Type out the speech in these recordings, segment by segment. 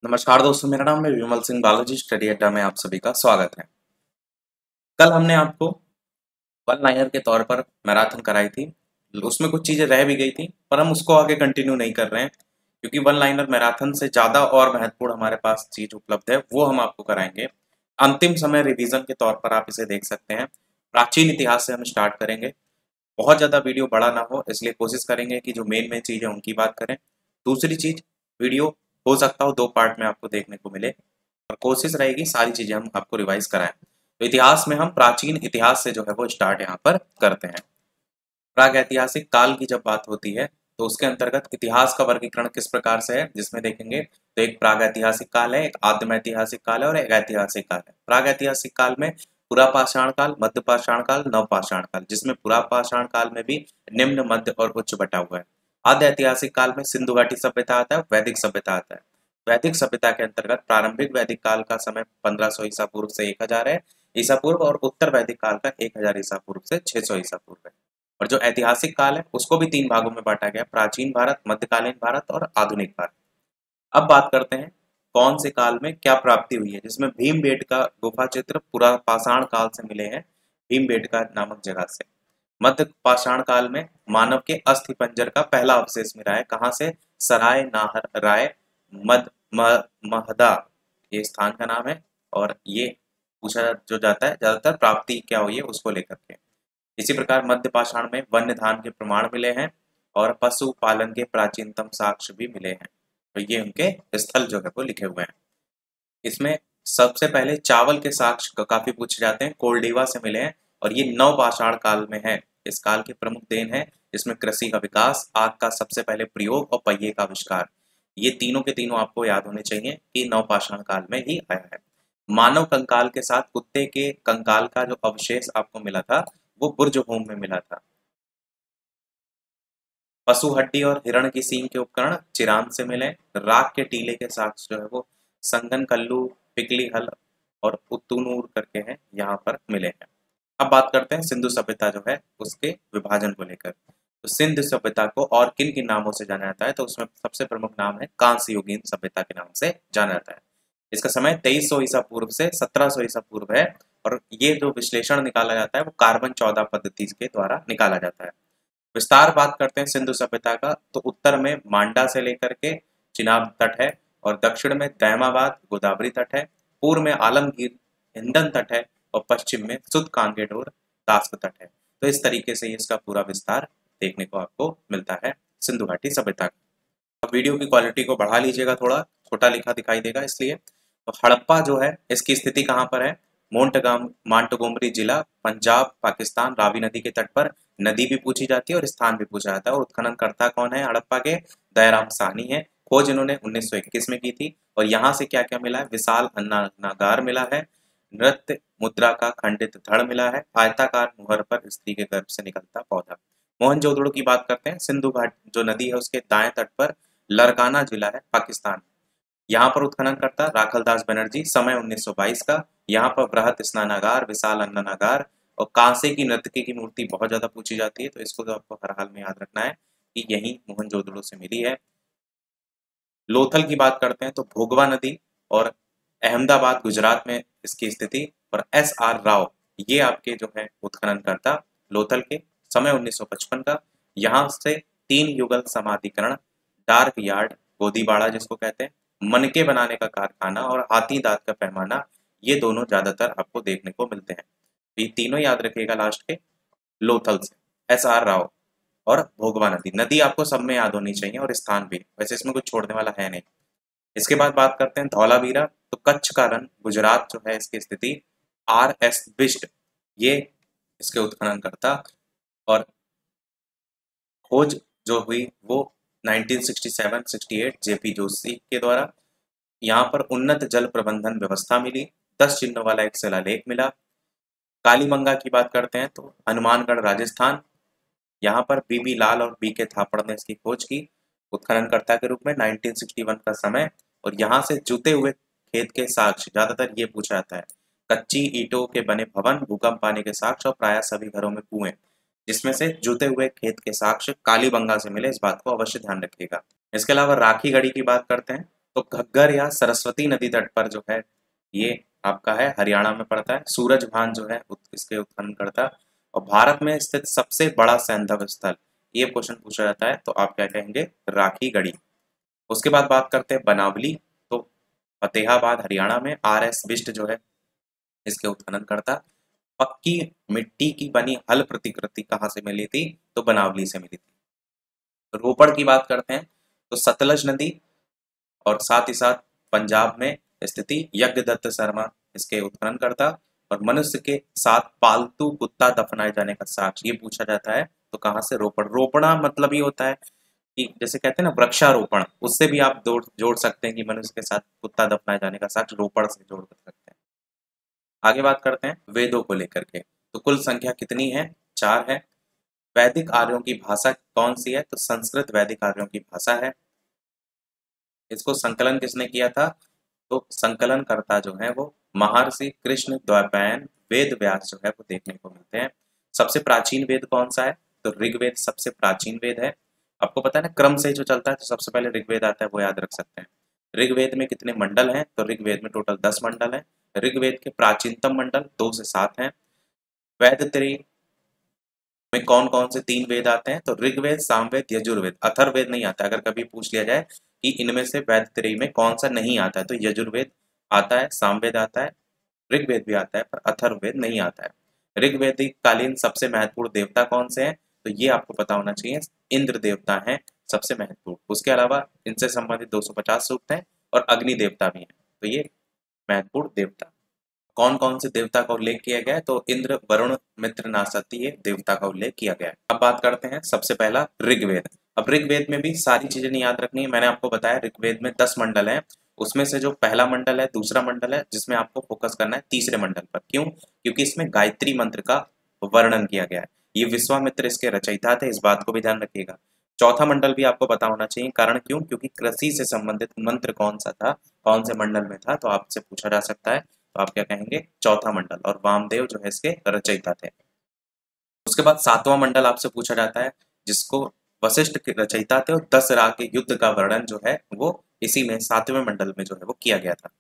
नमस्कार दोस्तों, मेरा नाम है विमल सिंह बालाजी। स्टडी अड्डा में आप सभी का स्वागत है। कल हमने आपको वन लाइनर के तौर पर मैराथन कराई थी। उसमें कुछ चीज़ें रह भी गई थी, पर हम उसको आगे कंटिन्यू नहीं कर रहे हैं क्योंकि वन लाइनर मैराथन से ज़्यादा और महत्वपूर्ण हमारे पास चीज़ उपलब्ध है, वो हम आपको कराएंगे। अंतिम समय रिवीजन के तौर पर आप इसे देख सकते हैं। प्राचीन इतिहास से हम स्टार्ट करेंगे। बहुत ज़्यादा वीडियो बड़ा ना हो, इसलिए कोशिश करेंगे कि जो मेन मेन चीज़ है उनकी बात करें। दूसरी चीज़, वीडियो हो सकता हो 2 पार्ट में आपको देखने को मिले और कोशिश रहेगी सारी चीज़ें हम आपको रिवाइज कराएं। तो इतिहास में हम प्राचीन इतिहास से जो है वो स्टार्ट यहाँ पर करते हैं। प्राग ऐतिहासिक काल की जब बात होती है तो उसके अंतर्गत इतिहास का वर्गीकरण किस प्रकार से है, जिसमें देखेंगे तो एक प्राग ऐतिहासिक काल है, एक आदिम ऐतिहासिक काल है और एक ऐतिहासिक काल है। प्राग ऐतिहासिक काल में पुरापाषाण काल, मध्य पाषाण काल, नवपाषाण काल, जिसमें पुरापाषाण काल में भी निम्न, मध्य और उच्च बटा हुआ है। आद्य ऐतिहासिक काल में सिंधु घाटी सभ्यता आता है, वैदिक सभ्यता आता है। वैदिक सभ्यता के अंतर्गत प्रारंभिक वैदिक काल का समय 1500 ईसा पूर्व से 1000 है ईसा पूर्व, और उत्तर वैदिक काल का 1000 ईसा पूर्व से 600 ईसा पूर्व है। और जो ऐतिहासिक काल है उसको भी 3 भागों में बांटा गया: प्राचीन भारत, मध्यकालीन भारत और आधुनिक भारत। अब बात करते हैं कौन से काल में क्या प्राप्ति हुई है, जिसमें भीमबेटका गुफा चित्र पुरा पाषाण काल से मिले हैं, भीमबेटका नामक जगह से। मध्य पाषाण काल में मानव के अस्थि पंजर का पहला अवशेष मिला है। कहाँ से? सराय नाहर राय मद महदा, ये स्थान का नाम है। और ये पूछा जो जाता है ज्यादातर प्राप्ति क्या हुई है उसको लेकर के। इसी प्रकार मध्य पाषाण में वन्य धान के प्रमाण मिले हैं और पशु पालन के प्राचीनतम साक्ष्य भी मिले हैं। तो ये उनके स्थल जो है वो लिखे हुए हैं। इसमें सबसे पहले चावल के साक्ष्य काफी पूछे जाते हैं, कोल्डीवा से मिले हैं और ये नवपाषाण काल में है। इस काल की प्रमुख देन है इसमें कृषि का विकास, आग का सबसे पहले प्रयोग और पहिए का आविष्कार। ये तीनों के तीनों आपको याद होने चाहिए कि नवपाषाण काल में ही आया है। मानव कंकाल के साथ कुत्ते के कंकाल का जो अवशेष आपको मिला था वो बुर्जहोम में मिला था। पशु हड्डी और हिरण की सींग के उपकरण चिरांद से मिले। राख के टीले के साक्ष्य जो है वो संगन कल्लू, पिकली हल और उतुनूर करके हैं, यहाँ पर मिले हैं। अब बात करते हैं सिंधु सभ्यता जो है उसके विभाजन को लेकर। तो सिंधु सभ्यता को और किन किन नामों से जाना जाता है, तो उसमें सबसे प्रमुख नाम है कांस्य युगीन सभ्यता के नाम से जाना जाता है। इसका समय 2300 ईसा पूर्व से 1700 ईसा पूर्व है और ये जो विश्लेषण निकाला जाता है वो कार्बन 14 पद्धति के द्वारा निकाला जाता है। विस्तार बात करते हैं सिंधु सभ्यता का, तो उत्तर में मांडा से लेकर के चिनाब तट है और दक्षिण में दैमाबाद गोदावरी तट है, पूर्व में आलमगीर हिंदन तट है और पश्चिम में सुद कांगेडोर तास्क तट है। तो इस तरीके से इसका पूरा विस्तार देखने को आपको मिलता है सिंधु घाटी सभ्यता का। अब वीडियो की क्वालिटी को बढ़ा लीजिएगा, थोड़ा छोटा लिखा दिखाई देगा इसलिए। तो हड़प्पा जो है इसकी स्थिति कहाँ पर है? मांटगोमरी जिला, पंजाब, पाकिस्तान, रावी नदी के तट पर। नदी भी पूछी जाती है और स्थान भी पूछा जाता है। और उत्खननकर्ता कौन है हड़प्पा के? दयाराम साहनी है। खोज इन्होंने 1921 में की थी। और यहाँ से क्या क्या मिला है? विशाल अन्नागार मिला है, नृत्य मुद्रा का खंडित धड़ मिला है, आयताकार मुहर पर स्त्री के गर्भ से निकलता पौधा। मोहनजोदड़ो की बात करते हैं। सिंधु घाट जो नदी है उसके दाएं तट पर लरकाना जिला है, पाकिस्तान। यहाँ पर उत्खनन करता राखलदास बनर्जी, समय 1922 का। यहाँ पर बृहत स्नानागार, विशाल अन्नागार और कांसे की नर्तकी की मूर्ति बहुत ज्यादा पूछी जाती है, तो इसको तो आपको हर हाल में याद रखना है कि यही मोहनजोदड़ो से मिली है। लोथल की बात करते हैं तो भोगवा नदी और अहमदाबाद गुजरात में इसकी स्थिति। और एस आर राव ये आपके जो है उत्खनन करता लोथल के, समय 1955 का। यहाँ से 3 युगल समाधिकरण, डार्क यार्ड गोदीबाड़ा जिसको कहते हैं, मनके बनाने का कारखाना और हाथी दांत का पैमाना, ये दोनों ज्यादातर आपको देखने को मिलते हैं। तो ये तीनों याद रखिएगा लास्ट के, लोथल से, एस आर राव और भोगवा नदी। नदी आपको सब में याद होनी चाहिए और स्थान भी, वैसे इसमें कुछ छोड़ने वाला है नहीं। इसके बाद बात करते हैं धौलावीरा। तो कच्छ का रण गुजरात जो है इसकी स्थिति, आर एस बिष्ट ये इसके उत्खनन करता। और खोज जो हुई वो 1967-68 जेपी जोशी के द्वारा। यहाँ पर उन्नत जल प्रबंधन व्यवस्था मिली, 10 चिन्हों वाला एक शिलालेख मिला। कालीमंगा की बात करते हैं तो हनुमानगढ़ राजस्थान, यहाँ पर बीबी लाल और बी के थापड़ ने इसकी खोज की उत्खननकर्ता के रूप में, 1961 का समय। और यहाँ से जुते हुए खेत के साक्ष्य ज्यादातर ये पूछा जाता है। कच्ची ईंटों के बने भवन, भूकंप आने के साक्ष्य और प्राय सभी घरों में कुएं, जिसमें से जुते हुए खेत के साक्ष्य कालीबंगा से मिले, इस बात को अवश्य ध्यान रखिएगा। इसके अलावा राखी गढ़ी की बात करते हैं तो घग्गर या सरस्वती नदी तट पर जो है ये आपका है हरियाणा में पड़ता है। सूरजभान जो है इसके उत्खनन करता है। और भारत में स्थित सबसे बड़ा सैंधव स्थल, ये क्वेश्चन पूछा जाता है तो आप क्या कहेंगे, राखी गढ़ी। उसके बाद बात करते हैं बनावली, तो फतेहाबाद हरियाणा में आर एस बिष्ट जो है इसके उत्खनन करता। पक्की मिट्टी की बनी हल प्रतिकृति कहाँ से मिली थी, तो बनावली से मिली थी। रोपड़ की बात करते हैं तो सतलज नदी और साथ ही साथ पंजाब में स्थिति यज्ञदत्त शर्मा इसके उत्खनन करता। और मनुष्य के साथ पालतू कुत्ता दफनाए जाने का साक्ष्य ये पूछा जाता है तो कहाँ से, रोपड़। रोपड़ा मतलब ये होता है कि जैसे कहते हैं ना वृक्षारोपण, उससे भी आप जोड़ सकते हैं कि मनुष्य के साथ कुत्ता दफनाए जाने का साक्ष्य रोपड़ से जोड़ कर सकते हैं। आगे बात करते हैं वेदों को लेकर के, तो कुल संख्या कितनी है, 4 है। वैदिक आर्यों की भाषा कौन सी है, तो संस्कृत वैदिक आर्यों की भाषा है। इसको संकलन किसने किया था, तो संकलन करता जो है वो महर्षि कृष्ण द्वैपायन वेद व्यास जो है वो देखने को मिलते हैं। सबसे प्राचीन वेद कौन सा है, तो ऋग्वेद सबसे प्राचीन वेद है। आपको पता है ना क्रम से जो चलता है, तो सबसे पहले ऋग्वेद आता है, वो याद रख सकते हैं। ऋग्वेद में कितने मंडल हैं, तो ऋग्वेद में टोटल 10 मंडल हैं। ऋग्वेद के प्राचीनतम मंडल 2 से 7 हैं। वेद त्रयी में कौन कौन से 3 वेद आते हैं, तो ऋग्वेद सामवेद यजुर्वेद। अथर्ववेद नहीं आता। अगर कभी पूछ लिया जाए कि इनमें से वेद त्रयी में कौन सा नहीं आता है, तो यजुर्वेद आता है, सामवेद आता है, ऋग्वेद भी आता है, पर अथर्ववेद नहीं आता है। ऋग्वेदिक कालीन सबसे महत्वपूर्ण देवता कौन से हैं, तो ये आपको पता होना चाहिए, इंद्र देवता हैं सबसे महत्वपूर्ण। उसके अलावा इनसे संबंधित 250 सूक्त हैं और अग्नि देवता भी हैं। तो ये महत्वपूर्ण देवता कौन कौन से देवता का उल्लेख किया गया है, तो इंद्र वरुण मित्र नासती ये देवता का उल्लेख किया गया है। अब बात करते हैं सबसे पहला ऋग्वेद। अब ऋग्वेद में भी सारी चीजें नहीं याद रखनी है, मैंने आपको बताया ऋग्वेद में 10 मंडल हैं। उसमें से जो पहला मंडल है, दूसरा मंडल है, जिसमें आपको फोकस करना है तीसरे मंडल पर। क्यों, क्योंकि इसमें गायत्री मंत्र का वर्णन किया गया है। ये विश्वामित्र इसके रचयिता थे, इस बात को भी ध्यान रखिएगा। चौथा मंडल भी आपको पता होना चाहिए, कारण क्यों, क्योंकि कृषि से संबंधित मंत्र कौन सा था, कौन से मंडल में था, तो आपसे पूछा जा सकता है। तो आप क्या कहेंगे, चौथा मंडल, और वामदेव जो है इसके रचयिता थे। उसके बाद 7वां मंडल आपसे पूछा जाता है, जिसको वशिष्ठ के रचयिता थे, और 10 राह के युद्ध का वर्णन जो है वो इसी में 7वें मंडल में जो है वो किया गया था।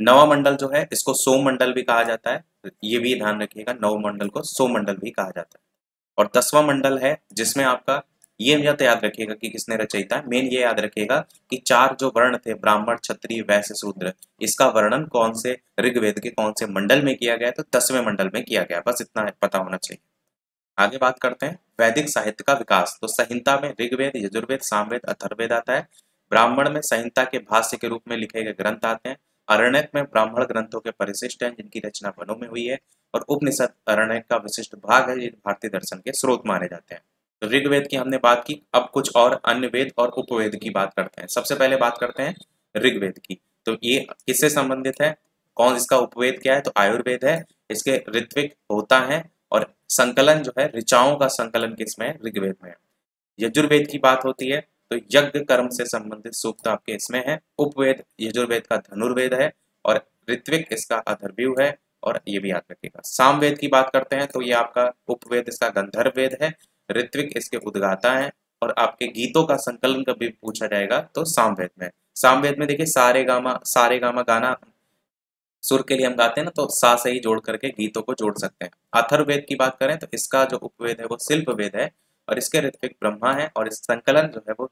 9वां मंडल जो है इसको सोम मंडल भी कहा जाता है, ये भी ध्यान रखिएगा, 9 मंडल को सोम मंडल भी कहा जाता है। और 10वां मंडल है जिसमें आपका ये मत याद रखिएगा कि किसने रचयिता है, मेन ये याद रखिएगा कि 4 जो वर्ण थे, ब्राह्मण क्षत्रिय वैश्य शूद्र, इसका वर्णन कौन से ऋग्वेद के कौन से मंडल में किया गया, तो 10वें मंडल में किया गया। बस इतना पता होना चाहिए। आगे बात करते हैं वैदिक साहित्य का विकास। तो संहिता में ऋग्वेद यजुर्वेद सामवेद अथर्ववेद आता है। ब्राह्मण में संहिता के भाष्य के रूप में लिखे गए ग्रंथ आते हैं। अरण्यक में ब्राह्मण ग्रंथों के परिशिष्ट हैं, जिनकी रचना वनों में हुई है। और उपनिषद अरण्यक का विशिष्ट भाग है, ये भारतीय दर्शन के स्रोत माने जाते हैं। तो ऋग्वेद की हमने बात की, अब कुछ और अन्य वेद और उपवेद की बात करते हैं। सबसे पहले बात करते हैं ऋग्वेद की। तो ये किससे संबंधित है, कौन इसका उपवेद क्या है, तो आयुर्वेद है। इसके ऋत्विक होता है, और संकलन जो है ऋचाओं का संकलन किसमें है, ऋग्वेद में है। यजुर्वेद की बात होती है तो यज्ञ कर्म से संबंधित सूक्त आपके इसमें है। उपवेद यजुर्वेद का धनुर्वेद है, और ऋत्विक इसका अथर्वव्यूह है, और ये भी याद रखिएगा। सामवेद की बात करते हैं तो ये आपका उपवेद इसका गंधर्व वेद है, ऋत्विक इसके उद्गाता है। और आपके गीतों का संकलन कभी पूछा जाएगा तो सामवेद में। सामवेद में देखिए सारे गामा गाना सुर के लिए हम गाते हैं ना, तो सा से ही जोड़ करके गीतों को जोड़ सकते हैं। अथर्ववेद की बात करें तो इसका जो उपवेद है वो शिल्प वेद है, और इसके ऋत्विक ब्रह्मा है। और इस संकलन जो है वो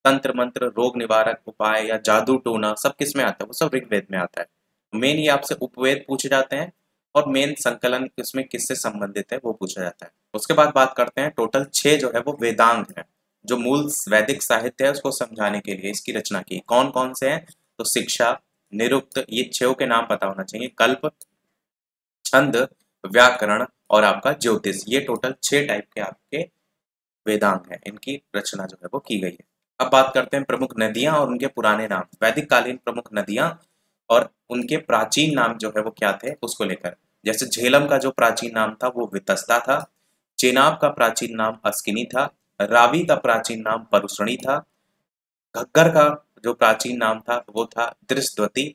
तंत्र मंत्र रोग निवारक उपाय या जादू टोना सब किस में आता है, वो सब ऋग्वेद में आता है। मेन ये आपसे उपवेद पूछे जाते हैं, और मेन संकलन इसमें किससे संबंधित है वो पूछा जाता है। उसके बाद बात करते हैं टोटल 6 जो है वो वेदांग है, जो मूल वैदिक साहित्य है उसको समझाने के लिए इसकी रचना की। कौन कौन से हैं, तो शिक्षा, निरुक्त, ये 6 के नाम पता होना चाहिए, कल्प, छंद, व्याकरण और आपका ज्योतिष। ये टोटल 6 टाइप के आपके वेदांग हैं, इनकी रचना जो है वो की गई है। अब बात करते हैं प्रमुख नदियां और उनके पुराने नाम। वैदिक कालीन प्रमुख नदियां और उनके प्राचीन नाम जो है वो क्या थे उसको लेकर। जैसे झेलम का जो प्राचीन नाम था वो वितस्ता था। चेनाब का प्राचीन नाम अस्किनी था। रावी का प्राचीन नाम परुषणी था। घग्गर का जो प्राचीन नाम था वो था दृष्टवती।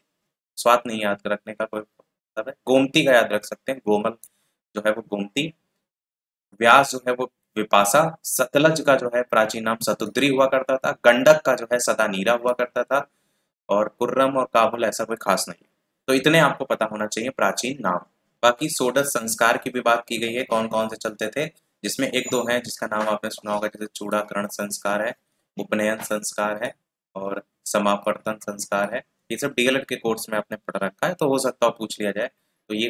स्वाद नहीं याद रखने का कोई मतलब है, गोमती का याद रख सकते हैं, गोमल जो है वो गोमती। व्यास जो है वो विपाशा। सतलज का जो है प्राचीन नाम सतुद्री हुआ करता था। गंडक का जो है सदानीरा हुआ करता था। और कुर्रम और काबुल ऐसा कोई खास नहीं है। तो इतने आपको पता होना चाहिए प्राचीन नाम। बाकी षोडश संस्कार की भी बात की गई है, कौन कौन से चलते थे, जिसमें एक दो हैं जिसका नाम आपने सुना होगा, जैसे चूड़ाकरण संस्कार है, उपनयन संस्कार है और समावर्तन संस्कार है। ये सब डीएलएड के कोर्स में आपने पढ़ रखा है, तो हो सकता है पूछ लिया जाए। तो ये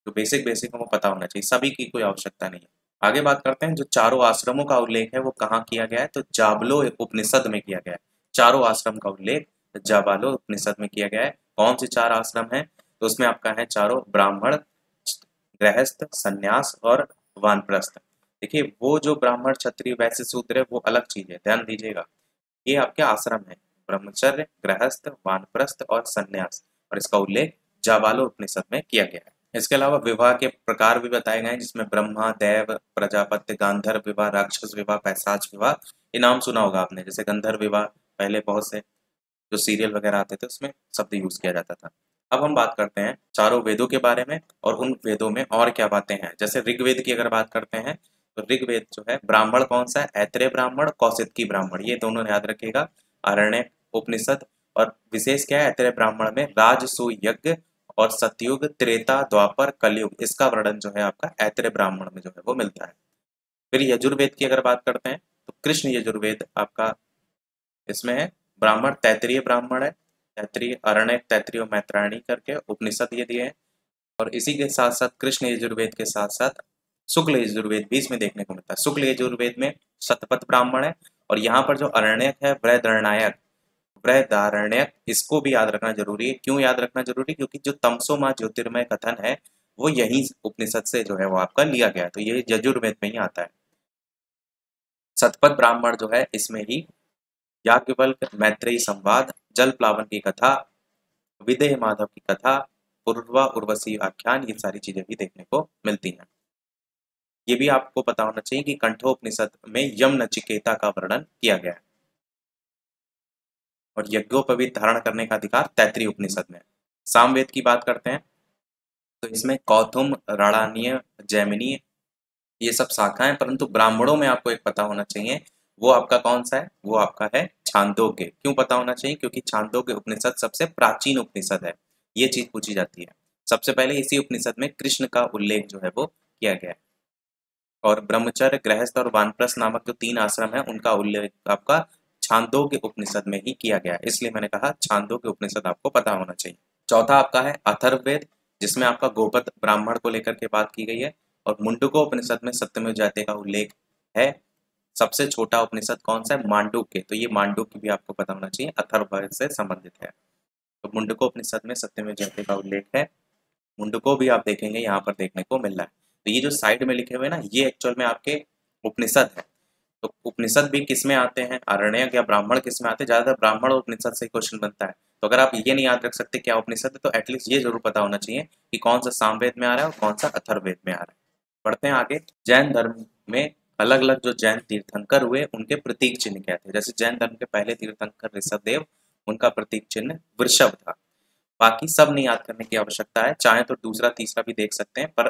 जो बेसिक बेसिक है वो पता होना चाहिए, सभी की कोई आवश्यकता नहीं है। आगे बात करते हैं, जो चारों आश्रमों का उल्लेख है वो कहाँ किया गया है, तो जाबलो उपनिषद में किया गया है। चारों आश्रम का उल्लेख जाबालो उपनिषद में किया गया है। कौन से चार आश्रम हैं, तो उसमें आपका है चारों ब्राह्मण, गृहस्थ, संन्यास और वानप्रस्थ। देखिए वो जो ब्राह्मण, क्षत्रिय, वैश्य, शूद्र है वो अलग चीज है, ध्यान दीजिएगा। ये आपके आश्रम है, ब्रह्मचर्य, गृहस्थ, वानप्रस्थ और संन्यास, और इसका उल्लेख जाबालो उपनिषद में किया गया है। इसके अलावा विवाह के प्रकार भी बताए गए हैं, जिसमें ब्रह्मा, देव, प्रजापत्य, गांधर्व विवाह, राक्षस विवाह, पैशाच विवाह, ये नाम सुना होगा आपने। जैसे गंधर्व विवाह पहले बहुत से जो सीरियल वगैरह आते थे उसमें शब्द यूज किया जाता था। अब हम बात करते हैं चारों वेदों के बारे में और उन वेदों में और क्या बातें हैं। जैसे ऋग्वेद की अगर बात करते हैं, तो ऋग्वेद जो है ब्राह्मण कौन सा है, ऐत्रेय ब्राह्मण, कौशिकी ब्राह्मण, ये दोनों याद रखिएगा। आरण्यक उपनिषद, और विशेष क्या है ऐत्रेय ब्राह्मण में, राजसूय यज्ञ और सतयुग, त्रेता, द्वापर, कलयुग, इसका वर्णन जो है आपका ऐत्रेय ब्राह्मण में जो है वो मिलता है। फिर यजुर्वेद की अगर बात करते हैं, तो कृष्ण यजुर्वेद आपका इसमें है। ब्राह्मण तैतरीय ब्राह्मण है, तैतरीय, अरण्यक, तैतरीय और मैत्रायणी करके उपनिषद ये दिए हैं। और इसी के साथ साथ कृष्ण यजुर्वेद के साथ साथ शुक्ल यजुर्वेद भी इसमें देखने को मिलता है। शुक्ल यजुर्वेद में शतपथ ब्राह्मण है, और यहाँ पर जो अरण्यक है, बृहदारण्यक, बृहदारण्यक, इसको भी याद रखना जरूरी है। क्यों याद रखना जरूरी, क्योंकि जो तमसो माह ज्योतिर्मय कथन है वो यही उपनिषद से जो है वो आपका लिया गया है, तो ये यजुर्वेद में ही आता है। शतपथ ब्राह्मण जो है इसमें ही याज्ञवल्क्य, मैत्रेयी संवाद, जल प्लावन की कथा, विदेह माधव की कथा, पूर्वा उर्वशी आख्यान, ये सारी चीजें भी देखने को मिलती हैं। ये भी आपको पता होना चाहिए कि कंठोपनिषद में यम नचिकेता का वर्णन किया गया है, और यज्ञोपवीत धारण करने का अधिकार तैतरीय उपनिषद में। सामवेद की बात करते हैं, तो इसमें कौथुम, राणानीय, जैमिनी, ये सब शाखाएं, परंतु ब्राह्मणों में आपको एक पता होना चाहिए, वो आपका कौन सा है, वो आपका है छांदोग्य। क्यों पता होना चाहिए, क्योंकि छांदोग्य उपनिषद सबसे प्राचीन उपनिषद है, ये चीज पूछी जाती है। सबसे पहले इसी उपनिषद में कृष्ण का उल्लेख जो है वो किया गया है, और ब्रह्मचर्य, गृहस्थ और वानप्रस्थ नामक जो तीन आश्रम है उनका उल्लेख आपका छांदोग्य उपनिषद में ही किया गया है, इसलिए मैंने कहा छांदोग्य उपनिषद आपको पता होना चाहिए। चौथा आपका है अथर्ववेद, जिसमें आपका गोपद ब्राह्मण को लेकर के बात की गई है, और मुंडको उपनिषद में सत्यमेव जयते का उल्लेख है। सबसे छोटा उपनिषद कौन सा है, मांडुक्य, तो ये मांडुक्य भी आपको पता होना चाहिए, अथर्ववेद से संबंधित है। तो मुंडको उपनिषद में सत्यमेव जयते का उल्लेख है, मुंडको भी आप देखेंगे यहाँ पर देखने को मिल रहा है। तो ये जो साइड में लिखे हुए ना, ये एक्चुअल में आपके उपनिषद है। तो उपनिषद भी किस में आते हैं, आरण्यक या ब्राह्मण किस में आते हैं, ज्यादातर ब्राह्मण और उपनिषद से क्वेश्चन बनता है। तो अगर आप ये नहीं याद रख सकते क्या उपनिषद है, तो एटलीस्ट ये जरूर पता होना चाहिए कि कौन सा सामवेद में आ रहा है और कौन सा अथर्ववेद में आ रहा है। बढ़ते हैं आगे। जैन धर्म में अलग अलग जो जैन तीर्थंकर हुए उनके प्रतीक चिन्ह क्या थे। जैसे जैन धर्म के पहले तीर्थंकर ऋषभदेव, उनका प्रतीक चिन्ह वृषभ था। बाकी सब नहीं याद करने की आवश्यकता है, चाहे तो दूसरा तीसरा भी देख सकते हैं, पर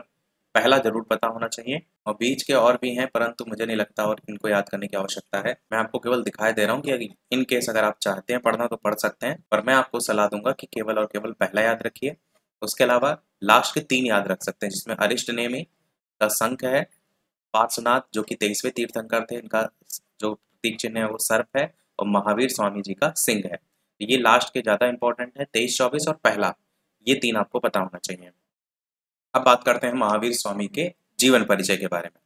पहला जरूर पता होना चाहिए। और बीच के और भी हैं, परंतु मुझे नहीं लगता और इनको याद करने की आवश्यकता है। मैं आपको केवल दिखाई दे रहा हूँ कि इन केस अगर आप चाहते हैं पढ़ना तो पढ़ सकते हैं, पर मैं आपको सलाह दूंगा कि केवल और केवल पहला याद रखिए। उसके अलावा लास्ट के तीन याद रख सकते हैं, जिसमें अरिष्ट नेमि का शंख है, पार्श्वनाथ जो कि 23वें तीर्थंकर थे, इनका जो प्रतीक चिन्ह है वो सर्प है, और महावीर स्वामी जी का सिंह है। ये लास्ट के ज्यादा इंपॉर्टेंट है, 23, 24 और पहला, ये तीन आपको पता होना चाहिए। अब बात करते हैं महावीर स्वामी के जीवन परिचय के बारे में।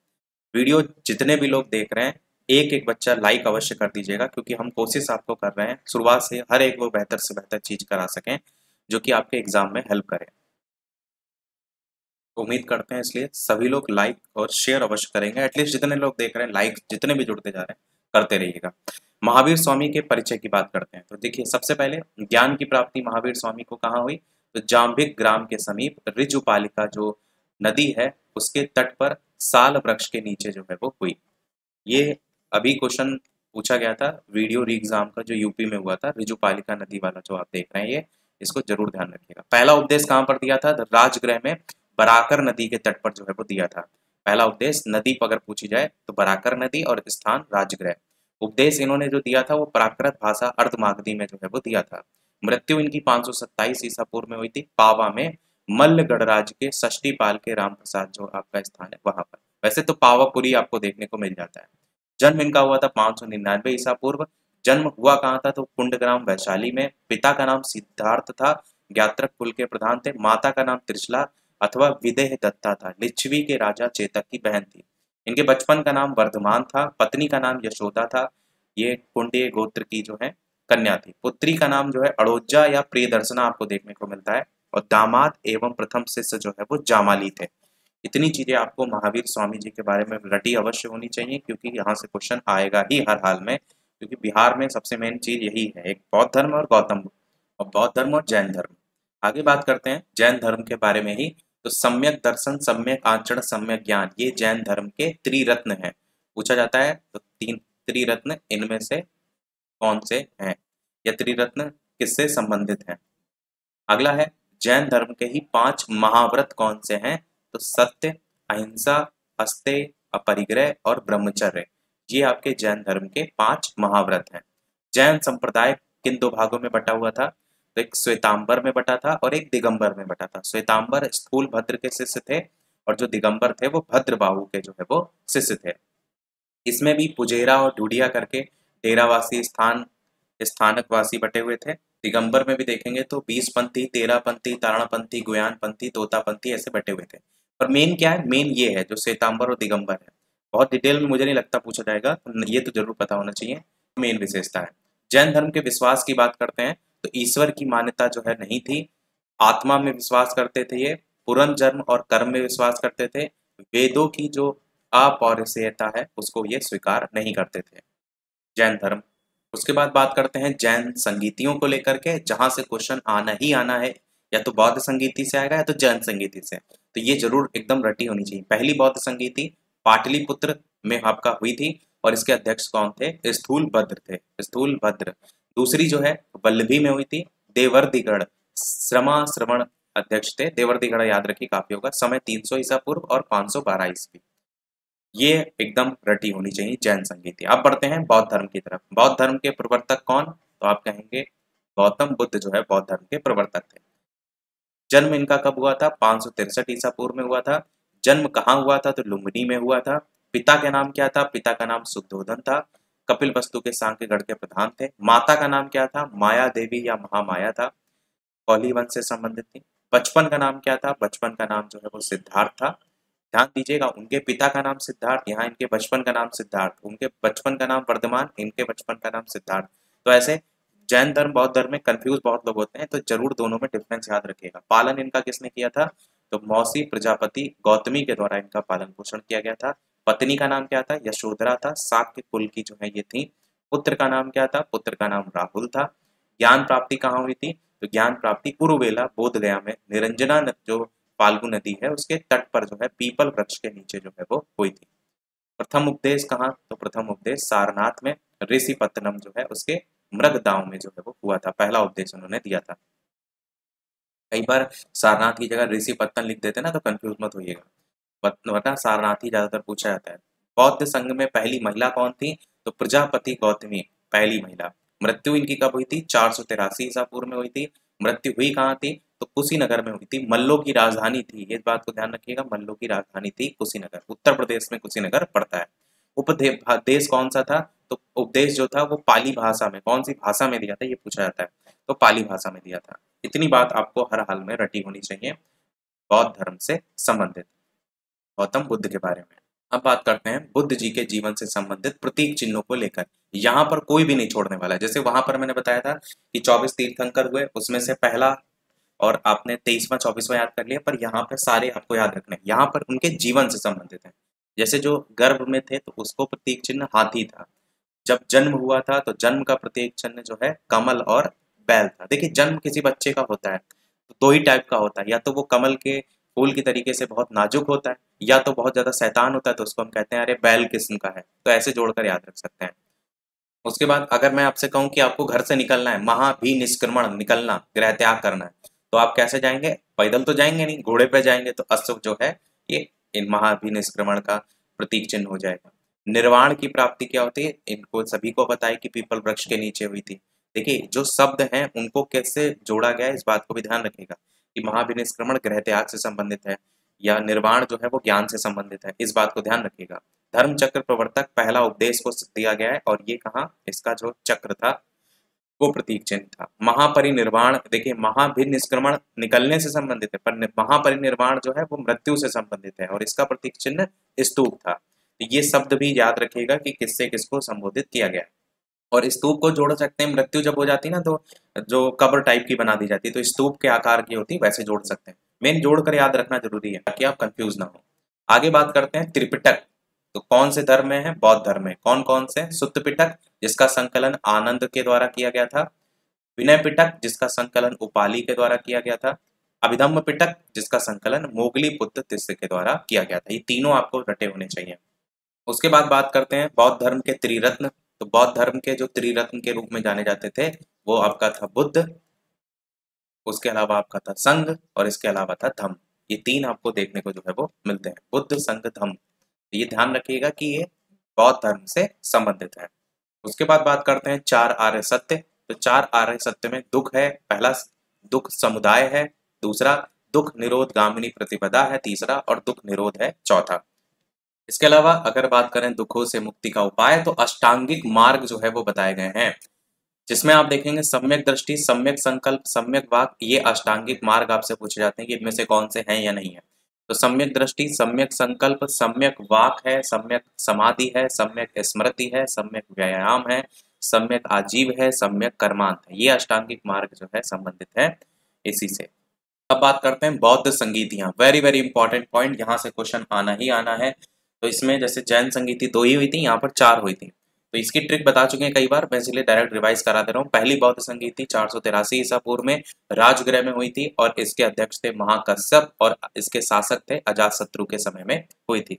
वीडियो जितने भी लोग देख रहे हैं, एक एक बच्चा लाइक अवश्य कर दीजिएगा, क्योंकि हम कोशिश आपको कर रहे हैं शुरुआत से हर एक वो बेहतर से बेहतर चीज करा सकें जो कि आपके एग्जाम में हेल्प करे। उम्मीद करते हैं इसलिए सभी लोग लाइक और शेयर अवश्य करेंगे। एटलीस्ट जितने लोग देख रहे हैं, लाइक जितने भी जुड़ते जा रहे हैं करते रहिएगा। महावीर स्वामी के परिचय की बात करते हैं, तो देखिए सबसे पहले ज्ञान की प्राप्ति महावीर स्वामी को कहाँ हुई, तो जाम्भिक ग्राम के समीप ऋजुपालिका जो नदी है उसके तट पर साल वृक्ष के नीचे जो है वो हुई। ये अभी क्वेश्चन पूछा गया था वीडियो री एग्जाम का जो यूपी में हुआ था, ऋजुपालिका नदी वाला जो आप देख रहे हैं, ये इसको जरूर ध्यान रखिएगा। पहला उपदेश कहाँ पर दिया था, राजगृह में बराकर नदी के तट पर जो है वो दिया था। पहला उपदेश नदी अगर पूछी जाए तो बराकर नदी, और स्थान राजगृह। उपदेश इन्होंने जो दिया था वो प्राकृत भाषा अर्धमागधी में जो है वो दिया था। मृत्यु इनकी 527 ईसा पूर्व में हुई थी, पावा में मल्ल गणराज्य के षष्ठीपाल के राम प्रसाद जो आपका स्थान है वहां पर। वैसे तो पावापुरी आपको देखने को मिल जाता है। जन्म इनका हुआ था 599 ईसा पूर्व। जन्म हुआ कहाँ था तो कुंडग्राम वैशाली में। पिता का नाम सिद्धार्थ था, ज्ञात्रक कुल के प्रधान थे। माता का नाम त्रिशला अथवा विदेह दत्ता था, लिच्छवी के राजा चेतक की बहन थी। इनके बचपन का नाम वर्धमान था। पत्नी का नाम यशोदा था, ये कुंडीय गोत्र की जो है कन्या थी। पुत्री का नाम जो है अड़ोजा या प्रियदर्शना आपको देखने को मिलता है। और दामाद एवं प्रथम शिष्य जो है वो जामाली थे। इतनी चीजें आपको महावीर स्वामी जी के बारे में रटी अवश्य होनी चाहिए, क्योंकि यहाँ से क्वेश्चन आएगा ही हर हाल में। क्योंकि बिहार में सबसे मेन चीज यही है, एक बौद्ध धर्म और गौतम बुद्ध, और बौद्ध धर्म और जैन धर्म। आगे बात करते हैं जैन धर्म के बारे में ही। तो सम्यक दर्शन, सम्यक आचरण, सम्यक ज्ञान, ये जैन धर्म के त्रिरत्न हैं। पूछा जाता है तो तीन त्रिरत्न इनमें से कौन से हैं, या त्रिरत्न किससे संबंधित हैं। अगला है जैन धर्म के ही 5 महाव्रत कौन से हैं। तो सत्य, अहिंसा, अस्तेय, अपरिग्रह और ब्रह्मचर्य, ये आपके जैन धर्म के 5 महाव्रत हैं। जैन संप्रदाय किन 2 भागों में बटा हुआ था। तो एक श्वेतांबर में बटा था और एक दिगंबर में बटा था। श्वेतांबर स्थूल भद्र के शिष्य थे और जो दिगंबर थे वो भद्रबाहु के जो है वो शिष्य थे। इसमें भी पुजेरा और ढूढ़िया करके डेरावासी स्थानकवासी बटे हुए थे। दिगंबर में भी देखेंगे तो 20 पंथी, 13 पंथी, तारणपंथी, गुयानपंथी, तोतापंथी ऐसे बटे हुए थे। पर मेन क्या है, मेन ये है जो श्वेतांबर और दिगंबर है। बहुत डिटेल में मुझे नहीं लगता पूछा जाएगा, ये तो जरूर पता होना चाहिए, मेन विशेषता है। जैन धर्म के विश्वास की बात करते हैं तो ईश्वर की मान्यता जो है नहीं थी। आत्मा में विश्वास करते थे ये। पुनर्जन्म और कर्म में विश्वास करते थे। वेदों की जो अपौरुषेयता है उसको ये स्वीकार नहीं करते थे जैन धर्म। उसके बाद बात करते हैं जैन संगीतियों को लेकर के, जहां से क्वेश्चन आना ही आना है, या तो बौद्ध संगीति से आएगा या तो जैन संगीति से। तो ये जरूर एकदम रटी होनी चाहिए। पहली बौद्ध संगीति पाटलिपुत्र में आपका हुई थी और इसके अध्यक्ष कौन थे, स्थूल भद्र थे, स्थूल भद्र। दूसरी जो है वल्लभी में हुई थी, देवर्दिगढ़ श्रवण अध्यक्ष थे। देवर्दिगढ़ याद रखिए, काफी होगा। समय 300 ईसा पूर्व और 512 ईस्वी। ये एकदम रटी होनी चाहिए जैन संगीति। अब बढ़ते हैं बौद्ध धर्म की तरफ। बौद्ध धर्म के प्रवर्तक कौन, तो आप कहेंगे गौतम बुद्ध जो है बौद्ध धर्म के प्रवर्तक थे। जन्म इनका कब हुआ था, 563 ईसा पूर्व में हुआ था। जन्म कहाँ हुआ था, तो लुम्बिनी में हुआ था। पिता का नाम क्या था, पिता का नाम शुद्धोधन था, कपिल वस्तु के सांख्यगढ़ के प्रधान थे। माता का नाम क्या था, माया देवी या महामाया था, कौली वंश से संबंधित थी। बचपन का नाम क्या था, बचपन का नाम जो है वो सिद्धार्थ था। ध्यान दीजिएगा, उनके पिता का नाम सिद्धार्थ, यहाँ इनके बचपन का नाम सिद्धार्थ, उनके बचपन का नाम वर्धमान, इनके बचपन का नाम सिद्धार्थ। तो ऐसे जैन धर्म बौद्ध धर्म में कंफ्यूज बहुत लोग होते हैं, तो जरूर दोनों में डिफरेंस याद रखिएगा। पालन इनका किसने किया था, तो मौसी प्रजापति गौतमी के द्वारा इनका पालन पोषण किया गया था। पत्नी का नाम क्या था, यशोधरा था, शाक्य कुल की जो है ये थी। पुत्र का नाम क्या था, पुत्र का नाम राहुल था। ज्ञान प्राप्ति कहाँ हुई थी, तो ज्ञान प्राप्ति कुरुवेला बोध गया में निरंजना जो फाल्गु नदी है उसके तट पर जो है पीपल वृक्ष के नीचे जो है वो हुई थी। प्रथम उपदेश कहाँ, तो प्रथम उपदेश सारनाथ में ऋषिपत्तनम जो है उसके मृगदाव में जो है वो हुआ था। पहला उपदेश उन्होंने दिया था। कई बार सारनाथ की जगह ऋषिपत्तन लिख देते ना, तो कंफ्यूज मत होइएगा, वरना सारनाथ ही ज्यादातर पूछा जाता है। बौद्ध संघ में पहली महिला कौन थी, तो प्रजापति गौतमी पहली महिला। मृत्यु इनकी कब हुई थी, 483 ईसा पूर्व में हुई थी। मृत्यु हुई कहाँ थी, तो कुशीनगर में हुई थी। मल्लों की राजधानी थी, ये बात को ध्यान रखिएगा, मल्लों की राजधानी थी कुशीनगर। उत्तर प्रदेश में कुशीनगर पड़ता है। उपदेश कौन सा था, तो उपदेश जो था वो पाली भाषा में, कौन सी भाषा में दिया था ये पूछा जाता है, तो पाली भाषा में दिया था। इतनी बात आपको हर हाल में रटी होनी चाहिए बौद्ध धर्म से संबंधित, गौतम बुद्ध के बारे में। अब बात करते हैं बुद्ध जी के जीवन से संबंधित प्रतीक चिन्हों को लेकर। यहाँ पर कोई भी नहीं छोड़ने वाला है। जैसे वहां पर मैंने बताया था कि 24 तीर्थंकर हुए, उसमें से पहला और आपने 23वां 24वां याद कर लिया, पर यहाँ पे सारे आपको याद रखने हैं। यहाँ पर उनके जीवन से संबंधित है। जैसे जो गर्भ में थे तो उसको प्रतीक चिन्ह हाथी था। जब जन्म हुआ था तो जन्म का प्रतीक चिन्ह जो है कमल और बैल था। देखिए, जन्म किसी बच्चे का होता है तो 2 ही टाइप का होता है, या तो वो कमल के फूल की तरीके से बहुत नाजुक होता है, या तो बहुत ज्यादा शैतान होता है तो उसको हम कहते हैं अरे बैल किस्म का है। तो ऐसे जोड़कर याद रख सकते हैं। उसके बाद अगर मैं आपसे कहूं कि आपको घर से निकलना है, महाभिनिष्क्रमण, निकलना, गृह त्याग करना है, तो आप कैसे जाएंगे, पैदल तो जाएंगे नहीं, घोड़े पे जाएंगे। तो अश्व जो है ये इन महाभिनिष्क्रमण का प्रतीक चिन्ह हो जाएगा। निर्वाण की प्राप्ति क्या होती है, इनको सभी को पता है कि पीपल वृक्ष के नीचे हुई थी। देखिए जो शब्द हैं उनको कैसे जोड़ा गया है इस बात को भी ध्यान रखिएगा कि महाविनिष्क्रमण गृह त्याग से संबंधित है या निर्वाण जो है वो ज्ञान से संबंधित है, इस बात को ध्यान रखिएगा। धर्म चक्र प्रवर्तक पहला उपदेश को दिया गया है और ये कहाँ, इसका जो चक्र था वो प्रतीक चिन्ह था। महापरिनिर्वाण, देखिए महाभिनिष्क्रमण निकलने से संबंधित है पर महापरिनिर्वाण जो है वो मृत्यु से संबंधित है और इसका प्रतीक चिन्ह स्तूप था। तो ये शब्द भी याद रखिएगा कि किससे किसको संबोधित किया गया है। और स्तूप को जोड़ सकते हैं, मृत्यु जब हो जाती है ना तो जो कब्र टाइप की बना दी जाती है तो स्तूप के आकार की होती है, वैसे जोड़ सकते हैं। मेन जोड़ कर याद रखना जरूरी है ताकि आप कंफ्यूज ना हो। आगे बात करते हैं त्रिपिटक। तो कौन से धर्म में है, बौद्ध धर्म में। कौन कौन से, सुत्त पिटक जिसका संकलन आनंद के द्वारा किया गया था, विनय पिटक जिसका संकलन उपाली के द्वारा किया गया था, अभिधम्म पिटक जिसका संकलन मोगली पुत्र तिस्स के द्वारा किया गया था। ये तीनों आपको रटे होने चाहिए। उसके बाद बात करते हैं बौद्ध धर्म के त्रिरत्न। तो बौद्ध धर्म के जो त्रिरत्न के रूप में जाने जाते थे वो आपका था बुद्ध, उसके अलावा आपका था संघ और इसके अलावा था धम्म। ये तीन आपको देखने को जो है वो मिलते हैं, बुद्ध संघ धम्म। ये ध्यान रखिएगा कि ये बौद्ध धर्म से संबंधित है। उसके बाद बात करते हैं चार आर्य सत्य। तो चार आर्य सत्य में दुख है, पहला दुख समुदाय है, दूसरा दुख निरोध गामिनी प्रतिपदा है तीसरा, और दुख निरोध है चौथा। इसके अलावा अगर बात करें दुखों से मुक्ति का उपाय तो अष्टांगिक मार्ग जो है वो बताए गए हैं, जिसमें आप देखेंगे सम्यक दृष्टि, सम्यक संकल्प, सम्यक वाक। ये अष्टांगिक मार्ग आपसे पूछे जाते हैं कि इनमें से कौन से हैं या नहीं है। तो सम्यक दृष्टि, सम्यक संकल्प, सम्यक वाक है, सम्यक समाधि है, सम्यक स्मृति है, सम्यक व्यायाम है, सम्यक आजीव है, सम्यक कर्मांत है। ये अष्टांगिक मार्ग जो है संबंधित है इसी से। अब बात करते हैं बौद्ध संगीतियां। वेरी वेरी इंपॉर्टेंट पॉइंट, यहाँ से क्वेश्चन आना ही आना है। तो इसमें जैसे जैन संगीति 2 ही हुई थी, यहाँ पर 4 हुई थी। तो इसकी ट्रिक बता चुके हैं कई बार, मैं इसलिए डायरेक्ट रिवाइज करा दे रहा हूँ। पहली बौद्ध संगीति 483 ईसा पूर्व में राजगृह में हुई थी और इसके अध्यक्ष थे महाकश्यप और इसके शासक थे अजातशत्रु के समय में हुई थी।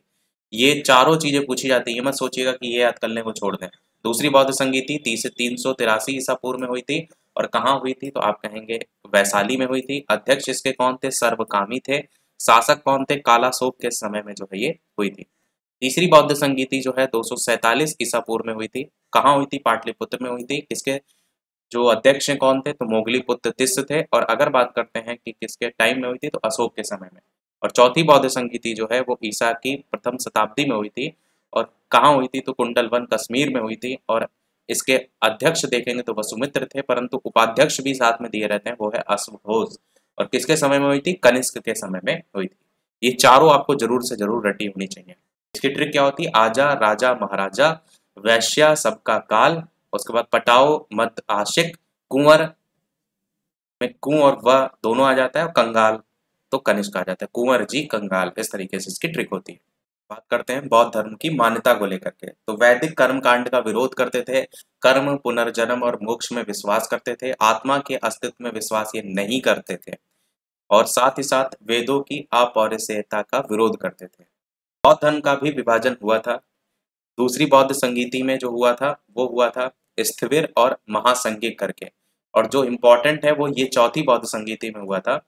ये चारों चीजें पूछी जाती है, मत सोचिएगा कि ये याद कर लें वो छोड़ दें। दूसरी बौद्ध संगीति 383 ईसा पूर्व में हुई थी और कहाँ हुई थी तो आप कहेंगे वैशाली में हुई थी। अध्यक्ष इसके कौन थे, सर्वकामी थे। शासक कौन थे, कालाशोक के समय में जो है ये हुई थी। तीसरी बौद्ध संगीति जो है 247 ईसा पूर्व में हुई थी। कहाँ हुई थी, पाटलिपुत्र में हुई थी। इसके जो अध्यक्ष हैं कौन थे तो मोगली पुत्र तिस्स थे। और अगर बात करते हैं कि किसके टाइम में हुई थी तो अशोक के समय में। और चौथी बौद्ध संगीति जो है वो ईसा की प्रथम शताब्दी में हुई थी और कहाँ हुई थी तो कुंडलवन कश्मीर में हुई थी। और इसके अध्यक्ष देखेंगे तो वसुमित्र थे, परंतु उपाध्यक्ष भी साथ में दिए रहते हैं, वो है अश्वघोष। और किसके समय में हुई थी, कनिष्क के समय में हुई थी। ये चारों आपको जरूर से जरूर रटी होनी चाहिए। इसकी ट्रिक क्या होती है, आजा राजा महाराजा, वैश्या सबका काल, उसके बाद पटाओ मत आशिक, कुंवर में कुं और वह दोनों आ जाता है और कंगाल तो कनिष्क आ जाता है, कुंवर जी कंगाल। इस तरीके से इसकी ट्रिक होती है। बात करते हैं बौद्ध धर्म की मान्यता को लेकर के। तो वैदिक कर्म कांड का विरोध करते थे, कर्म पुनर्जन्म और मोक्ष में विश्वास करते थे, आत्मा के अस्तित्व में विश्वास ये नहीं करते थे और साथ ही साथ वेदों की अपौरुषेयता का विरोध करते थे। बौद्ध धर्म का भी विभाजन हुआ था। दूसरी बौद्ध संगीति में जो हुआ था वो हुआ था स्थविर और महासंज्ञक करके, और जो इम्पोर्टेंट है वो ये चौथी बौद्ध संगीति में हुआ था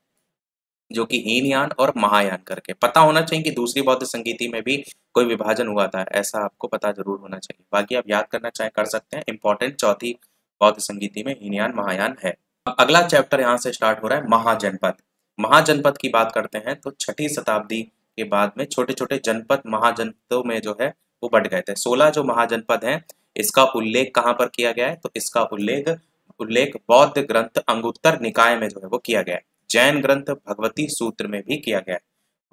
जो कि हीनयान और महायान करके। पता होना चाहिए कि दूसरी बौद्ध संगीति में भी कोई विभाजन हुआ था, ऐसा आपको पता जरूर होना चाहिए। बाकी आप याद करना चाहे कर सकते हैं, इंपॉर्टेंट चौथी बौद्ध संगीति में हीनयान महायान है। अब अगला चैप्टर यहाँ से स्टार्ट हो रहा है महाजनपद। महाजनपद की बात करते हैं तो 6ठी शताब्दी के बाद में छोटे छोटे जनपद महाजनपदों में जो है वो बढ़ गए थे। 16 जो महाजनपद हैं इसका उल्लेख कहाँ पर किया गया है तो इसका उल्लेख बौद्ध ग्रंथ अंगुत्तर निकाय में जो है वो किया गया है। जैन ग्रंथ भगवती सूत्र में भी किया गया है,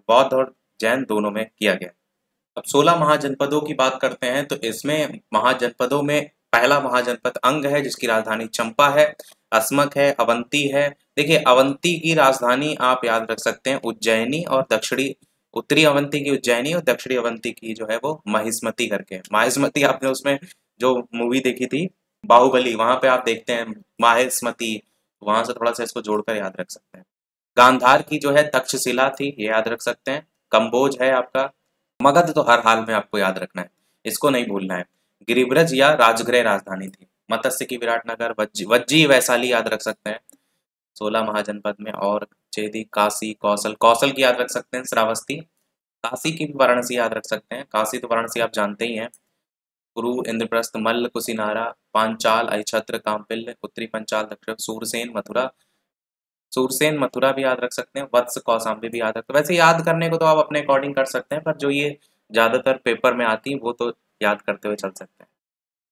बौद्ध और जैन दोनों में किया गया। अब 16 महाजनपदों की बात करते हैं तो इसमें महाजनपदों में पहला महाजनपद अंग है जिसकी राजधानी चंपा है, अस्मक है, अवंती है। देखिए अवंती की राजधानी आप याद रख सकते हैं उज्जैनी, और दक्षिणी उत्तरी अवंती की उज्जैनी और दक्षिणी अवंती की जो है वो महिष्मती करके। महिष्मती आपने उसमें जो मूवी देखी थी बाहुबली, वहां पे आप देखते हैं माहिष्मती, वहां से थोड़ा सा इसको जोड़कर याद रख सकते हैं। गांधार की जो है तक्षशिला थी, ये याद रख सकते हैं। कंबोज है आपका। मगध तो हर हाल में आपको याद रखना है, इसको नहीं भूलना है। गिरिब्रज या राजगृह राजधानी थी। मत्स्य की विराटनगर, वज्जी वैशाली याद रख सकते हैं 16 महाजनपद में। और चेदी, काशी, कौशल, कौशल की याद रख सकते हैं, श्रावस्ती। काशी की भी वाराणसी याद रख सकते हैं, काशी तो वाराणसी आप जानते ही हैं। कुरु, इंद्रप्रस्थ, मल्ल, कुसिनारा, पांचाल, अहिछत्र, काम्पिल्य, उत्तरी पंचाल, दक्षिण सूरसेन, मथुरा। सूरसेन मथुरा भी याद रख सकते हैं, वत्स कौशाम्बी भी याद रखते हैं। वैसे याद करने को तो आप अपने अकॉर्डिंग कर सकते हैं, पर जो ये ज्यादातर पेपर में आती है वो तो याद करते हुए चल सकते हैं।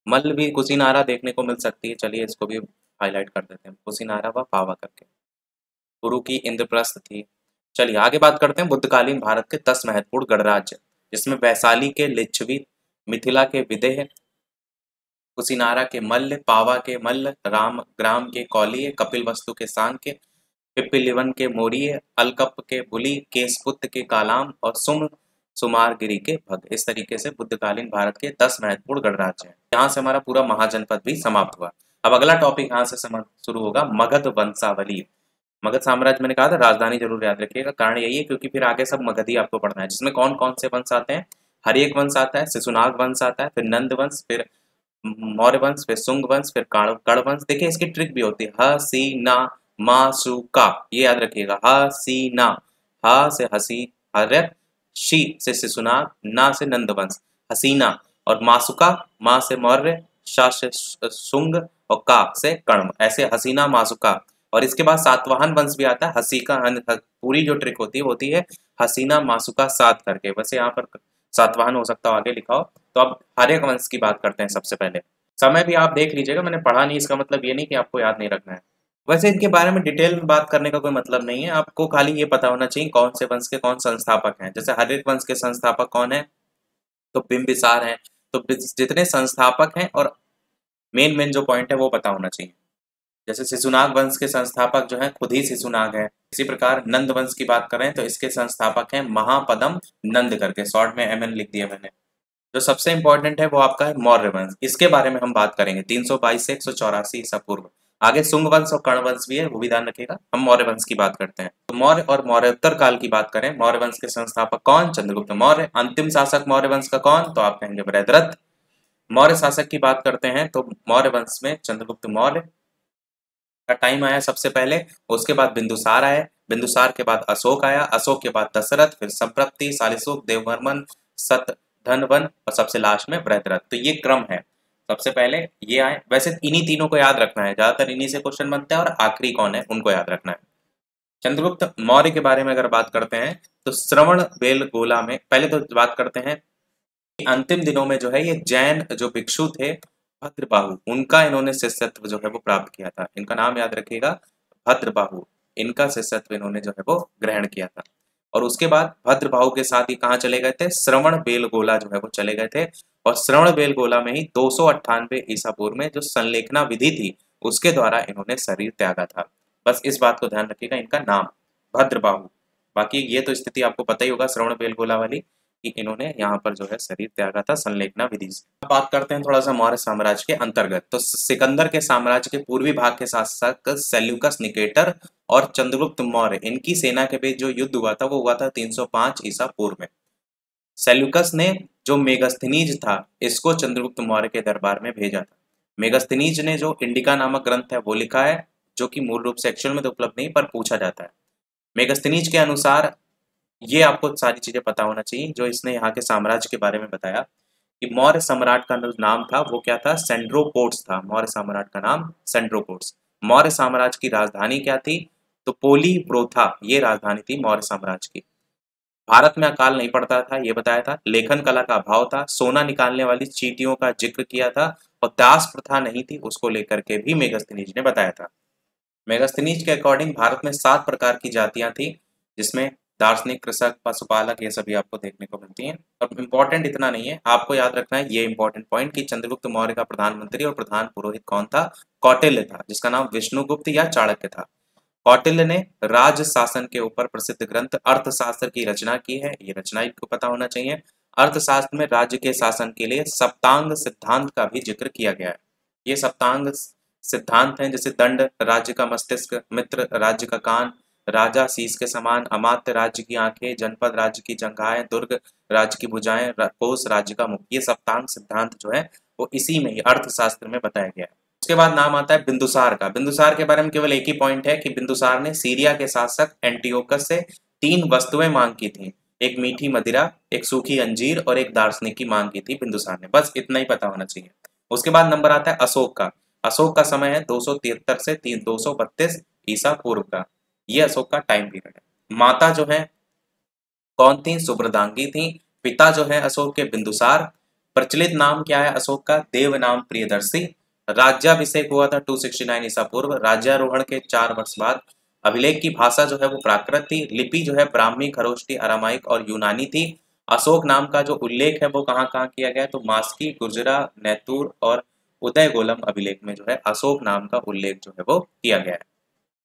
मल्ल भी कुसिनारा देखने को मिल सकती है, चलिए इसको भी हाईलाइट कर देते हैं, कुसिनारा व पावा करके। गुरु की इंद्रप्रस्थ थी। चलिए आगे बात करते हैं बुद्धकालीन भारत के 10 महत्वपूर्ण गणराज्य, जिसमें वैशाली के लिच्छवी, मिथिला के विदेह, कुसिनारा के मल्ल, पावा के मल्ल, राम ग्राम के कौलिय, कपिलवस्तु के सांक्य, पिपीलिवन के मोरिय, अलकप के बुली, केसपुत के कालाम और सुमारगिरी के भग। इस तरीके से बुद्धकालीन भारत के 10 महत्वपूर्ण गणराज्य हैं। यहाँ से हमारा पूरा महाजनपद भी समाप्त हुआ। अब अगला टॉपिक यहाँ से शुरू होगा, मगध वंशावली। मगध साम्राज्य मैंने कहा था, राजधानी जरूर याद रखिएगा, कारण यही है क्योंकि फिर आगे सब मगधी आपको पढ़ना है, जिसमें कौन कौन से वंश आते हैं। हर्यक वंश आता है, शिशुनाग वंश आता है, फिर नंद वंश, फिर मौर्य वंश, फिर शुंग वंश, फिर कण वंश। देखिए इसकी ट्रिक भी होती है, ह सी ना मा सु का, ये याद रखिएगा। ह सी ना, ह से हसी हर्य, शी से शिशुनाग, ना से नंद वंश, हसीना, और मासुका, मा से मौर्य, शा से शुंग, और का से कर्ण, ऐसे हसीना मासुका। और इसके बाद सातवाहन वंश भी आता है, हसी का पूरी जो ट्रिक होती है हसीना मासुका सात करके, वैसे यहाँ पर सातवाहन हो सकता हो आगे लिखा हो। तो अब हर्यक वंश की बात करते हैं सबसे पहले। समय भी आप देख लीजिएगा, मैंने पढ़ा नहीं इसका मतलब ये नहीं कि आपको याद नहीं रखना है। वैसे इनके बारे में डिटेल में बात करने का कोई मतलब नहीं है, आपको खाली ये पता होना चाहिए कौन से वंश के कौन संस्थापक हैं। जैसे हर्यक वंश के संस्थापक कौन है, तो बिंबिसार हैं। तो जितने संस्थापक हैं और मेन मेन जो पॉइंट है वो पता होना चाहिए। जैसे शिशुनाग वंश के संस्थापक जो हैं खुद ही शिशुनाग है। इसी प्रकार नंद वंश की बात करें तो इसके संस्थापक हैं महापदम नंद करके, शॉर्ट में MN लिख दिया मैंने। जो सबसे इंपॉर्टेंट है वो आपका है मौर्य वंश, इसके बारे में हम बात करेंगे 322 से 184 ईसा पूर्व। आगे शुंग वंश और कर्ण वंश भी है, वो भी ध्यान रखिएगा। हम मौर्य वंश की बात करते हैं, तो मौर्य और मौर्योत्तर काल की बात करें, मौर्य वंश के संस्थापक कौन, चंद्रगुप्त मौर्य। अंतिम शासक मौर्य वंश का कौन, तो आप कहेंगे बृहद्रथ। मौर्य शासक की बात करते हैं तो मौर्य वंश में चंद्रगुप्त मौर्य का टाइम आया सबसे पहले, उसके बाद बिंदुसार आए, बिंदुसार के बाद अशोक आया, अशोक के बाद दशरथ, फिर संप्रप्ति, शालिशुक, देववर्मन, सतधनवन और सबसे लास्ट में बृहद्रथ। तो ये क्रम है, सबसे पहले ये आए। वैसे इन्हीं तीनों को याद रखना है, ज्यादातर इन्हीं से क्वेश्चन बनते हैं, और आखिरी कौन है उनको याद रखना है। चंद्रगुप्त मौर्य के बारे में अगर बात करते हैं तो श्रवण बेलगोला में, पहले तो बात करते हैं अंतिम दिनों में जो है ये जैन जो भिक्षु थे भद्रबाहु, उनका इन्होंने शिष्यत्व जो है वो प्राप्त किया था। इनका नाम याद रखिएगा, भद्रबाहु। इनका शिष्यत्व इन्होंने जो है वो ग्रहण किया था। और उसके बाद भद्रबाहु के साथ ही कहाँ चले गए थे, श्रवण बेलगोला जो है वो चले गए थे। और श्रवण बेलगोला में ही 298 ईसा पूर्व में जो संलेखना विधि थी उसके द्वारा इन्होंने शरीर त्यागा था। बस इस बात को ध्यान रखिएगा, इनका नाम भद्रबाहु। बाकी ये तो स्थिति आपको पता ही होगा श्रवण बेलगोला वाली, कि इन्होंने यहाँ पर जो है शरीर त्यागा था संलेखना विधि से। अब बात करते हैं थोड़ा सा मौर्य साम्राज्य के अंतर्गत। तो सिकंदर के साम्राज्य के पूर्वी भाग के शासक सेल्यूकस निकेटर और चंद्रगुप्त मौर्य, इनकी सेना के बीच जो युद्ध हुआ था वो हुआ था 305 ईसा पूर्व में। सेल्यूकस ने जो मेगस्थनीज था इसको चंद्रगुप्त मौर्य के दरबार में भेजा था। मेगस्थनीज ने जो इंडिका नामक ग्रंथ है वो लिखा है, जो कि मूल रूप से एक्चुअल में तो उपलब्ध नहीं पर पूछा जाता है। मेगस्थनीज के अनुसार ये आपको सारी चीजें पता होना चाहिए जो इसने यहाँ के साम्राज्य के बारे में बताया, कि मौर्य सम्राट का जो नाम था वो क्या था, सेंड्रोपोर्ट्स था। मौर्य सम्राट का नाम सेंड्रोपोर्ट्स। मौर्य साम्राज्य की राजधानी क्या थी, तो पोली प्रोथा, ये राजधानी थी मौर्य साम्राज्य की। भारत में अकाल नहीं पड़ता था ये बताया था, लेखन कला का अभाव था, सोना निकालने वाली चींटियों का जिक्र किया था, और दास प्रथा नहीं थी उसको लेकर के भी मेगस्थनीज ने बताया था। मेगस्थनीज के अकॉर्डिंग भारत में 7 प्रकार की जातियां थी, जिसमें दार्शनिक, कृषक, पशुपालक, ये सभी आपको देखने को मिलती हैं। और इम्पोर्टेंट इतना नहीं है, आपको याद रखना है ये इंपॉर्टेंट पॉइंट, कि चंद्रगुप्त मौर्य का प्रधानमंत्री और प्रधान पुरोहित कौन था, कौटिल्य था, जिसका नाम विष्णुगुप्त या चाणक्य था। कौटिल्य ने राज शासन के ऊपर प्रसिद्ध ग्रंथ अर्थशास्त्र की रचना की है, ये रचना को पता होना चाहिए। अर्थशास्त्र में राज्य के शासन के लिए सप्तांग सिद्धांत का भी जिक्र किया गया है। ये सप्तांग सिद्धांत हैं, जैसे दंड राज्य का मस्तिष्क, मित्र राज्य का कान, राजा शीश के समान, अमात्य राज्य की आंखें, जनपद राज्य की जंघाएं, दुर्ग राज्य की भुजाएं, कोष राज्य का मुख। ये सप्तांग सिद्धांत जो है वो इसी में ही अर्थशास्त्र में बताया गया है। उसके बाद नाम आता है बिंदुसार का। बिंदुसार के बारे में केवल एक ही पॉइंट है कि बिंदुसार ने सीरिया के शासक एंटियोकस से 3 वस्तुएं मांग की थी। एक मीठी मदिरा, एक सूखी अंजीर और एक दार्शनिक की मांग की थी बिंदुसार ने। बस इतना ही पता होना चाहिए। उसके बाद नंबर आता है अशोक का। अशोक का समय है 273 से 232 ईसा पूर्व का। ये अशोक का टाइम पीरियड है। माता जो है कौन थी? सुब्रदांगी थी। पिता जो है अशोक के बिंदुसार। प्रचलित नाम क्या है अशोक का? देव नाम प्रियदर्शी। राज्याभिषेक हुआ था 269 ईसा पूर्व। राज्यारोहण के 4 वर्ष बाद। अभिलेख की भाषा जो है वो प्राकृत थी। लिपि जो है ब्राह्मी, खरोष्टी, अरामाइक और यूनानी थी। अशोक नाम का जो उल्लेख है वो कहाँ कहाँ किया गया है? तो मास्की, गुजरा, नैतूर और उदय गोलम अभिलेख में जो है अशोक नाम का उल्लेख जो है वो किया गया है।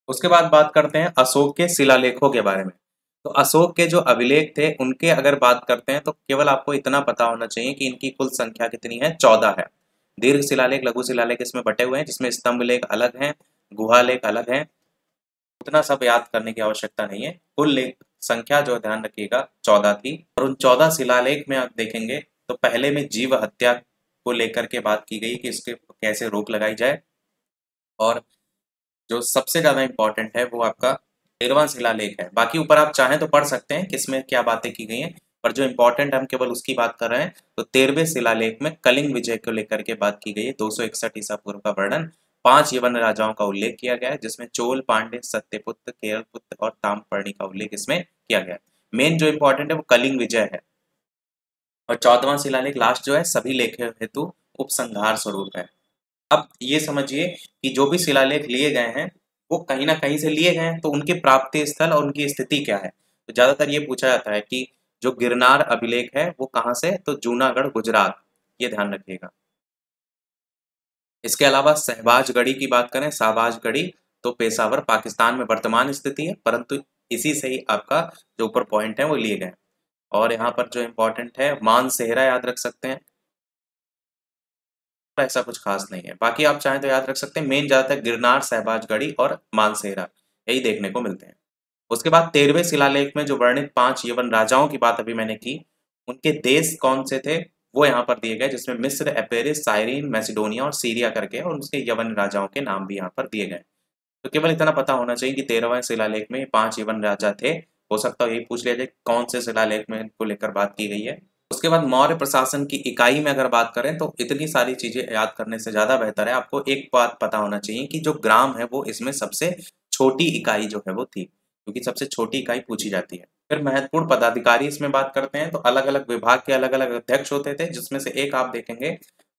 उसके बाद बात करते हैं अशोक के शिलालेखों के बारे में। तो अशोक के जो अभिलेख थे उनके अगर बात करते हैं तो केवल आपको इतना पता होना चाहिए कि इनकी कुल संख्या कितनी है? 14 है। दीर्घ शिलालेख, लघु शिलालेख इसमें बटे हुए हैं, जिसमें स्तंभ लेख अलग हैं, गुहा लेख अलग हैं। उतना सब याद करने की आवश्यकता नहीं है। कुल लेख संख्या जो ध्यान रखिएगा 14 थी। और उन 14 शिलालेख में आप देखेंगे तो पहले में जीव हत्या को लेकर के बात की गई कि इसके कैसे रोक लगाई जाए। और जो सबसे ज्यादा इंपॉर्टेंट है वो आपका 13वां शिलालेख है। बाकी ऊपर आप चाहें तो पढ़ सकते हैं किसमें क्या बातें की गई हैं, पर जो इंपॉर्टेंट हम केवल उसकी बात कर रहे हैं। तो 13वें शिलालेख में कलिंग विजय को लेकर के बात की गई है। 261 ईसा पूर्व का वर्णन, 5 यवन राजाओं का उल्लेख किया गया है, जिसमें चोल, पांड्य, सत्यपुत्र, केरलपुत्र और ताम्रपर्णी का उल्लेख इसमें किया गया है। मेन जो इंपॉर्टेंट है वो कलिंग विजय है। और 14वां शिलालेख लास्ट जो है सभी लेख हेतु उपसंहार स्वरूप है। अब ये समझिए कि जो भी शिलालेख लिए गए हैं वो कहीं ना कहीं से लिए गए हैं, तो उनके प्राप्ति स्थल और उनकी स्थिति क्या है? तो ज्यादातर ये पूछा जाता है कि जो गिरनार अभिलेख है वो कहाँ से? तो जूनागढ़, गुजरात। ये ध्यान रखिएगा। इसके अलावा शहबाजगढ़ी की बात करें, शहबाजगढ़ी तो पेशावर, पाकिस्तान में वर्तमान स्थिति है, परंतु इसी से ही आपका जो ऊपर पॉइंट है वो लिए गए। और यहाँ पर जो इंपॉर्टेंट है मानसेहरा याद रख सकते हैं, ऐसा कुछ खास नहीं है। बाकी आप चाहें तो याद रख सकते हैं। मेन ज्यादातर गिरनार, शहबाजगढ़ी और मानसेहरा यही देखने को मिलते हैं। उसके बाद 13वें शिलालेख में जो वर्णित 5 यवन राजाओं की बात अभी मैंने की, उनके देश कौन से थे वो यहाँ पर दिए गए, जिसमें मिस्र, एपेरिस, साइरीन, मैसिडोनिया और सीरिया करके, और उसके यवन राजाओं के नाम भी यहाँ पर दिए गए। तो केवल इतना पता होना चाहिए कि 13वें शिलालेख में 5 यवन राजा थे। हो सकता है यही पूछ लिया जाए कौन से शिलालेख में इनको लेकर बात की गई है। उसके बाद मौर्य प्रशासन की इकाई में अगर बात करें तो इतनी सारी चीजें याद करने से ज्यादा बेहतर है आपको एक बात पता होना चाहिए कि जो ग्राम है वो इसमें सबसे छोटी इकाई जो है वो थी, क्योंकि सबसे छोटी इकाई पूछी जाती है। फिर महत्वपूर्ण पदाधिकारी इसमें बात करते हैं तो अलग अलग विभाग के अलग अलग अध्यक्ष होते थे, जिसमें से एक आप देखेंगे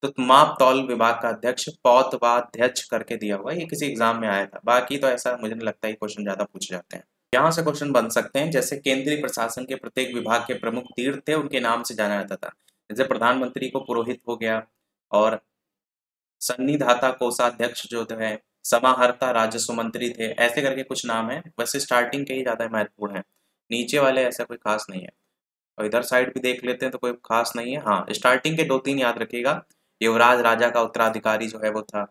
तो माप तौल विभाग का अध्यक्ष पौतवाध्यक्ष करके दिया हुआ है। ये किसी एग्जाम में आया था। बाकी तो ऐसा मुझे नहीं लगता, ये क्वेश्चन ज्यादा पूछे जाते हैं। यहाँ से क्वेश्चन बन सकते हैं, जैसे केंद्रीय प्रशासन के प्रत्येक विभाग के प्रमुख तीर्थ थे, उनके नाम से जाना जाता था। जैसे प्रधानमंत्री को पुरोहित हो गया, और सन्निधाता कोषाध्यक्ष जो है, समाहर्ता राजस्व मंत्री थे, ऐसे करके कुछ नाम है। वैसे स्टार्टिंग के ही ज्यादा महत्वपूर्ण है, नीचे वाले ऐसा कोई खास नहीं है। और इधर साइड भी देख लेते हैं तो कोई खास नहीं है। हाँ, स्टार्टिंग के 2-3 याद रखिएगा। युवराज राजा का उत्तराधिकारी जो है वो था,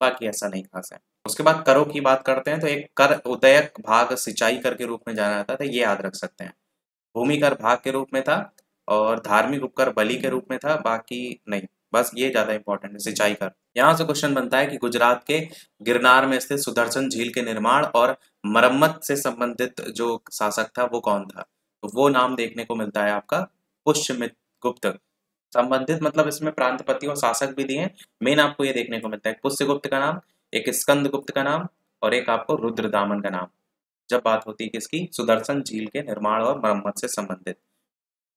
बाकी ऐसा नहीं खास है। उसके बाद करों की बात करते हैं तो एक कर उदयक भाग सिंचाई कर के रूप में जाना जाता था, ये याद रख सकते हैं। भूमि कर भाग के रूप में था, और धार्मिक उपकर बलि के रूप में था, बाकी नहीं। बस ये ज्यादा इंपॉर्टेंट है, सिंचाई कर। यहाँ से क्वेश्चन बनता है कि गुजरात के गिरनार में स्थित सुदर्शन झील के निर्माण और मरम्मत से संबंधित जो शासक था वो कौन था? तो वो नाम देखने को मिलता है आपका पुष्यमित्र गुप्त। संबंधित मतलब इसमें प्रांतपति और शासक भी दिए हैं। मेन आपको ये देखने को मिलता है पुष्यगुप्त का नाम, एक स्कंद गुप्त का नाम, और एक आपको रुद्रदामन का नाम, जब बात होती है किसकी? सुदर्शन झील के निर्माण और मरम्मत से संबंधित।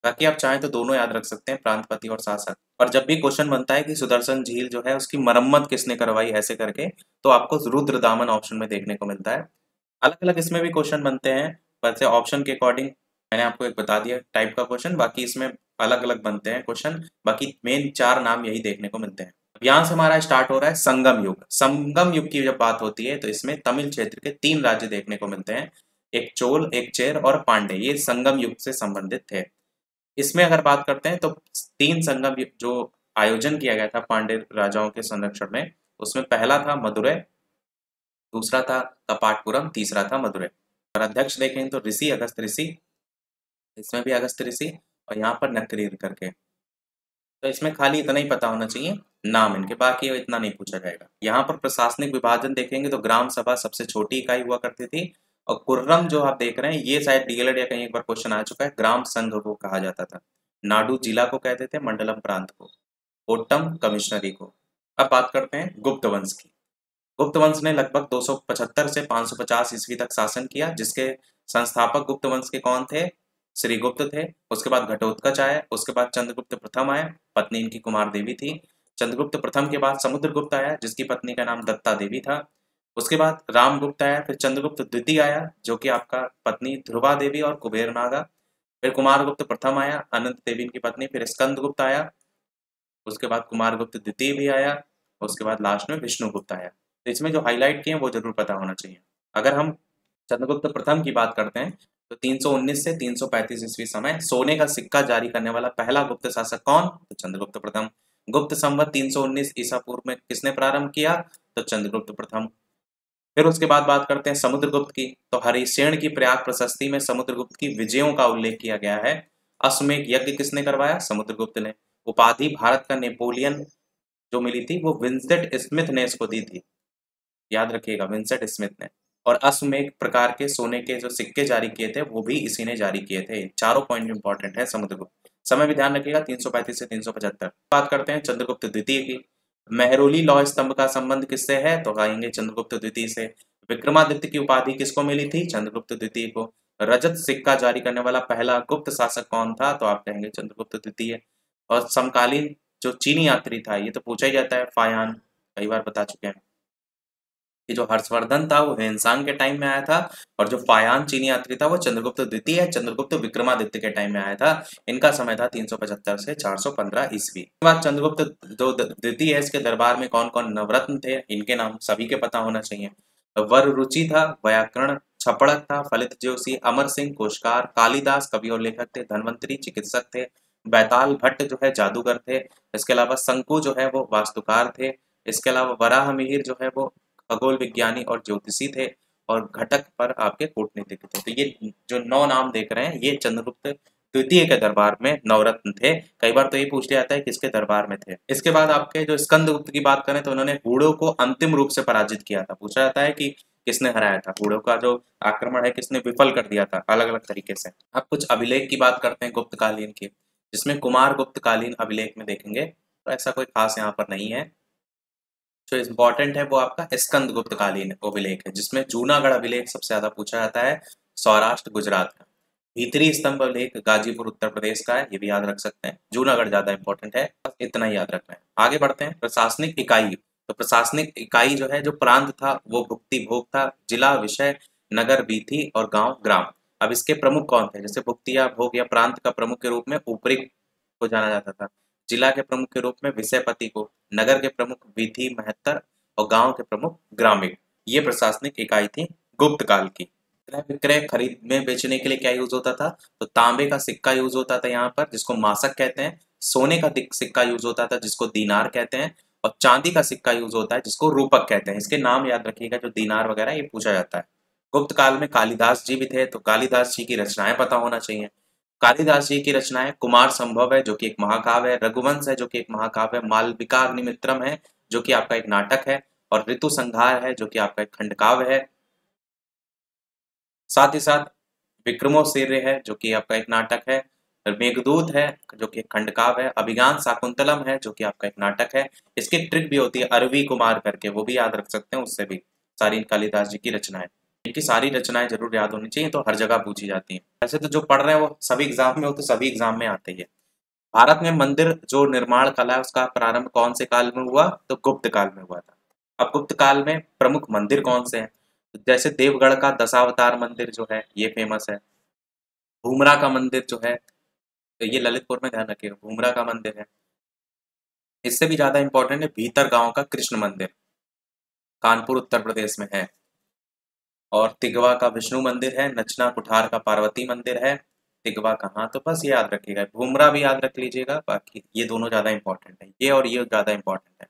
बाकी आप चाहें तो दोनों याद रख सकते हैं, प्रांतपति और शासक। और जब भी क्वेश्चन बनता है कि सुदर्शन झील जो है उसकी मरम्मत किसने करवाई ऐसे करके, तो आपको रुद्रदामन ऑप्शन में देखने को मिलता है। अलग अलग इसमें भी क्वेश्चन बनते हैं, वैसे ऑप्शन के अकॉर्डिंग मैंने आपको एक बता दिया टाइप का क्वेश्चन, बाकी इसमें अलग अलग बनते हैं क्वेश्चन। बाकी मेन 4 नाम यही देखने को मिलते हैं। अब यहाँ से हमारा स्टार्ट हो रहा है संगम युग। संगम युग की जब बात होती है तो इसमें तमिल क्षेत्र के 3 राज्य देखने को मिलते हैं, एक चोल, एक चेर और पांडे। ये संगम युग से संबंधित थे। इसमें अगर बात करते हैं तो 3 संगम युग जो आयोजन किया गया था पांडे राजाओं के संरक्षण में, उसमें पहला था मदुरै, दूसरा था कपाटपुरम, तीसरा था मदुरै। और अध्यक्ष देखें तो ऋषि अगस्त ऋषि, इसमें भी अगस्त ऋषि, और यहाँ पर नकरीर करके। तो इसमें खाली इतना ही पता होना चाहिए नाम इनके, बाकी इतना नहीं पूछा जाएगा। यहाँ पर प्रशासनिक विभाजन देखेंगे तो ग्राम सभा सबसे छोटी इकाई हुआ करती थी, और कुर्रम जो आप देख रहे हैं ये शायद डीएलएड या कहीं एक बार क्वेश्चन आ चुका है, ग्राम संघ को कहा जाता था। नाडु जिला को कहते थे, मंडलम प्रांत को, ओट्टम कमिश्नरी को। अब बात करते हैं गुप्त वंश की। गुप्त वंश ने लगभग 275 से 550 ईस्वी तक शासन किया, जिसके संस्थापक गुप्त वंश के कौन थे? श्रीगुप्त थे। उसके बाद घटोत्कच आए, उसके बाद चंद्रगुप्त प्रथम आए, पत्नी इनकी कुमार देवी थी। चंद्रगुप्त प्रथम के बाद समुद्रगुप्त आया, जिसकी पत्नी का नाम दत्ता देवी था। उसके बाद रामगुप्त आया, फिर चंद्रगुप्त द्वितीय आया, जो कि आपका पत्नी ध्रुवा देवी और कुबेर नागा। फिर कुमारगुप्त प्रथम आया, अनंत देवी इनकी पत्नी। फिर स्कंदगुप्त आया, उसके बाद कुमारगुप्त द्वितीय भी आया, उसके बाद लास्ट में विष्णुगुप्त आया। तो इसमें जो हाईलाइट किए हैं वो जरूर पता होना चाहिए। अगर हम चंद्रगुप्त प्रथम की बात करते हैं तो 319 से 335 ईस्वी समय सोने का सिक्का जारी करने वाला पहला गुप्त शासक कौन? तो चंद्रगुप्त प्रथम। गुप्त संवत 319 ईसा पूर्व में किसने प्रारंभ किया? तो चंद्रगुप्त प्रथम। फिर उसके बाद बात करते हैं समुद्रगुप्त की। तो हरिशेन की प्रयाग प्रशस्ति में समुद्रगुप्त की विजयों का उल्लेख किया गया है। अश्वमेध यज्ञ किसने करवाया? समुद्रगुप्त ने। उपाधि भारत का नेपोलियन जो मिली थी वो विंसेंट स्मिथ ने इसको दी थी, याद रखिएगा, विंसेंट स्मिथ ने। और अश्वमेध प्रकार के सोने के जो सिक्के जारी किए थे वो भी इसी ने जारी किए थे। चारों पॉइंट इंपॉर्टेंट है समुद्रगुप्त। समय भी ध्यान रखिएगा, 335 से 375। बात करते हैं चंद्रगुप्त द्वितीय की। मेहरौली लौह स्तंभ का संबंध किससे है? तो कहेंगे चंद्रगुप्त द्वितीय से। विक्रमादित्य की उपाधि किसको मिली थी? चंद्रगुप्त द्वितीय को। रजत सिक्का जारी करने वाला पहला गुप्त शासक कौन था? तो आप कहेंगे चंद्रगुप्त द्वितीय। और समकालीन जो चीनी यात्री था, ये तो पूछा ही जाता है, फायान, कई बार बता चुके हैं कि जो हर्षवर्धन था वो हेनसांग के टाइम में आया था, और जो फायान चीनी यात्री था वो चंद्रगुप्त द्वितीय है, चंद्रगुप्त विक्रमादित्य के टाइम में आया था। इनका समय था 375 से 415 ईस्वी। इसके बाद चंद्रगुप्त जो द्वितीय है, इसके दरबार में कौन कौन नवरत्न थे, इनके नाम सभी के पता होना चाहिए। वर रुचि था, व्याकरण छपड़क था, फलित जोशी, अमर सिंह कोशकार, कालिदास कवि और लेखक थे, धन्वंतरी चिकित्सक थे, बैताल भट्ट जो है जादूगर थे। इसके अलावा शंकु जो है वो वास्तुकार थे। इसके अलावा वराह मिहिर जो है वो खगोल विज्ञानी और ज्योतिषी थे, और घटक पर आपके कूटनीतिक थे। तो ये जो 9 नाम देख रहे हैं ये चंद्रगुप्त द्वितीय के दरबार में नवरत्न थे। कई बार तो ये पूछ लिया जाता है किसके दरबार में थे। इसके बाद आपके जो स्कंदगुप्त की बात करें तो उन्होंने हूणों को अंतिम रूप से पराजित किया था। पूछा जाता है कि किसने हराया था हूणों का जो आक्रमण है, किसने विफल कर दिया था अलग अलग तरीके से। अब कुछ अभिलेख की बात करते हैं गुप्तकालीन की, जिसमें कुमार गुप्तकालीन अभिलेख में देखेंगे तो ऐसा कोई खास यहाँ पर नहीं है। जो इम्पोर्टेंट है वो आपका स्कंदगुप्त कालीन अभिलेख है, जिसमें जूनागढ़ अभिलेख सबसे ज्यादा पूछा जाता है, सौराष्ट्र गुजरात का। भीतरी स्तंभ अभिलेख गाजीपुर उत्तर प्रदेश का है, ये भी याद रख सकते हैं। जूनागढ़ ज्यादा इंपॉर्टेंट है, बस इतना ही याद रखना है। आगे बढ़ते हैं। प्रशासनिक इकाई। तो प्रशासनिक इकाई जो है, जो प्रांत था वो भुक्ति भोग था, जिला विषय, नगर वीथी और गांव ग्राम। अब इसके प्रमुख कौन थे? जैसे भुक्ति या भोग या प्रांत का प्रमुख के रूप में ऊपरी को जाना जाता था, जिला के प्रमुख के रूप में विषयपति को, नगर के प्रमुख विधि महत्तर और गांव के प्रमुख ग्रामीण। ये प्रशासनिक इकाई थी गुप्त काल की। क्रय विक्रय खरीद में बेचने के लिए क्या यूज होता था? तो तांबे का सिक्का यूज होता था यहाँ पर, जिसको मासक कहते हैं। सोने का सिक्का यूज होता था, जिसको दीनार कहते हैं। और चांदी का सिक्का यूज होता है, जिसको रूपक कहते हैं। इसके नाम याद रखिएगा, जो दीनार वगैरह ये पूछा जाता है। गुप्त काल में कालिदास जी भी थे, तो कालिदास जी की रचनाएं पता होना चाहिए। कालिदास जी की रचनाएं कुमार संभव है जो कि एक महाकाव्य है, रघुवंश है जो कि एक महाकाव्य है, मालविका अग्निमित्रम है जो कि आपका एक नाटक है, और ऋतु संहार है जो कि आपका एक खंडकाव्य है। साथ ही साथ विक्रमोर्वशीय है जो कि आपका एक नाटक है, मेघदूत है जो कि एक खंडकाव्य है, अभिज्ञान शाकुंतलम है जो कि आपका एक नाटक है। इसकी एक ट्रिक भी होती है अरवी कुमार करके, वो भी याद रख सकते हैं, उससे भी सारी कालिदास जी की रचनाएं। इनकी सारी रचनाएं जरूर याद होनी चाहिए, तो हर जगह पूछी जाती हैं। ऐसे तो जो पढ़ रहे हैं वो सभी एग्जाम में हो, तो सभी एग्जाम में आते ही है। भारत में मंदिर जो निर्माण कला है उसका प्रारंभ कौन से काल में हुआ? तो गुप्त काल में हुआ था। अब गुप्त काल में प्रमुख मंदिर कौन से हैं? तो जैसे देवगढ़ का दशावतार मंदिर जो है ये फेमस है। भूमरा का मंदिर जो है, तो ये ललितपुर में, ध्यान रखिएगा, भूमरा का मंदिर है। इससे भी ज्यादा इंपॉर्टेंट है भीतर गांव का कृष्ण मंदिर, कानपुर उत्तर प्रदेश में है। और तिगवा का विष्णु मंदिर है, नचना कुठार का पार्वती मंदिर है। तिगवा कहाँ? तो बस ये याद रखिएगा, भूमरा भी याद रख लीजिएगा, बाकी ये दोनों ज्यादा इंपॉर्टेंट है, ये और ये ज्यादा इंपॉर्टेंट है।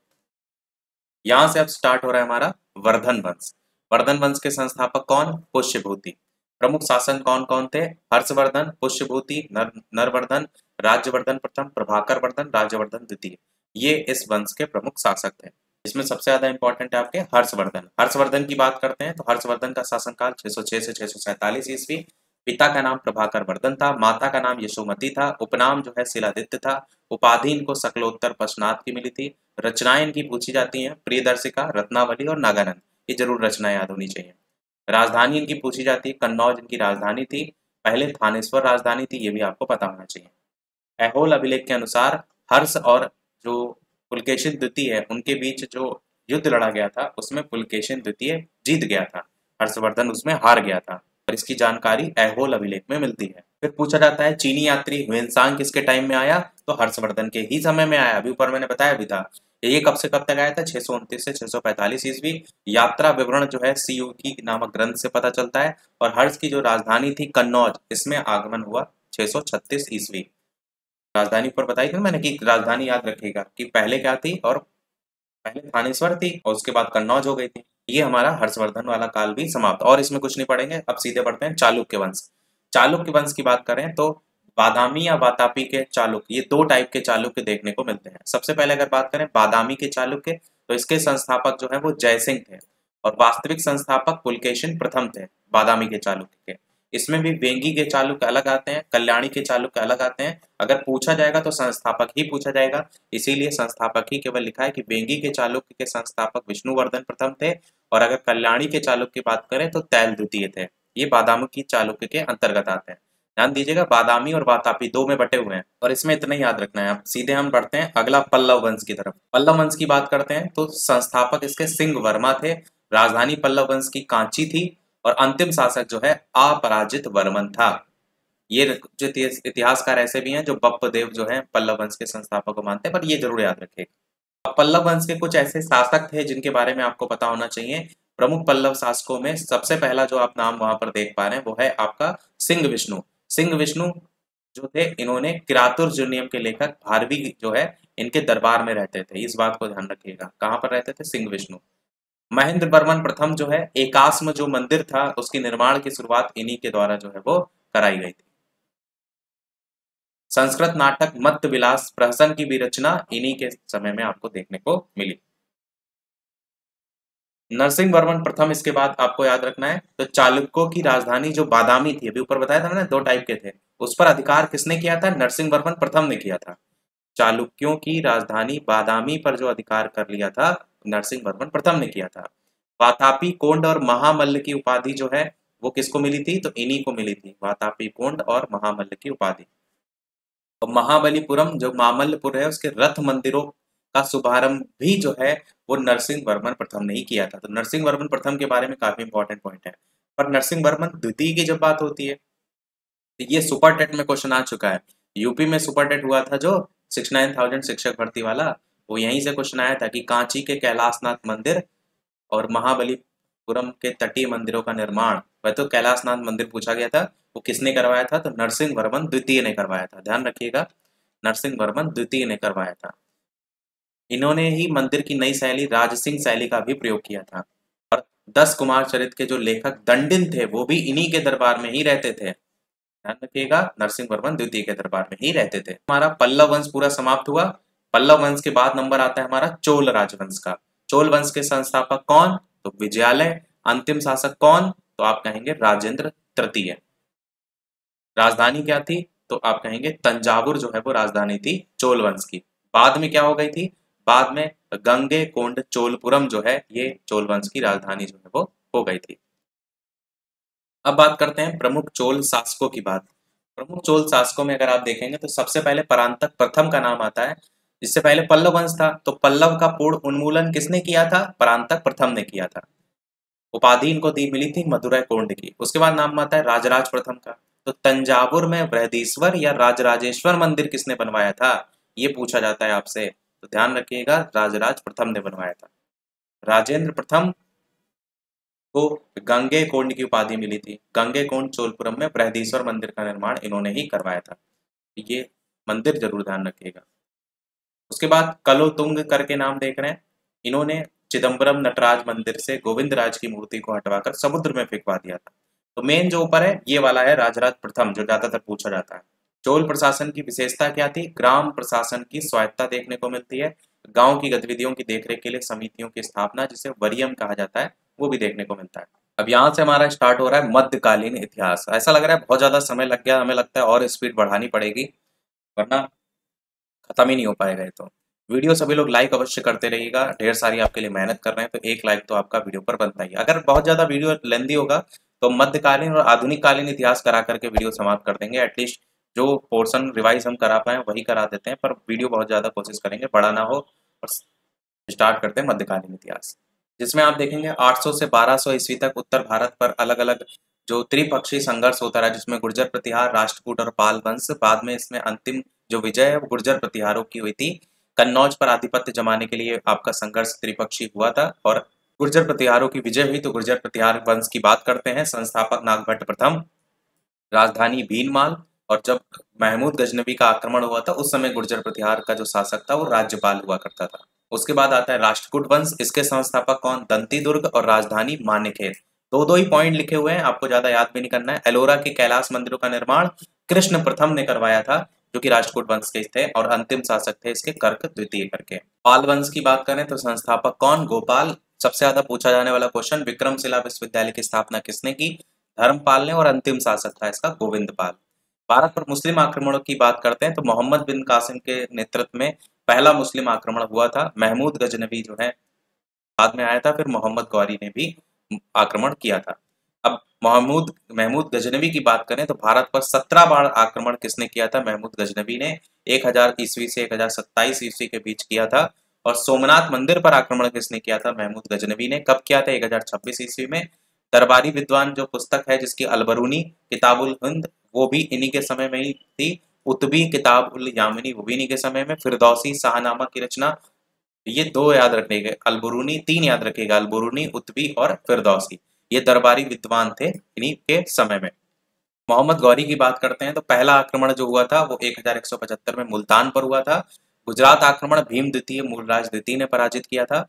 यहाँ से अब स्टार्ट हो रहा है हमारा वर्धन वंश। वर्धन वंश के संस्थापक कौन? पुष्यभूति। प्रमुख शासन कौन कौन थे? हर्षवर्धन, पुष्यभूति, नरवर्धन, राज्यवर्धन प्रथम, प्रभाकर वर्धन, राज्यवर्धन द्वितीय। ये इस वंश के प्रमुख शासक थे। इसमें सबसे ज्यादा इंपॉर्टेंट है आपके हर्षवर्धन। हर्षवर्धन की बात करते हैं तो हर्षवर्धन का शासनकाल 606 से 647 ईस्वी। पिता का नाम प्रभाकर वर्धन था, माता का नाम यशोमती था, उपनाम जो है शिलादित्य था, उपाधि इनको सकलोत्तर पशनाथ की मिली थी। रचनाएं इनकी पूछी जाती हैं प्रियदर्शिका, रत्नावली और नागानंद, ये जरूर रचनाएं याद होनी चाहिए। राजधानी इनकी पूछी जाती है, कन्नौज इनकी राजधानी थी, पहले थानेश्वर राजधानी थी, ये भी आपको पता होना चाहिए। ऐहोल अभिलेख के अनुसार हर्ष और जो पुलकेशिन द्वितीय है उनके बीच जो युद्ध लड़ा गया था उसमें पुलकेशिन द्वितीय जीत गया था, हर्षवर्धन उसमें हार गया था, और इसकी जानकारी ऐहोल अभिलेख में मिलती है। फिर पूछा जाता है चीनी यात्री ह्वेनसांग किसके टाइम में आया, तो हर्षवर्धन के ही समय में आया, अभी ऊपर मैंने बताया भी था। ये कब से कब तक आया था, 629 से 645 ईस्वी। यात्रा विवरण जो है सीयूकी नामक ग्रंथ से पता चलता है, और हर्ष की जो राजधानी थी कन्नौज, इसमें आगमन हुआ 636 ईस्वी। राजधानी पर बताई थी ना मैंने कि राजधानी याद रखिएगा कि पहले क्या थी, और पहले थानेश्वर थी और उसके बाद कन्नौज हो गई थी। ये हमारा हर्षवर्धन वाला काल भी समाप्त, और इसमें कुछ नहीं पढ़ेंगे। अब सीधे बढ़ते हैं चालुक्य वंश। चालुक्य वंश की बात करें तो बादामी या वातापी के चालुक्य, ये दो टाइप के चालुक्य देखने को मिलते हैं। सबसे पहले अगर बात करें बादामी के चालुक्य, तो इसके संस्थापक जो है वो जयसिंह थे, और वास्तविक संस्थापक पुलकेशिन प्रथम थे बादामी के चालुक्य के। इसमें भी वेंगी के चालुक्य अलग आते हैं, कल्याणी के चालुक्य अलग आते हैं। अगर पूछा जाएगा तो संस्थापक ही पूछा जाएगा, इसीलिए संस्थापक ही केवल लिखा है कि वेंगी के चालुक्य के संस्थापक विष्णुवर्धन प्रथम थे, और अगर कल्याणी के चालुक्य की बात करें तो तैल द्वितीय थे। ये बादामी की चालुक्य के अंतर्गत आते हैं। ध्यान दीजिएगा बादामी और वातापी दो में बटे हुए हैं, और इसमें इतना ही याद रखना है। अब सीधे हम बढ़ते हैं अगला पल्लव वंश की तरफ। पल्लव वंश की बात करते हैं तो संस्थापक इसके सिंह वर्मा थे, राजधानी पल्लव वंश की कांची थी, और अंतिम शासक जो है अपराजित वर्मन था। ये जो इतिहासकार ऐसे भी हैं जो बप्पदेव जो है पल्लव वंश के संस्थापक को मानते हैं, पर ये जरूर याद रखिएगा। अब पल्लव वंश के कुछ ऐसे शासक थे जिनके बारे में आपको पता होना चाहिए। प्रमुख पल्लव शासकों में सबसे पहला जो आप नाम वहां पर देख पा रहे हैं वो है आपका सिंह विष्णु। सिंह विष्णु जो थे इन्होंने किरातुर्जुनियम के लेखक भारवी जो है इनके दरबार में रहते थे, इस बात को ध्यान रखिएगा। कहाँ पर रहते थे, सिंह विष्णु। महेंद्र वर्मन प्रथम जो है एकास्म जो मंदिर था उसके निर्माण की शुरुआत इन्हीं के द्वारा जो है वो कराई गई थी। संस्कृत नाटक मत्त विलास प्रहसन की भी रचना इन्हीं के समय में आपको देखने को मिली। नरसिंह वर्मन प्रथम, इसके बाद आपको याद रखना है तो चालुक्यों की राजधानी जो बादामी थी, अभी ऊपर बताया था मैंने दो टाइप के थे, उस पर अधिकार किसने किया था, नरसिंह वर्मन प्रथम ने किया था। चालुक्यों की राजधानी बादामी पर जो अधिकार कर लिया था नरसिंह वर्मन प्रथम ने किया था। वातापी, कोंड और महामल्ल की उपाधि जो है वो किसको मिली थी, तो इन्हीं को मिली थी, वातापी, कोंड और महामल्ल की उपाधि। और महाबलीपुरम जो मामल्लपुर है उसके रथ मंदिरों का शुभारंभ भी जो है वो नरसिंह वर्मन प्रथम ने ही किया था। तो नरसिंह वर्मन प्रथम के बारे में काफी इंपॉर्टेंट पॉइंट है। पर नरसिंह वर्मन द्वितीय की जब बात होती है तो ये सुपर टेट में क्वेश्चन आ चुका है। यूपी में सुपर टेट हुआ था जो 69,000 शिक्षक भर्ती वाला, वो यहीं से क्वेश्चन आया था कि कांची के कैलाशनाथ मंदिर और महाबलीपुरम के तटीय मंदिरों का निर्माण, वह तो कैलाशनाथ मंदिर पूछा गया था, वो किसने करवाया था, तो नरसिंह वर्मन द्वितीय ने करवाया था। ध्यान रखिएगा नरसिंह वर्मन द्वितीय ने करवाया था। इन्होंने ही मंदिर की नई शैली राजसिंह शैली का भी प्रयोग किया था। और 10 कुमार चरित के जो लेखक दंडिन थे वो भी इन्हीं के दरबार में ही रहते थे। ध्यान रखिएगा नरसिंह वर्मन द्वितीय के दरबार में ही रहते थे। हमारा पल्लव वंश पूरा समाप्त हुआ। पल्लव वंश के बाद नंबर आता है हमारा चोल राजवंश का। चोल वंश के संस्थापक कौन, तो विजयालय। अंतिम शासक कौन, तो आप कहेंगे राजेंद्र तृतीय। राजधानी क्या थी, तो आप कहेंगे तंजावुर जो है वो राजधानी थी चोल वंश की। बाद में क्या हो गई थी, बाद में गंगे कोंड चोलपुरम जो है ये चोल वंश की राजधानी जो है वो हो गई थी। अब बात करते हैं प्रमुख चोल शासकों की बात। प्रमुख चोल शासकों में अगर आप देखेंगे तो सबसे पहले परांतक प्रथम का नाम आता है। इससे पहले पल्लव वंश था, तो पल्लव का पूर्ण उन्मूलन किसने किया था, परांतक प्रथम ने किया था। उपाधि इनको दी मिली थी मदुरै कोंड की। उसके बाद नाम आता है राजराज प्रथम का। तो तंजावुर में बृहदीश्वर या राजराजेश्वर मंदिर किसने बनवाया था, ये पूछा जाता है आपसे, तो ध्यान रखिएगा राजराज प्रथम ने बनवाया था। राजेंद्र प्रथम को गंगे कोंड की उपाधि मिली थी। गंगे कोंड चोलपुरम में बृहदीश्वर मंदिर का निर्माण इन्होंने ही करवाया था। ये मंदिर जरूर ध्यान रखिएगा। उसके बाद कलोतुंग करके नाम देख रहे हैं, इन्होंने चिदम्बरम नटराज मंदिर से गोविंद राज की मूर्ति को हटवाकर समुद्र में फेंकवा दिया था। तो मेन जो ऊपर है ये वाला है राजराज प्रथम जो ज्यादातर पूछा जाता है। चोल प्रशासन की विशेषता क्या थी, ग्राम प्रशासन की स्वायत्ता देखने को मिलती है। गांव की गतिविधियों की देखरेख के लिए समितियों की स्थापना, जिसे वरीयम कहा जाता है, वो भी देखने को मिलता है। अब यहाँ से हमारा स्टार्ट हो रहा है मध्यकालीन इतिहास। ऐसा लग रहा है बहुत ज्यादा समय लग गया, हमें लगता है और स्पीड बढ़ानी पड़ेगी वरना खत्म ही नहीं हो पाएगा। ये तो वीडियो सभी लोग लाइक अवश्य करते रहिएगा, ढेर सारी आपके लिए मेहनत कर रहे हैं, तो एक लाइक तो आपका वीडियो पर बनता ही है। अगर बहुत ज्यादा वीडियो लेंदी होगा तो मध्यकालीन और आधुनिक कालीन इतिहास करा करके वीडियो समाप्त कर देंगे। एटलीस्ट जो पोर्शन रिवाइज हम करा पाए वही करा देते हैं, पर वीडियो बहुत ज्यादा कोशिश करेंगे बड़ा ना हो। और स्टार्ट करते हैं मध्यकालीन इतिहास, जिसमें आप देखेंगे 800 से 1200 ईस्वी तक उत्तर भारत पर अलग अलग जो त्रिपक्षीय संघर्ष होता रहा, जिसमें गुर्जर प्रतिहार, राष्ट्रकूट और पाल वंश। बाद में इसमें अंतिम जो विजय है वो गुर्जर प्रतिहारों की हुई थी। कन्नौज पर आधिपत्य जमाने के लिए आपका संघर्ष त्रिपक्षीय हुआ था और गुर्जर प्रतिहारों की विजय हुई। तो गुर्जर प्रतिहार वंश की बात करते हैं। संस्थापक नागभट्ट प्रथम, राजधानी भीनमाल। और जब महमूद गजनबी का आक्रमण हुआ था उस समय गुर्जर प्रतिहार का जो शासक था वो राज्यपाल हुआ करता था। उसके बाद आता है राष्ट्रकूट वंश। इसके संस्थापक कौन? दंती दुर्ग और राजधानी मानेकशॉर। दो दो ही पॉइंट लिखे हुए हैं, आपको ज्यादा याद भी नहीं करना है। एलोरा के कैलाश मंदिरों का निर्माण कृष्ण प्रथम ने करवाया था, जो कि राष्ट्रकूट वंश के थे, और अंतिम शासक थे इसके कर्क द्वितीय करके। पाल वंश की बात करें तो संस्थापक कौन? गोपाल। सबसे ज्यादा पूछा जाने वाला क्वेश्चन, विक्रमशिला विश्वविद्यालय की स्थापना किसने की? धर्मपाल ने। और अंतिम शासक था इसका गोविंदपाल। भारत पर मुस्लिम आक्रमणों की बात करते हैं तो मोहम्मद बिन कासिम के नेतृत्व में पहला मुस्लिम आक्रमण हुआ था। महमूद गजनबी जो है बाद में आया था, फिर मोहम्मद गौरी ने भी आक्रमण किया था। अब महमूद गजनबी की बात करें तो भारत पर 17 बार आक्रमण किसने किया था? महमूद गजनबी ने 1000 ईस्वी से 1027 ईस्वी के बीच किया था। और सोमनाथ मंदिर पर आक्रमण किसने किया था? महमूद गजनबी ने। कब किया था? 1026 ईस्वी में। दरबारी विद्वान जो पुस्तक है जिसकी अलबरूनी किताबुल हिंद, वो भी इन्हीं के समय में ही थी। उतबी किताबुल यामिनी, वो भी इन्हीं के समय में। फिरदौसी शाहनामा की रचना, ये दो याद रखिएगा, अलबरूनी। तीन याद रखिएगा, अलबरूनी, उतबी और फिरदौसी। ये दरबारी विद्वान थे इन्हीं के समय में। मोहम्मद गौरी की बात करते हैं तो पहला आक्रमण जो हुआ था वो 1175 में मुल्तान पर हुआ था। गुजरात आक्रमण भीम द्वितीय मूलराज द्वितीय ने पराजित किया था।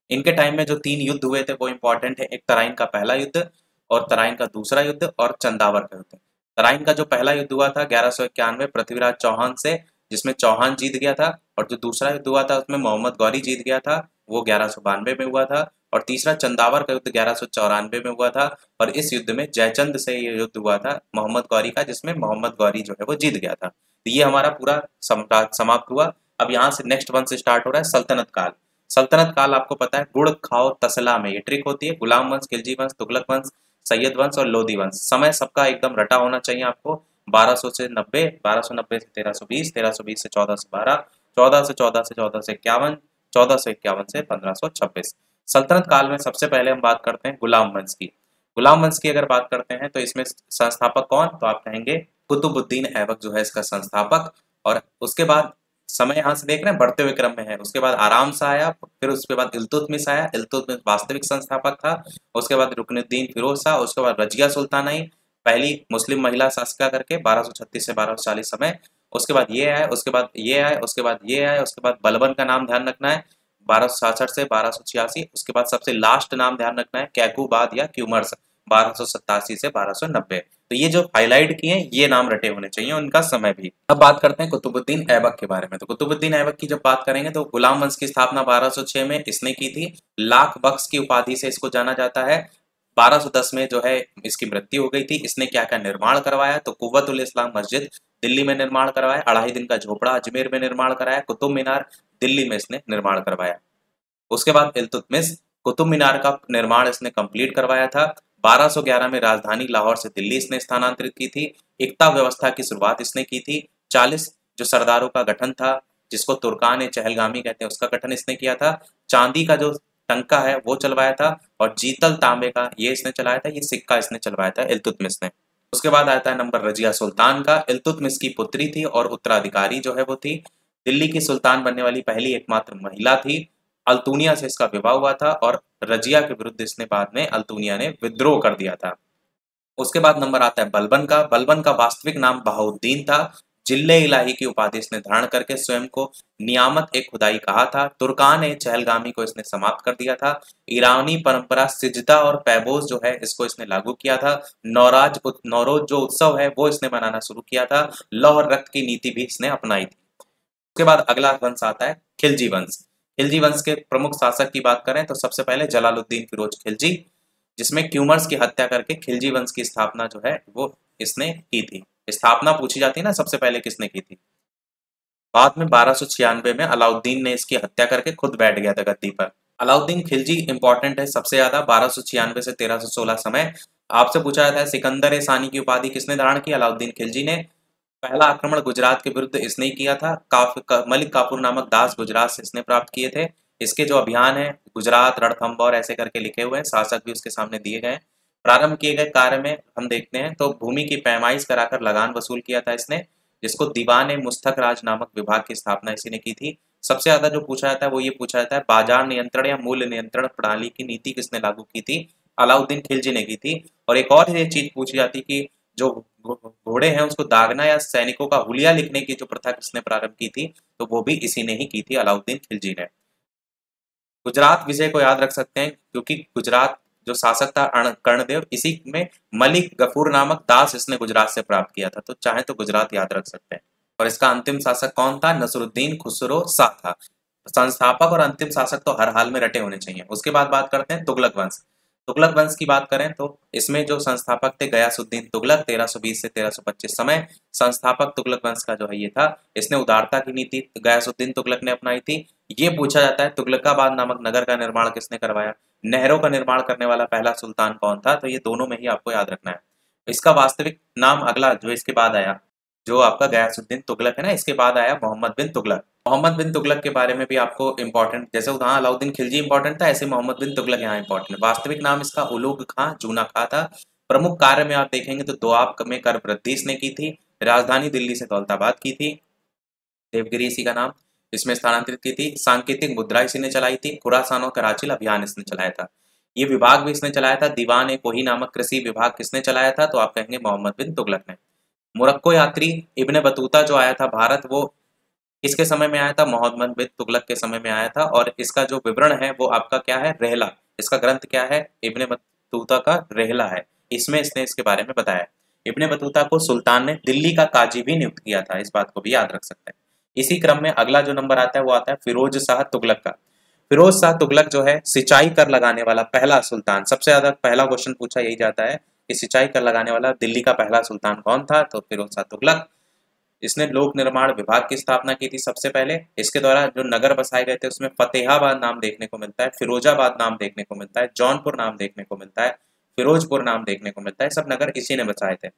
इनके टाइम में जो 3 युद्ध हुए थे वो इंपॉर्टेंट है। एक तराइन का पहला युद्ध, और तराइन का दूसरा युद्ध, और चंदावर का युद्ध। तराइन का जो पहला युद्ध हुआ था 1191 पृथ्वीराज चौहान से, जिसमें चौहान जीत गया था। और जो दूसरा युद्ध हुआ था उसमें मोहम्मद गौरी जीत गया था, वो 1192 में हुआ था। और तीसरा चंदावर का युद्ध 1194 में हुआ था। और इस युद्ध में जयचंद से ये युद्ध हुआ था मोहम्मद गौरी का, जिसमें मोहम्मद गौरी जो है वो जीत गया था। तो ये हमारा पूरा समाप्त हुआ। अब यहाँ से नेक्स्ट वन से स्टार्ट हो रहा है सल्तनत काल। सल्तनत काल आपको पता है गुड़ खाओ तसला में ये ट्रिक होती है। गुलाम वंश, खिलजी वंश, तुगलक वंश, सैयद वंश और लोधी वंश। समय सबका एकदम रटा होना चाहिए आपको। 1200 से 90, 1290 से 1320, 1320 से 1412, 14 से 14 से 14 से 51, 14 से 51 से 1526। सल्तनत काल में सबसे पहले हम बात करते हैं गुलाम वंश की। गुलाम वंश की अगर बात करते हैं तो इसमें संस्थापक कौन? तो आप कहेंगे कुतुबुद्दीन ऐबक जो है इसका संस्थापक। और उसके बाद समय यहाँ से देख रहे हैं बढ़ते हुए क्रम में है। उसके बाद आराम शाह आया, फिर उसके बाद इल्तुतमिश आया। इल्तुतमिश वास्तविक संस्थापक था। उसके बाद रुकनुद्दीन फिरोज शाह। उसके बाद रजिया सुल्तान आई, पहली मुस्लिम महिला शासिका करके 1236 से 1240 समय। उसके बाद ये आया, उसके बाद ये आया, उसके बाद ये आया, उसके बाद बलबन का नाम ध्यान रखना है 1266 से 1286। उसके बाद सबसे लास्ट नाम ध्यान रखना है कैकुबाद या क्यूमर्स 1287 से 1290। तो ये जो हाईलाइट किए हैं ये नाम रटे होने चाहिए, उनका समय भी। अब बात करते हैं कुतुबुद्दीन ऐबक के बारे में। तो कुतुबुद्दीन ऐबक की जब बात करेंगे तो गुलाम वंश की स्थापना 1206 में इसने की थी। लाख बख्श की उपाधि से इसको जाना जाता है। 1210 में जो है इसकी मृत्यु हो गई थी। इसने क्या क्या निर्माण करवाया? तो कुव्वतुल इस्लाम मस्जिद दिल्ली में निर्माण करवाया। 2.5 दिन का झोपड़ा अजमेर में निर्माण कराया। कुतुब मीनार दिल्ली में इसने निर्माण करवाया। उसके बाद इल्तुतमिश, कुतुब मीनार का निर्माण इसने कंप्लीट करवाया था। 1211 में राजधानी लाहौर से दिल्ली इसने स्थानांतरित की थी। एकता व्यवस्था की शुरुआत इसने की थी। 40 जो सरदारों का गठन था, जिसको तुर्कान ए चहलगामी कहते हैं, उसका गठन इसने किया था। चांदी का जो टंका है वो चलवाया था। और जीतल तांबे का ये इसने चलाया था। ये सिक्का इसने चलवाया था इल्तुतमिश ने। उसके बाद आता है नंबर रजिया सुल्तान का। इल्तुतमिश की पुत्री थी और उत्तराधिकारी जो है वो थी। दिल्ली की सुल्तान बनने वाली पहली एकमात्र महिला थी। अल्तुनिया से इसका विवाह हुआ था और रजिया के विरुद्ध इसने बाद में अल्तुनिया ने विद्रोह कर दिया था। उसके बाद नंबर आता है बलबन का। बलबन का वास्तविक नाम बहाउद्दीन था। जिल्ले इलाही की उपाधि इसने धारण करके स्वयं को नियामत एक खुदाई कहा था। तुर्कान ए चहलगामी को इसने समाप्त कर दिया था। ईरानी परंपरा सिजदा और पैबोज जो है इसको इसने लागू किया था। नौरोज जो उत्सव है वो इसने मनाना शुरू किया था। लौह और रक्त की नीति भी इसने अपनाई थी। उसके बाद अगला वंश आता है खिलजी वंश। खिलजी वंश के प्रमुख शासक की बात करें तो सबसे पहले जलालुद्दीन फिरोज खिलजी, जिसमें क्यूमर्स की हत्या करके खिलजी वंश की स्थापना जो है वो इसने की थी। स्थापना पूछी जाती है ना सबसे पहले किसने की थी। बाद में 1296 में अलाउद्दीन ने इसकी हत्या करके खुद बैठ गया था गद्दी पर। अलाउद्दीन खिलजी इंपॉर्टेंट है सबसे ज्यादा 1296 से 1316 समय। आपसे पूछा जाता है सिकंदर ए सानी की उपाधि किसने धारण की, अलाउद्दीन खिलजी ने। पहला आक्रमण गुजरात के विरुद्ध इसने ही किया था। मलिक काफूर नामक दास गुजरात से इसने प्राप्त किए थे। इसके जो अभियान है गुजरात रणथंबोर ऐसे करके लिखे हुए हैं, शासक भी उसके सामने दिए गए। प्रारंभ किए गए कार्य में हम देखते हैं तो भूमि की पैमाइश कराकर लगान वसूल किया था इसने, जिसको दीवान ए मुस्तक राज नामक विभाग की स्थापना इसी ने की थी। सबसे ज्यादा जो पूछा जाता है वो ये पूछा जाता है बाजार नियंत्रण या मूल्य नियंत्रण प्रणाली की नीति किसने लागू की थी, अलाउद्दीन खिलजी ने की थी। और एक और ये चीज पूछी जाती कि जो घोड़े हैं उसको दागना या सैनिकों का हुलिया लिखने की जो प्रथा किसने प्रारंभ की थी, तो वो भी इसी ने ही की थी, अलाउद्दीन खिलजी ने। गुजरात विजय को याद रख सकते हैं क्योंकि गुजरात जो शासक था कर्णदेव, इसी में मलिक गफूर नामक दास इसने गुजरात से प्राप्त किया था, तो चाहे तो गुजरात याद रख सकते हैं। और इसका अंतिम शासक कौन था, नसरुद्दीन खुसरो शाह था। संस्थापक और अंतिम शासक तो हर हाल में रटे होने चाहिए। उसके बाद बात करते हैं तुगलक वंश। तुगलक वंश की बात करें तो इसमें जो संस्थापक थे गयासुद्दीन तुगलक 1320 से 1325 समय। संस्थापक तुगलक वंश का जो है ये था, इसने उदारता की नीति गयासुद्दीन तुगलक ने अपनाई थी। ये पूछा जाता है तुगलकाबाद नामक नगर का निर्माण किसने करवाया, नहरों का निर्माण करने वाला पहला सुल्तान कौन था, तो ये दोनों में ही आपको याद रखना है। इसका वास्तविक नाम अगला जो इसके बाद आया, जो आपका गयासुद्दीन तुगलक है ना, इसके बाद आया मोहम्मद बिन तुगलक। मोहम्मद बिन तुगलक के बारे में भी आपको इंपॉर्टेंट, जैसे वहां अलाउद्दीन खिलजी इंपॉर्टेंट था, ऐसे मोहम्मद बिन तुगलक यहाँ इंपॉर्टेंट है। वास्तविक नाम इसका उलूग खां जूना खां था। प्रमुख कार्य में आप देखेंगे तो दोआब में कर वृद्धि इसने की थी, राजधानी दिल्ली से दौलताबाद की थी, देवगिरी इसी का नाम, इसमें स्थानांतरित की थी। सांकेतिक मुद्रा इसी ने चलाई थी। खुरासान और कराचिल अभियान इसने चलाया था। ये विभाग भी इसने चलाया था। दीवान ए कोही नामक कृषि विभाग किसने चलाया था, तो आप कहेंगे मोहम्मद बिन तुगलक ने। मोरक्को यात्री इब्ने बतूता जो आया था भारत, वो किसके समय में आया था, मोहम्मद बिन तुगलक के समय में आया था। और इसका जो विवरण है वो आपका क्या है, रहला। इसका ग्रंथ क्या है, इब्ने बतूता का रहला है। इसमें इसने इसके बारे में बताया। इब्ने बतूता को सुल्तान ने दिल्ली का काजी भी नियुक्त किया था, इस बात को भी याद रख सकते हैं। इसी क्रम में अगला जो नंबर आता है वो आता है फिरोज शाह तुगलक का। फिरोज शाह तुगलक जो है सिंचाई कर लगाने वाला पहला सुल्तान। सबसे ज्यादा पहला क्वेश्चन पूछा यही जाता है कि सिंचाई कर लगाने वाला दिल्ली का पहला सुल्तान कौन था, तो फिरोज शाह तुगलक। इसने लोक निर्माण विभाग की स्थापना की थी सबसे पहले। इसके द्वारा जो नगर बसाए गए थे उसमें फतेहाबाद नाम देखने को मिलता है, फिरोजाबाद नाम देखने को मिलता है, जौनपुर नाम देखने को मिलता है, फिरोजपुर नाम देखने को मिलता है। सब नगर इसी ने बसाए थे।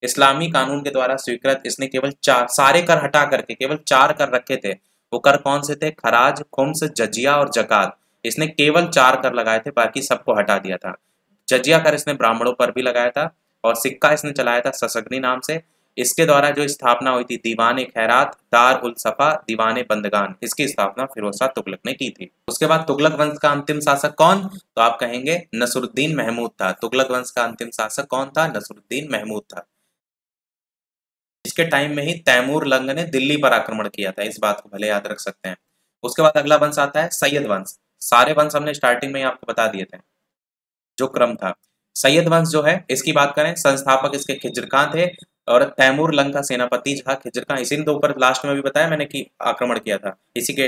इस्लामी कानून के द्वारा स्वीकृत इसने केवल सारे कर हटा करके केवल 4 कर रखे थे। वो कर कौन से थे, खराज, खुम्स, जजिया और जकात। इसने केवल 4 कर लगाए थे, बाकी सबको हटा दिया था। जजिया कर इसने ब्राह्मणों पर भी लगाया था। और सिक्का इसने चलाया था ससगनी नाम से। इसके द्वारा जो स्थापना हुई थी दीवान खैरात, दार उल सफा, दीवान बंदगान, इसकी स्थापना फिरोज शाह तुगलक ने की थी। उसके बाद तुगलक वंश का अंतिम शासक कौन, तो आप कहेंगे नसरुद्दीन महमूद था। तुगलक वंश का अंतिम शासक कौन था, नसरुद्दीन महमूद था। इसके टाइम में ही तैमूर लंग ने दिल्ली पर आक्रमण किया था, इस बात को भले याद रख सकते हैं। उसके बाद अगला वंश आता है सैयद वंश। सारे वंश हमने स्टार्टिंग में ही आपको बता दिए थे जो क्रम था। सैयद वंश जो है इसकी बात करें, संस्थापक इसके खिज्र खां थे और तैमूर लंग का सेनापति था खिज्र खां। इसी ने ऊपर लास्ट में भी बताया मैंने कि आक्रमण किया था, इसी के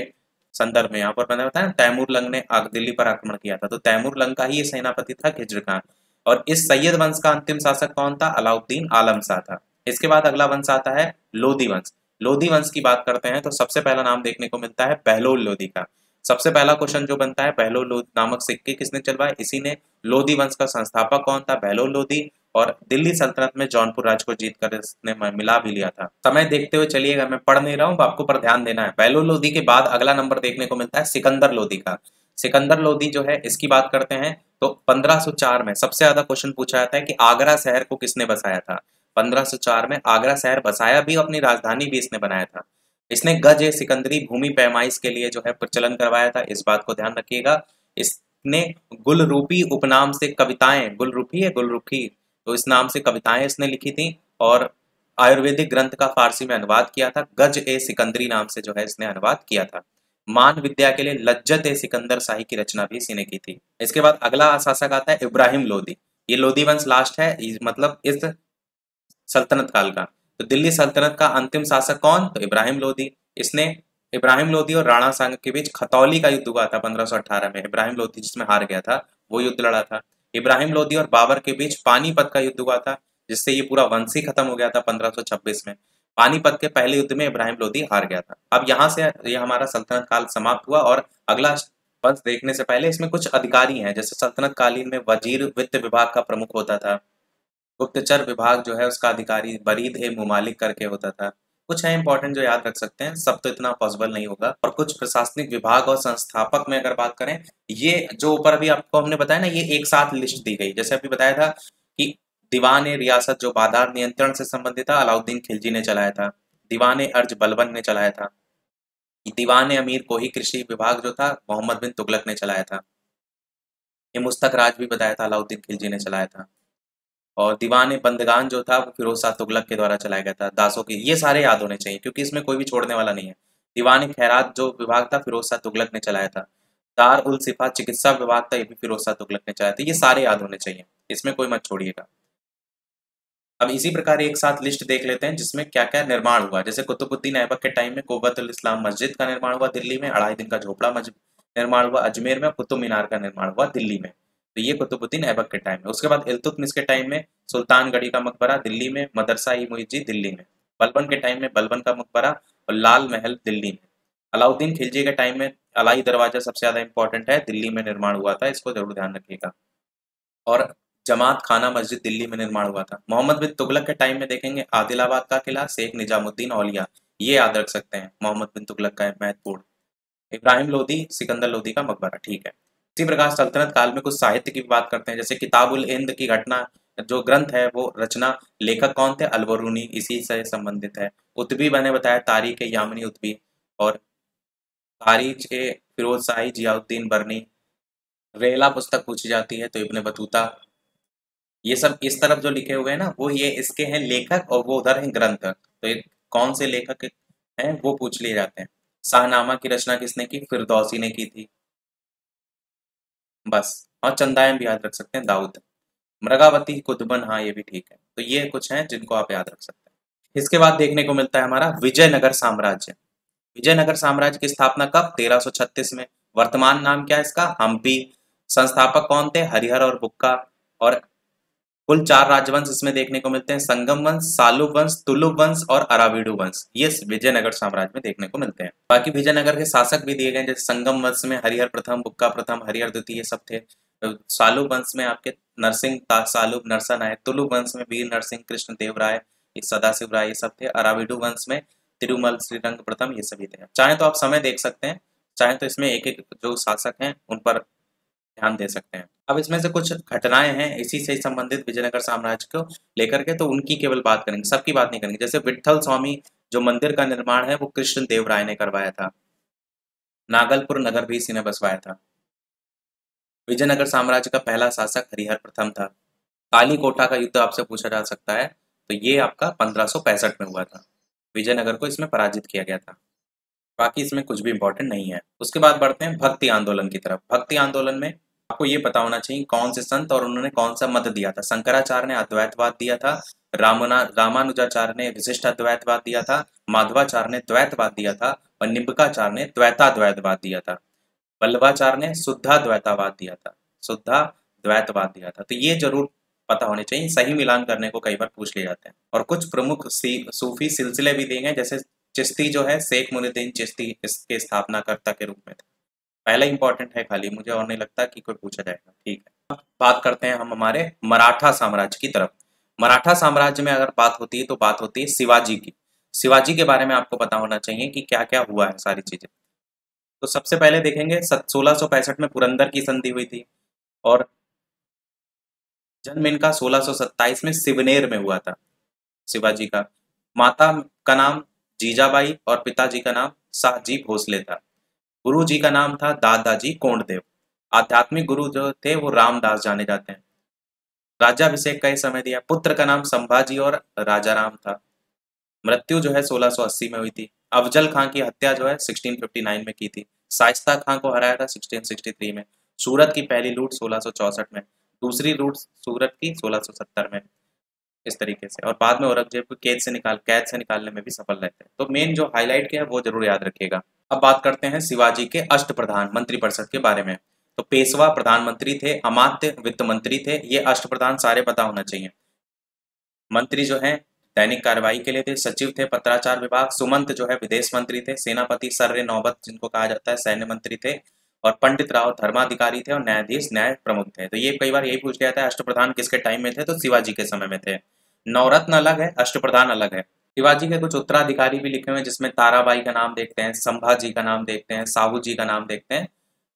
संदर्भ में यहाँ पर मैंने बताया तैमूर लंग ने दिल्ली पर आक्रमण किया था, तो तैमूर लंग का ही ये सेनापति था खिज्र खां। और इस सैयद वंश का अंतिम शासक कौन था, अलाउद्दीन आलम शाह था। इसके बाद अगला वंश आता है लोधी वंश। लोधी वंश की बात करते हैं तो सबसे पहला नाम देखने को मिलता है बहलोल लोधी का। सबसे पहला क्वेश्चन जो बनता है बहलोल लोधी नामक सिक्के किसने चलवाए, इसी ने। लोधी वंश का संस्थापक कौन था, बहलोल लोधी। और दिल्ली सल्तनत में जौनपुर राज्य को जीतकर इसने मिला भी लिया था। समय देखते हुए चलिएगा, मैं पढ़ नहीं रहा हूँ, आपको पर ध्यान देना है। बहलोल लोधी के बाद अगला नंबर देखने को मिलता है सिकंदर लोधी का। सिकंदर लोधी जो है इसकी बात करते हैं तो 1504 में सबसे ज्यादा क्वेश्चन पूछा जाता है कि आगरा शहर को किसने बसाया था। 1504 में आगरा शहर बसाया भी, अपनी राजधानी भी इसने बनाया था। इसने गज ए सिकंदरी भूमि पैमाइश के लिए जो है प्रचलन करवाया था, इस बात को ध्यान रखिएगा। इसने गुलरूपी उपनाम से कविताएं, गुलरूपी है गुलरुखी, तो इस नाम से कविताएं इसने लिखी थी। और आयुर्वेदिक ग्रंथ का फारसी में अनुवाद किया था। गज ए सिकंदरी नाम से जो है इसने अनुवाद किया था। मान विद्या के लिए लज्जत ए सिकंदर शाही की रचना भी इसी ने की थी। इसके बाद अगला शासक आता है इब्राहिम लोदी। ये लोदी वंश लास्ट है, मतलब इस सल्तनत काल का। तो दिल्ली सल्तनत का अंतिम शासक कौन, तो इब्राहिम लोदी। इसने इब्राहिम लोधी और राणा सांग के बीच खतौली का युद्ध हुआ था 1518 में। इब्राहिम लोधी जिसमें हार गया था, वो युद्ध लड़ा था। इब्राहिम लोधी और बाबर के बीच पानीपत का युद्ध हुआ था, जिससे ये पूरा वंश ही खत्म हो गया था 1526 में। पानीपत के पहले युद्ध में इब्राहिम लोधी हार गया था। अब यहाँ से ये हमारा सल्तनत काल समाप्त हुआ, और अगला वंश देखने से पहले इसमें कुछ अधिकारी हैं। जैसे सल्तनत कालीन में वजीर वित्त विभाग का प्रमुख होता था। गुप्तचर विभाग जो है उसका अधिकारी बरीद ए मुमालिक करके होता था। कुछ है इंपॉर्टेंट जो याद रख सकते हैं, सब तो इतना पॉसिबल नहीं होगा। और कुछ प्रशासनिक विभाग और संस्थापक में अगर बात करें, ये जो ऊपर अभी आपको हमने बताया ना, ये एक साथ लिस्ट दी गई। जैसे अभी बताया था कि दीवान ए रियासत जो बाजार नियंत्रण से संबंधित था, अलाउद्दीन खिलजी ने चलाया था। दीवान ए अर्ज बलबन ने चलाया था। दीवान ए अमीर कोही कृषि विभाग जो था, मोहम्मद बिन तुगलक ने चलाया था। ये मुस्तक राज भी बताया था, अलाउद्दीन खिलजी ने चलाया था। और दीवान बंदगान जो था वो फिरोज शाह तुगलक के द्वारा चलाया गया था। दासों की ये सारे याद होने चाहिए, क्योंकि इसमें कोई भी छोड़ने वाला नहीं है। दीवान खैरात जो विभाग था, फिरोज शाह तुगलक ने चलाया था। दार उल सिफा चिकित्सा विभाग था, ये भी फिरोज शाह तुगलक ने चलाया था। ये सारे याद होने चाहिए, इसमें कोई मत छोड़िएगा। अब इसी प्रकार एक साथ लिस्ट देख लेते हैं जिसमें क्या क्या निर्माण हुआ। जैसे कुतुबुद्दीन ऐबक के टाइम में कुव्वतुल इस्लाम मस्जिद का निर्माण हुआ दिल्ली में, 2.5 दिन का झोपड़ा मस्जिद निर्माण हुआ अजमेर में, कुतुब मीनार का निर्माण हुआ दिल्ली में। तो ये कुतुबुद्दीन ऐबक के टाइम में। उसके बाद इल्तुतमिश के टाइम में सुल्तानगढ़ी का मकबरा दिल्ली में, मदरसा ई मुइज्जी दिल्ली में। बलबन के टाइम में बलबन का मकबरा और लाल महल दिल्ली में। अलाउद्दीन खिलजी के टाइम में अलाई दरवाजा सबसे ज्यादा इंपॉर्टेंट है, दिल्ली में निर्माण हुआ था, इसको जरूर ध्यान रखिएगा। और जमात खाना मस्जिद दिल्ली में निर्माण हुआ था। मोहम्मद बिन तुगलक के टाइम में देखेंगे आदिलाबाद का किला, शेख निजामुद्दीन औलिया, ये याद रख सकते हैं, मोहम्मद बिन तुगलक का महत्वपूर्ण। इब्राहिम लोदी, सिकंदर लोदी का मकबरा, ठीक है। इसी प्रकार सल्तनत काल में कुछ साहित्य की बात करते हैं। जैसे किताबुल हिंद की घटना जो ग्रंथ है, वो रचना लेखक कौन थे? अलबरूनी, इसी से संबंधित है। उतबी मैंने बताया, तारीख यामनी उतबी। और तारीख फिरोज शाही जियाउद्दीन बरनी। रेला पुस्तक पूछी जाती है तो इब्न बतूता। ये सब इस तरफ जो लिखे हुए हैं ना, वो ये इसके हैं लेखक, और वो उधर हैं ग्रंथ। तो ये कौन से लेखक हैं वो पूछ लिए जाते हैं। शाहनामा की रचना किसने की? फिरदौसी ने की थी, बस। और चंदायम भी याद रख सकते हैं, दाऊद। मृगावती कुतुबन, हाँ ये भी ठीक है। तो ये कुछ हैं जिनको आप याद रख सकते हैं। इसके बाद देखने को मिलता है हमारा विजयनगर साम्राज्य। विजयनगर साम्राज्य की स्थापना कब? 1336 में। वर्तमान नाम क्या है इसका? हम्पी। संस्थापक कौन थे? हरिहर और बुक्का। और कुल 4 राजवंश इसमें देखने को मिलते हैं, संगम वंश, सालुब वंश, तुलुप वंश और अराविडु वंश। ये विजयनगर साम्राज्य में देखने को मिलते हैं। बाकी विजयनगर के शासक भी दिए गए, जैसे संगम वंश में हरिहर प्रथम, बुक्का प्रथम, हरिहर द्वितीय, ये सब थे। सालुब वंश में आपके नरसिंह सालुब नरसा नायक। तुलुप वंश में वीर नरसिंह कृष्ण देव राय, सदाशिव राय, ये सब थे। अराविडु वंश में तिरुमल श्रीरंग प्रथम, ये सभी थे। चाहे तो आप समय देख सकते हैं, चाहे तो इसमें एक एक जो शासक हैं उन पर ध्यान दे सकते हैं। अब इसमें से कुछ घटनाएं हैं इसी से संबंधित विजयनगर साम्राज्य को लेकर के, तो उनकी केवल बात करेंगे, सबकी बात नहीं करेंगे। जैसे विट्ठल स्वामी जो मंदिर का निर्माण है वो कृष्ण देव राय ने करवाया था। नागलपुर नगर भी इसी ने बसवाया था। विजयनगर साम्राज्य का पहला शासक हरिहर प्रथम था। काली कोठा का युद्ध आपसे पूछा जा सकता है, तो ये आपका 1565 में हुआ था। विजयनगर को इसमें पराजित किया गया था। बाकी इसमें कुछ भी इंपॉर्टेंट नहीं है। उसके बाद बढ़ते हैं भक्ति आंदोलन की तरफ। भक्ति आंदोलन में आपको ये पता होना चाहिए कौन से संत और उन्होंने कौन सा मत दिया था। शंकराचार्य ने अद्वैतवाद दिया था, रामानुजाचार्य ने विशिष्ट अद्वैतवाद दिया था, माधवाचार्य ने द्वैतवाद दिया था, और निम्बकाचार्य ने द्वैताद्वैतवाद दिया था। वल्लभाचार्य ने शुद्धाद्वैतवाद दिया था, शुद्धाद्वैतवाद दिया था। तो ये जरूर पता होने चाहिए, सही मिलान करने को कई बार पूछ लिए जाते हैं। और कुछ प्रमुख सूफी सिलसिले भी दिए गए, जैसे चिश्ती जो है, शेख मुइनुद्दीन चिश्ती इसके स्थापनाकर्ता के रूप में थे। पहला इंपॉर्टेंट है खाली, मुझे और नहीं लगता कि कोई पूछा जाएगा। ठीक है, अब बात करते हैं हम हमारे मराठा साम्राज्य की तरफ। मराठा साम्राज्य में अगर बात होती है तो बात होती है शिवाजी की। शिवाजी के बारे में आपको पता होना चाहिए कि क्या क्या हुआ है, सारी चीजें। तो सबसे पहले देखेंगे 1665 में पुरंदर की संधि हुई थी, और जन्म इनका 1627 में सिवनेर में हुआ था शिवाजी का। माता का नाम जीजाबाई और पिताजी का नाम शाहजी भोसले था। गुरु जी का नाम था दादाजी कोंडदेव। आध्यात्मिक गुरु जो थे वो रामदास जाने जाते हैं। राज्याभिषेक का ये समय दिया। पुत्र का नाम संभाजी और राजा राम था। मृत्यु जो है 1680 में हुई थी। अफजल खां की हत्या जो है 1659 में की थी। शाइस्ता खां को हराया था 1663 में। सूरत की पहली लूट 1664 में। दूसरी लूट सूरत की 1670 में। इस तरीके से, और बाद में औरंगजेब को कैद से निकालने में भी सफल रहते हैं। तो मेन जो हाईलाइट किया है वो जरूर याद रखिएगा। अब बात करते हैं शिवाजी के अष्टप्रधान मंत्रिपरिषद के बारे में। तो पेशवा प्रधानमंत्री थे, अमात्य वित्त मंत्री थे, ये अष्टप्रधान सारे पता होना चाहिए। मंत्री जो हैं दैनिक कार्यवाही के लिए थे, सचिव थे पत्राचार विभाग, सुमंत जो है विदेश मंत्री थे, सेनापति सर्रे नौबत जिनको कहा जाता है सैन्य मंत्री थे, और पंडित राव धर्माधिकारी थे, और न्यायाधीश न्याय प्रमुख थे। तो ये कई बार यही पूछ गया था अष्टप्रधान किसके टाइम में थे, तो शिवाजी के समय में थे। नवरत्न अलग है, अष्टप्रधान अलग है। शिवाजी के कुछ उत्तराधिकारी भी लिखे हुए हैं, जिसमें ताराबाई का नाम देखते हैं, संभाजी का नाम देखते हैं, साहू जी का नाम देखते हैं,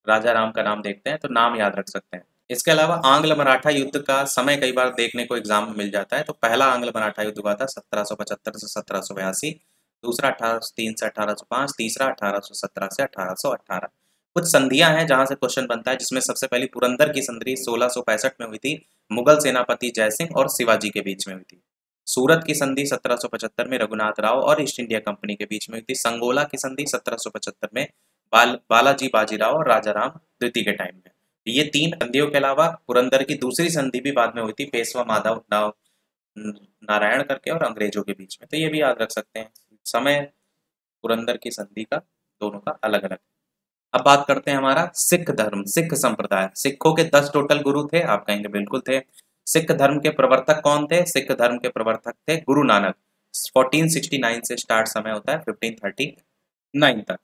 राजा राम का नाम देखते हैं, तो नाम याद रख सकते हैं। इसके अलावा आंग्ल मराठा युद्ध का समय कई बार देखने को एग्जाम में मिल जाता है। तो पहला आंग्ल मराठा युद्ध हुआ था 1775 से 1782, दूसरा 1803 से 1805, तीसरा 1817 से 1818। कुछ संधियां हैं जहां से क्वेश्चन बनता है, जिसमें सबसे पहली पुरंदर की संधि 1665 में हुई थी, मुगल सेनापति जयसिंह और शिवाजी के बीच में हुई थी। सूरत की संधि 1775 में रघुनाथ राव और ईस्ट इंडिया कंपनी के बीच में हुई थी। संगोला की संधि 1775 में बालाजी बाजीराव और राजा राम द्वितीय के टाइम में। ये तीन संधियों के अलावा पुरंदर की दूसरी संधि भी बाद में हुई थी, पेशवा माधव नारायण करके और अंग्रेजों के बीच में। तो ये भी याद रख सकते हैं, समय पुरंदर की संधि का दोनों का अलग अलग। अब बात करते हैं हमारा सिख धर्म, सिख संप्रदाय। सिखों के 10 टोटल गुरु थे, आप कहेंगे बिल्कुल थे। सिख धर्म के प्रवर्तक कौन थे? सिख धर्म के प्रवर्तक थे गुरु नानक। 1469 से स्टार्ट समय होता है 1539 तक।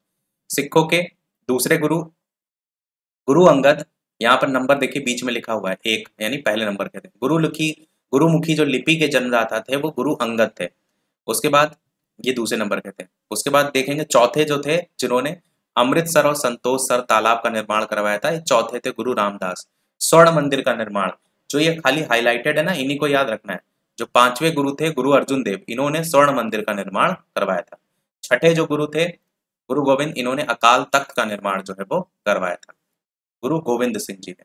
सिखों के दूसरे गुरु गुरु अंगद, यहाँ पर नंबर देखिए बीच में लिखा हुआ है 1, यानी पहले नंबर के थे। गुरुमुखी जो लिपि के जन्मदाता थे वो गुरु अंगद थे। उसके बाद ये दूसरे नंबर के थे। उसके बाद देखेंगे चौथे जो थे, जिन्होंने अमृतसर और संतोष सर तालाब का निर्माण करवाया था, ये चौथे थे गुरु रामदास। स्वर्ण मंदिर का निर्माण, जो ये खाली हाईलाइटेड है ना, इन्हीं को याद रखना है। जो 5वें गुरु थे गुरु अर्जुन देव, इन्होंने स्वर्ण मंदिर का निर्माण करवाया था। छठे जो गुरु थे गुरु गोविंद, इन्होंने अकाल तख्त का निर्माण जो है वो करवाया था, गुरु गोविंद सिंह जी ने।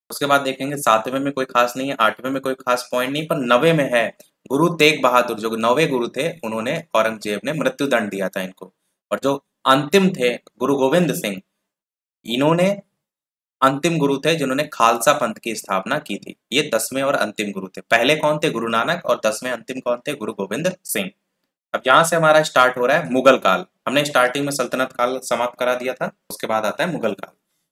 उसके बाद देखेंगे 7वें में कोई खास नहीं है, 8वें में कोई खास पॉइंट नहीं, पर 9वें में है गुरु तेग बहादुर। जो 9वें गुरु थे, उन्होंने औरंगजेब ने मृत्युदंड दिया था इनको। और जो अंतिम थे गुरु गोविंद सिंह, इन्होंने अंतिम गुरु थे जिन्होंने खालसा पंथ की स्थापना की थी। ये 10वें और अंतिम गुरु थे। पहले कौन थे? गुरु नानक। और 10वें अंतिम कौन थे? गुरु गोविंद सिंह। अब यहाँ से हमारा स्टार्ट हो रहा है मुगल काल। हमने स्टार्टिंग में सल्तनत काल समाप्त करा दिया था, उसके बाद आता है मुगल काल।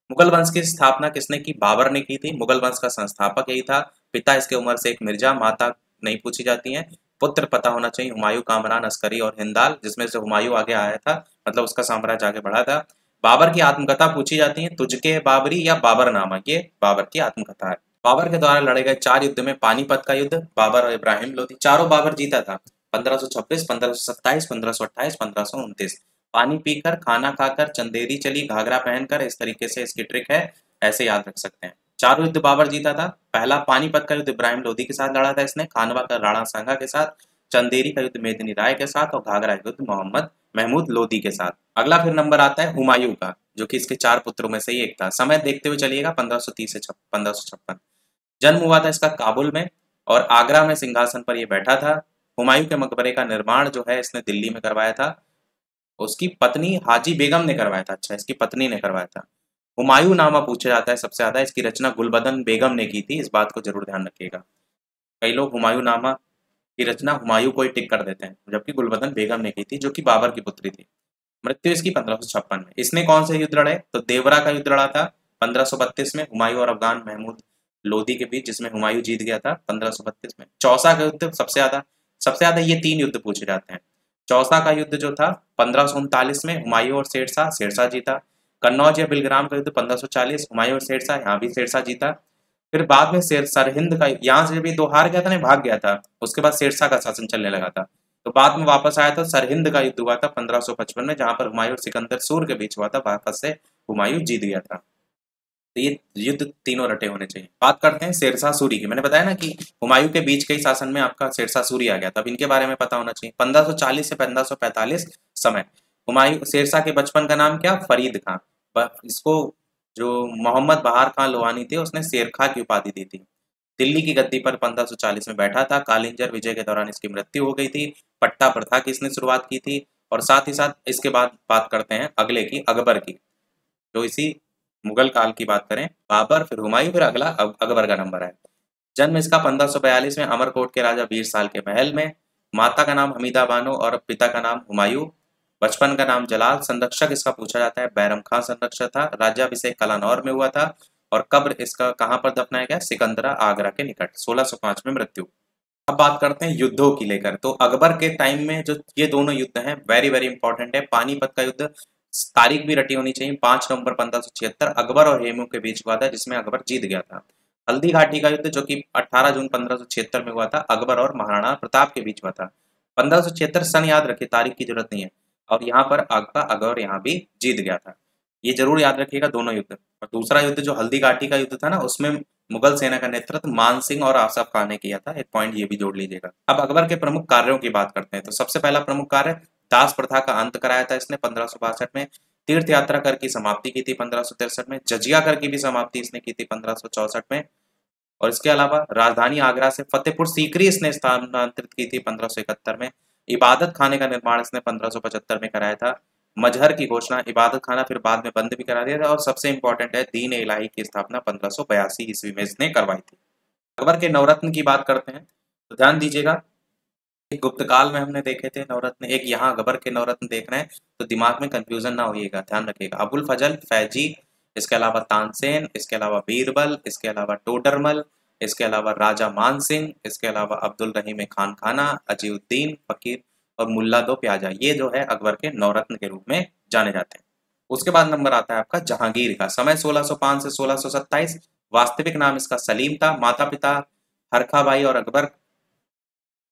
मुगल वंश की स्थापना किसने की? बाबर ने की थी। मुगल वंश का संस्थापक यही था। पिता इसके उमर शेख मिर्जा, माता नहीं पूछी जाती है। पुत्र पता होना चाहिए, हुमायूं, कामरान, अस्करी और हिंदाल, जिसमें से हुमायूं आगे आया था, मतलब उसका साम्राज्य आगे बढ़ा था। बाबर की आत्मकथा पूछी जाती है, तुझके बाबरी या बाबरनामा, ये बाबर की आत्मकथा है। बाबर के द्वारा लड़े गए 4 युद्ध में पानीपत का युद्ध बाबर और इब्राहिम लोधी, चारों बाबर जीता था। 1526, 1527, 1528, 1529। पानी पीकर, खाना खाकर, चंदेरी चली, घाघरा पहनकर, इस तरीके से इसकी ट्रिक है, ऐसे याद रख सकते हैं। चारों युद्ध बाबर जीता था। पहला पानीपत का युद्ध इब्राहिम लोधी के साथ लड़ा था इसने, खानवा का राणा सांगा के साथ, चंदेरी का युद्ध मेदिनी राय के साथ, और घाघरा का युद्ध मोहम्मद महमूद लोधी के साथ। अगला फिर नंबर आता है हुमायूं का, जो कि इसके 4 पुत्रों में से ही एक था। समय देखते हुए चलिएगा 1530 से 1556। जन्म हुआ था इसका काबुल में, और आगरा में सिंहासन पर यह बैठा था। हुमायूं के मकबरे का निर्माण जो है इसने दिल्ली में करवाया था, उसकी पत्नी हाजी बेगम ने करवाया था। अच्छा, इसकी पत्नी ने करवाया था। हुमायूं नामा पूछा जाता है सबसे ज्यादा, इसकी रचना गुलबदन बेगम ने की थी, इस बात को जरूर ध्यान रखिएगा। कई लोग हुमायूं नामा की रचना हुमायूं को ही टिक कर देते हैं, जबकि गुलबदन बेगम ने की थी, जो कि बाबर की पुत्री थी। मृत्यु इसकी 1556 में। इसने कौन से युद्ध लड़े? तो देवरा का युद्ध लड़ा था 1532 में, हुमायूं और अफगान महमूद लोधी के बीच, जिसमें हुमायूं जीत गया था 1532 में। चौसा का युद्ध सबसे ज्यादा ये 3 युद्ध पूछे जाते हैं। चौसा का युद्ध जो था 1539 में, हुमायूं और शेरशाह जीता। कन्नौज या बिलग्राम का युद्ध 1540, हुमायूं और शेरशाह, यहाँ भी शेरशाह जीता। फिर बाद में सरहिंद का, यहाँ से भी 2 हार गया था, नहीं भाग गया था, उसके बाद शेरशाह का शासन चलने लगा था। तो बाद में वापस आया था, सरहिंद का युद्ध हुआ था 1555 में, जहां पर हुमायूं और सिकंदर सूर के बीच हुआ था, वापस से हुमायूं जीत गया था। तो ये युद्ध तीनों रटे होने चाहिए। बात करते हैं शेरशाह सूरी की। मैंने बताया ना कि हुमायूं के बीच के ही शासन में आपका शेरशाह सूरी आ गया था, अब इनके बारे में पता होना चाहिए। 1540 से 1545 समय। हुमायूं, शेरशाह के बचपन का नाम क्या? फरीद खां। इसको जो मोहम्मद बहार खां लोहानी थे, उसने शेरखा की उपाधि दी थी। दिल्ली की गद्दी पर 1540 में बैठा था। कालिंजर विजय के दौरान इसकी मृत्यु हो गई थी। पट्टा प्रथा की इसने शुरुआत की थी। और साथ ही साथ इसके बाद बात करते हैं अगले की, अकबर की, जो इसी मुगल काल की बात करें। बाबर, फिर हुमायूं, फिर अगला अकबर का नंबर है। जन्म इसका 1542 में अमरकोट के राजा वीर साल के महल में। माता का नाम हमीदा बानो और पिता का नाम हुमायूं। बचपन का नाम जलाल। संरक्षक इसका पूछा जाता है, बैरम खां संरक्षक था। राज्याभिषेक कलानौर में हुआ था। और कब्र इसका कहाँ पर दफनाया गया? सिकंदरा, आगरा के निकट। 1605 में मृत्यु। अब बात करते हैं युद्धों की लेकर। तो अकबर के टाइम में जो ये दोनों युद्ध हैं वेरी वेरी इंपॉर्टेंट है। पानीपत का युद्ध, तारीख भी रटी होनी चाहिए, 5 नवंबर 1576 अकबर और हेमू के बीच हुआ था, जिसमें अकबर जीत गया था। हल्दी घाटी का युद्ध जो कि 18 जून 1576 में हुआ था, अकबर और महाराणा प्रताप के बीच हुआ था। 1576 सन याद रखिए, तारीख की जरूरत नहीं है। और यहाँ पर आपका अकबर यहाँ भी जीत गया था, ये जरूर याद रखिएगा दोनों युद्ध। और दूसरा युद्ध जो हल्दी घाटी का युद्ध था ना, उसमें मुगल सेना का नेतृत्व मान सिंह और आसफ खान ने किया था। एक पॉइंट ये भी जोड़ लीजिएगा। अब अकबर के प्रमुख कार्यों की बात करते हैं। तो सबसे पहला प्रमुख कार्य, दास प्रथा का अंत कराया था इसने 1562 में। तीर्थ यात्रा कर की समाप्ति की थी 1563 में। जजिया कर की भी समाप्ति इसने की थी 1564 में। और इसके अलावा राजधानी आगरा से फतेहपुर सीकरी इसने स्थानांतरित की थी 1571 में। इबादत खाने का निर्माण इसने 1575 में कराया था। मजहर की घोषणा, इबादत खाना फिर बाद में बंद भी करा दिया था। और सबसे इंपॉर्टेंट है, दीन इलाही की स्थापना 1582 ईस्वी में इसने करवाई थी। अकबर के नवरत्न की बात करते हैं तो ध्यान दीजिएगा, एक गुप्त काल में हमने देखे थे नवरत्न, एक यहाँ अकबर के नवरत्न देख रहे हैं, तो दिमाग में कंफ्यूजन ना होइएगा, ध्यान रखिएगा। अबुल फजल, फैजी, इसके अलावा तानसेन, इसके अलावा बीरबल, इसके अलावा टोडरमल, इसके अलावा राजा मान सिंह, इसके अलावा अब्दुल रहीम खान खाना, अजीउद्दीन फकीर और मुल्ला दो प्याजा, ये जो है अकबर के नवरत्न के रूप में जाने जाते हैं। उसके बाद नंबर आता है आपका जहांगीर का। समय 1605 से 1627। वास्तविक नाम इसका सलीम था। माता पिता हरखा भाई और अकबर,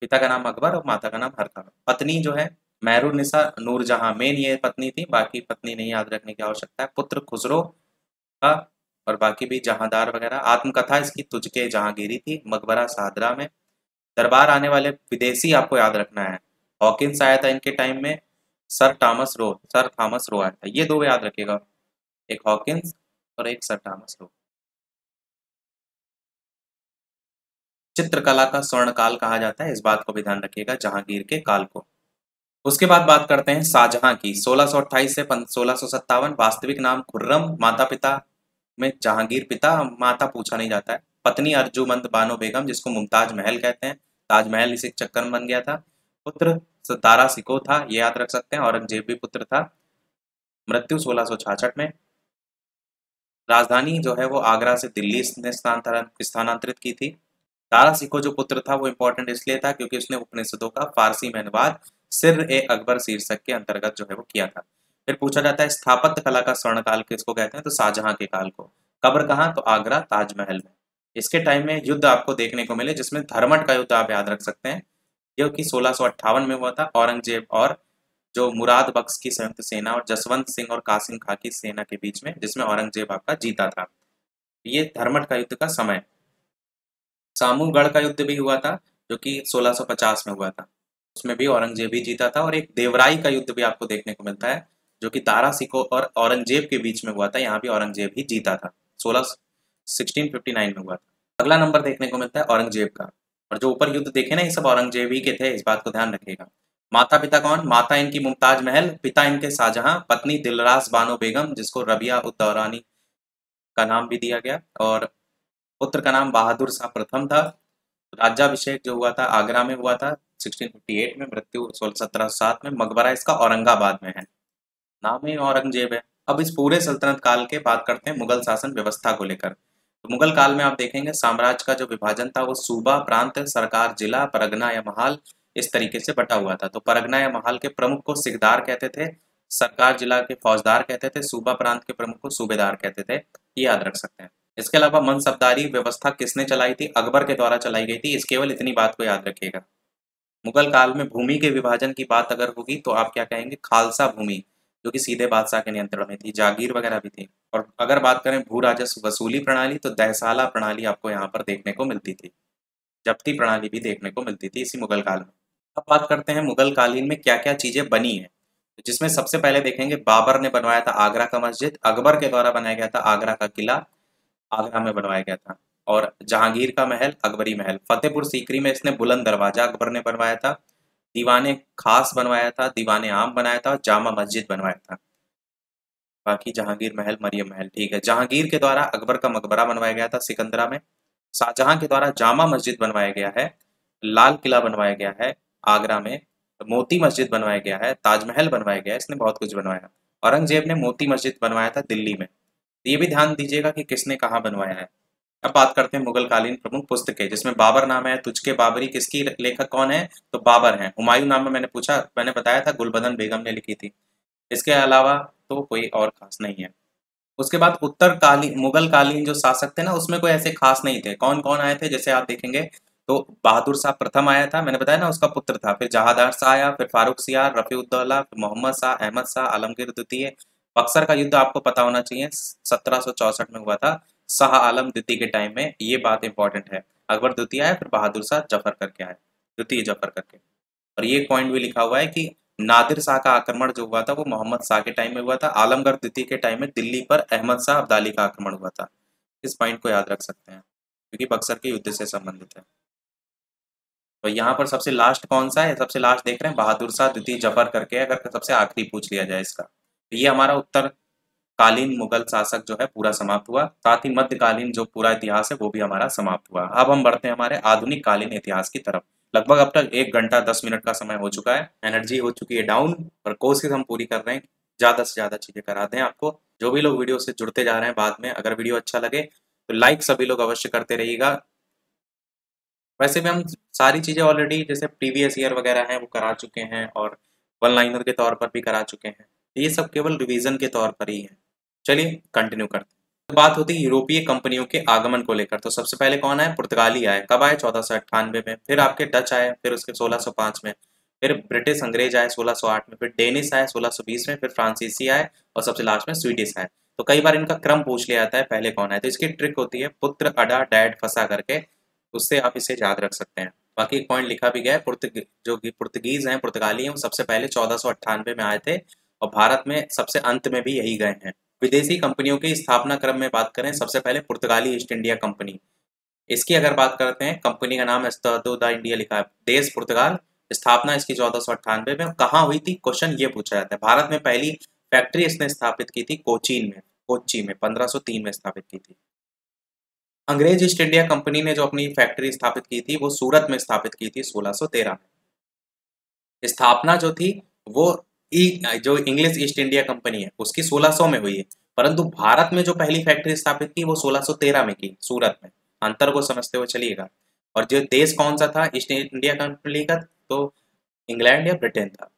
पिता का नाम अकबर और माता का नाम हरखा। पत्नी जो है मेहरुन्निसा नूरजहां, मेन ये पत्नी थी, बाकी पत्नी नहीं याद रखने की आवश्यकता है। पुत्र खुसरो का, और बाकी भी जहांदार वगैरह। आत्मकथा इसकी तुझके जहांगीरी थी। मकबरा सादरा में। दरबार आने वाले विदेशी आपको याद रखना है। हॉकिंस आया था इनके टाइम में, सर थॉमस रो आया था। ये दो याद रखिएगा, एक हॉकिंस और एक सर थॉमस रो। चित्रकला का स्वर्णकाल कहा जाता है, इस बात को भी ध्यान रखिएगा, जहांगीर के काल को। उसके बाद बात करते हैं शाहजहां की। 1628 से 1657। वास्तविक नाम खुर्रम, माता पिता में जहांगीर, पिता माता पूछा नहीं जाता है। पत्नी अर्जुमंद बानो बेगम, जिसको मुमताज महल कहते हैं, ताजमहल इसी चक्कर में बन गया था। पुत्र दारा सिको था, ये याद रख सकते हैं, औरंगजेब भी पुत्र था। मृत्यु 1666 में। राजधानी जो है वो आगरा से दिल्ली ने स्थानांतरित की थी। दारा सिको जो पुत्र था वो इंपॉर्टेंट इसलिए था क्योंकि उसने उपनिषदों का फारसी में अनुवाद सिर ए अकबर शीर्षक के अंतर्गत जो है वो किया था। फिर पूछा जाता है स्थापत्य कला का स्वर्णकाल किसको कहते हैं, तो शाहजहां के काल को। कब्र कहाँ, तो आगरा ताजमहल में। इसके टाइम में युद्ध आपको देखने को मिले, जिसमें धर्मट का युद्ध आप याद रख सकते हैं, जो कि 1658 में हुआ था। औरंगजेब और जो मुराद बख्श की संयुक्त सेना और जसवंत सिंह और कासिम खां की सेना के बीच में, जिसमें औरंगजेब आपका जीता था। ये धर्मट का युद्ध का समय। सामूगढ़ का युद्ध भी हुआ था, जो कि 1650 में हुआ था, उसमें भी औरंगजेब ही जीता था। और एक देवराई का युद्ध भी आपको देखने को मिलता है, जो कि दारा सिको और औरंगजेब के बीच में हुआ था, यहाँ भी औरंगजेब ही जीता था, 1659 में हुआ था। अगला नंबर देखने को मिलता है औरंगजेब का। और जो ऊपर युद्ध देखे ना, ये सब औरंगजेब ही के थे, इस बात को ध्यान रखिएगा। माता पिता कौन, माता इनकी मुमताज महल, पिता इनके शाहजहां, पत्नी दिलरास बानो बेगम, जिसको रबिया उद दौरानी का नाम भी दिया गया, और पुत्र का नाम बहादुर शाह प्रथम था। राज्याभिषेक जो हुआ था आगरा में हुआ था 1658 में। मृत्यु 1707 में। मकबरा इसका औरंगाबाद में है, नाम ही औरंगजेब है। अब इस पूरे सल्तनत काल के बात करते हैं मुगल शासन व्यवस्था को लेकर। तो मुगल काल में आप देखेंगे साम्राज्य का जो विभाजन था वो सूबा, प्रांत, सरकार, जिला, परगना या महाल, इस तरीके से बटा हुआ था। तो परगना या महाल के प्रमुख को सिकदार कहते थे, सरकार जिला के फौजदार कहते थे, सूबा प्रांत के प्रमुख को सूबेदार कहते थे, ये याद रख सकते हैं। इसके अलावा मनसबदारी व्यवस्था किसने चलाई थी, अकबर के द्वारा चलाई गई थी, इस केवल इतनी बात को याद रखिएगा। मुगल काल में भूमि के विभाजन की बात अगर होगी तो आप क्या कहेंगे, खालसा भूमि, जो कि सीधे बादशाह के नियंत्रण में थी, जागीर वगैरह भी थी। और अगर बात करें भू राजस्व वसूली प्रणाली, तो दहसाला प्रणाली आपको यहाँ पर देखने को मिलती थी, जब्ती प्रणाली भी देखने को मिलती थी इसी मुगल काल में। अब बात करते हैं मुगल कालीन में क्या क्या चीजें बनी है, जिसमें सबसे पहले देखेंगे बाबर ने बनवाया था आगरा का मस्जिद, अकबर के द्वारा बनाया गया था आगरा का किला, आगरा में बनवाया गया था। और जहांगीर का महल, अकबरी महल। फतेहपुर सीकरी में इसने बुलंद दरवाजा अकबर ने बनवाया था, दीवाने खास बनवाया था, दीवाने आम बनाया था, और जामा मस्जिद बनवाया था। बाकी जहांगीर महल, मरियम महल, ठीक है। जहांगीर के द्वारा अकबर का मकबरा बनवाया गया था सिकंदरा में। शाहजहां के द्वारा जामा मस्जिद बनवाया गया है, लाल किला बनवाया गया है आगरा में, मोती मस्जिद बनवाया गया है, ताजमहल बनवाया गया है, इसने बहुत कुछ बनवाया। औरंगजेब ने मोती मस्जिद बनवाया था दिल्ली में। तो ये भी ध्यान दीजिएगा कि किसने कहाँ बनवाया है। अब बात करते हैं मुगल कालीन प्रमुख पुस्तकें, जिसमें बाबर नाम है, तुझके बाबरी किसकी लेखक कौन है, तो बाबर है। हुमायूं नाम में मैंने बताया था गुलबदन बेगम ने लिखी थी। इसके अलावा तो कोई और खास नहीं है। उसके बाद उत्तर कालीन मुगल कालीन जो शासक थे ना, उसमें कोई ऐसे खास नहीं थे। कौन कौन आए थे जैसे आप देखेंगे तो बहादुर शाह प्रथम आया था, मैंने बताया ना उसका पुत्र था। फिर जहादार शाह आया, फिर फारूक सियार, रफीउद्दौला, फिर मोहम्मद शाह, अहमद शाह, आलमगीर द्वितीय। बक्सर का युद्ध आपको पता होना चाहिए, 1764 में हुआ था, शाह आलम द्वितीय के टाइम में। ये बात इंपॉर्टेंट है। अकबर द्वितीय आया, फिर बहादुर शाह जफर करके आए, द्वितीय जफर करके। और ये पॉइंट भी लिखा हुआ है कि नादिर शाह का आक्रमण जो हुआ था वो मोहम्मद शाह के टाइम में हुआ था। आलमगीर द्वितीय के टाइम में दिल्ली पर अहमद शाह अब्दाली का आक्रमण हुआ था। इस पॉइंट को याद रख सकते हैं क्योंकि बक्सर के युद्ध से संबंधित है। तो यहाँ पर सबसे लास्ट कौन सा है, सबसे लास्ट देख रहे हैं बहादुर शाह द्वितीय जफर करके, अगर सबसे आखिरी पूछ लिया जाए इसका, तो ये हमारा उत्तर कालीन मुगल शासक जो है पूरा समाप्त हुआ। साथ ही मध्यकालीन जो पूरा इतिहास है वो भी हमारा समाप्त हुआ। अब हम बढ़ते हैं हमारे आधुनिक कालीन इतिहास की तरफ। लगभग अब तक 1 घंटा 10 मिनट का समय हो चुका है, एनर्जी हो चुकी है डाउन, और कोशिश हम पूरी कर रहे हैं ज्यादा से ज्यादा चीजें करा दें आपको। जो भी लोग वीडियो से जुड़ते जा रहे हैं बाद में, अगर वीडियो अच्छा लगे तो लाइक सभी लोग अवश्य करते रहिएगा। वैसे भी हम सारी चीजें ऑलरेडी जैसे प्रीवियस ईयर वगैरह हैं वो करा चुके हैं, और वन लाइनर के तौर पर भी करा चुके हैं। ये सब केवल रिवीजन के तौर पर ही है। चलिए कंटिन्यू करते हैं। बात होती है यूरोपीय कंपनियों के आगमन को लेकर। तो सबसे पहले कौन आए, पुर्तगाली आए। कब आए, 1498 में। फिर आपके डच आए, फिर उसके 1605 में। फिर ब्रिटिश अंग्रेज आए 1608 में। फिर डेनिश आए 1620 में। फिर फ्रांसीसी आए, और सबसे लास्ट में स्वीडिश आए। तो कई बार इनका क्रम पूछ लिया जाता है पहले कौन आए, तो इसकी ट्रिक होती है पुत्र अडा डैड फंसा करके, उससे आप इसे याद रख सकते हैं। बाकी एक पॉइंट लिखा भी गया है, जो कि पुर्तगीज हैं, पुर्तगाली हैं, वो सबसे पहले 1498 में आए थे, और भारत में सबसे अंत में भी यही गए हैं। विदेशी कंपनियों की स्थापना क्रम में बात करें, सबसे पहले पुर्तगाली ईस्ट इंडिया कंपनी। इसकी अगर बात करते हैं, कंपनी का नाम एस्तादो दा इंडिया लिखा है, देश पुर्तगाल। स्थापना इसकी 1498 में। कहाँ हुई थी, क्वेश्चन ये पूछा जाता है। भारत में पहली फैक्ट्री इसने स्थापित की थी कोच्चि में 1503 में स्थापित की थी। अंग्रेज ईस्ट इंडिया कंपनी ने जो अपनी फैक्ट्री स्थापित की थी वो सूरत में स्थापित की थी 1613 में। स्थापना जो थी वो जो इंग्लिश ईस्ट इंडिया कंपनी है उसकी 1600 में हुई है, परंतु भारत में जो पहली फैक्ट्री स्थापित की वो 1613 में की, सूरत में। अंतर को समझते हुए चलिएगा। और जो देश कौन सा था ईस्ट इंडिया कंपनी का, तो इंग्लैंड या ब्रिटेन था।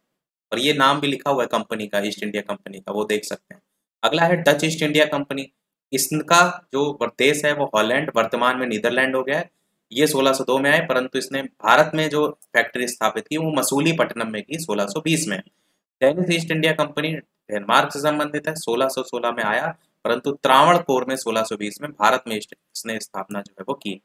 और ये नाम भी लिखा हुआ है कंपनी का, ईस्ट इंडिया कंपनी का, वो देख सकते हैं। अगला है डच ईस्ट इंडिया कंपनी। इसका जो देश है वो हॉलैंड, वर्तमान में नीदरलैंड हो गया है। ये 1602 में आए, परंतु इसने भारत में जो फैक्ट्री स्थापित की वो मसूलीपट्टनम में की 1620 में। Danish east India company Denmark से संबंधित है, 1616 में आया, परंतु त्रावणकोर में 1620 में भारत में इसने स्थापना जो है वो की।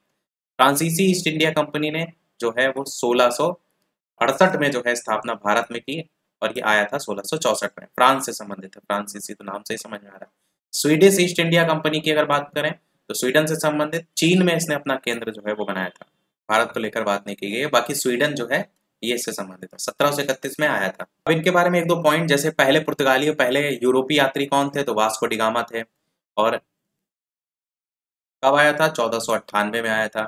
फ्रांसीसी ईस्ट इंडिया कंपनी ने जो है वो 1668 में जो है स्थापना भारत में की, और ये आया था 1664 में। फ्रांस से संबंधित है, फ्रांसीसी तो नाम से ही समझ में आ रहा है। स्वीडिश ईस्ट इंडिया कंपनी की अगर बात करें तो स्वीडन से संबंधित, चीन में इसने अपना केंद्र जो है वो बनाया था। भारत को लेकर बात नहीं की गई है, बाकी स्वीडन जो है ये इससे संबंधित है, 1731 में आया था। अब इनके बारे में एक दो पॉइंट, जैसे पहले पुर्तगाली और पहले यूरोपीय यात्री कौन थे, तो वास्को डी गामा थे। और कब आया था, 1498 में आया था।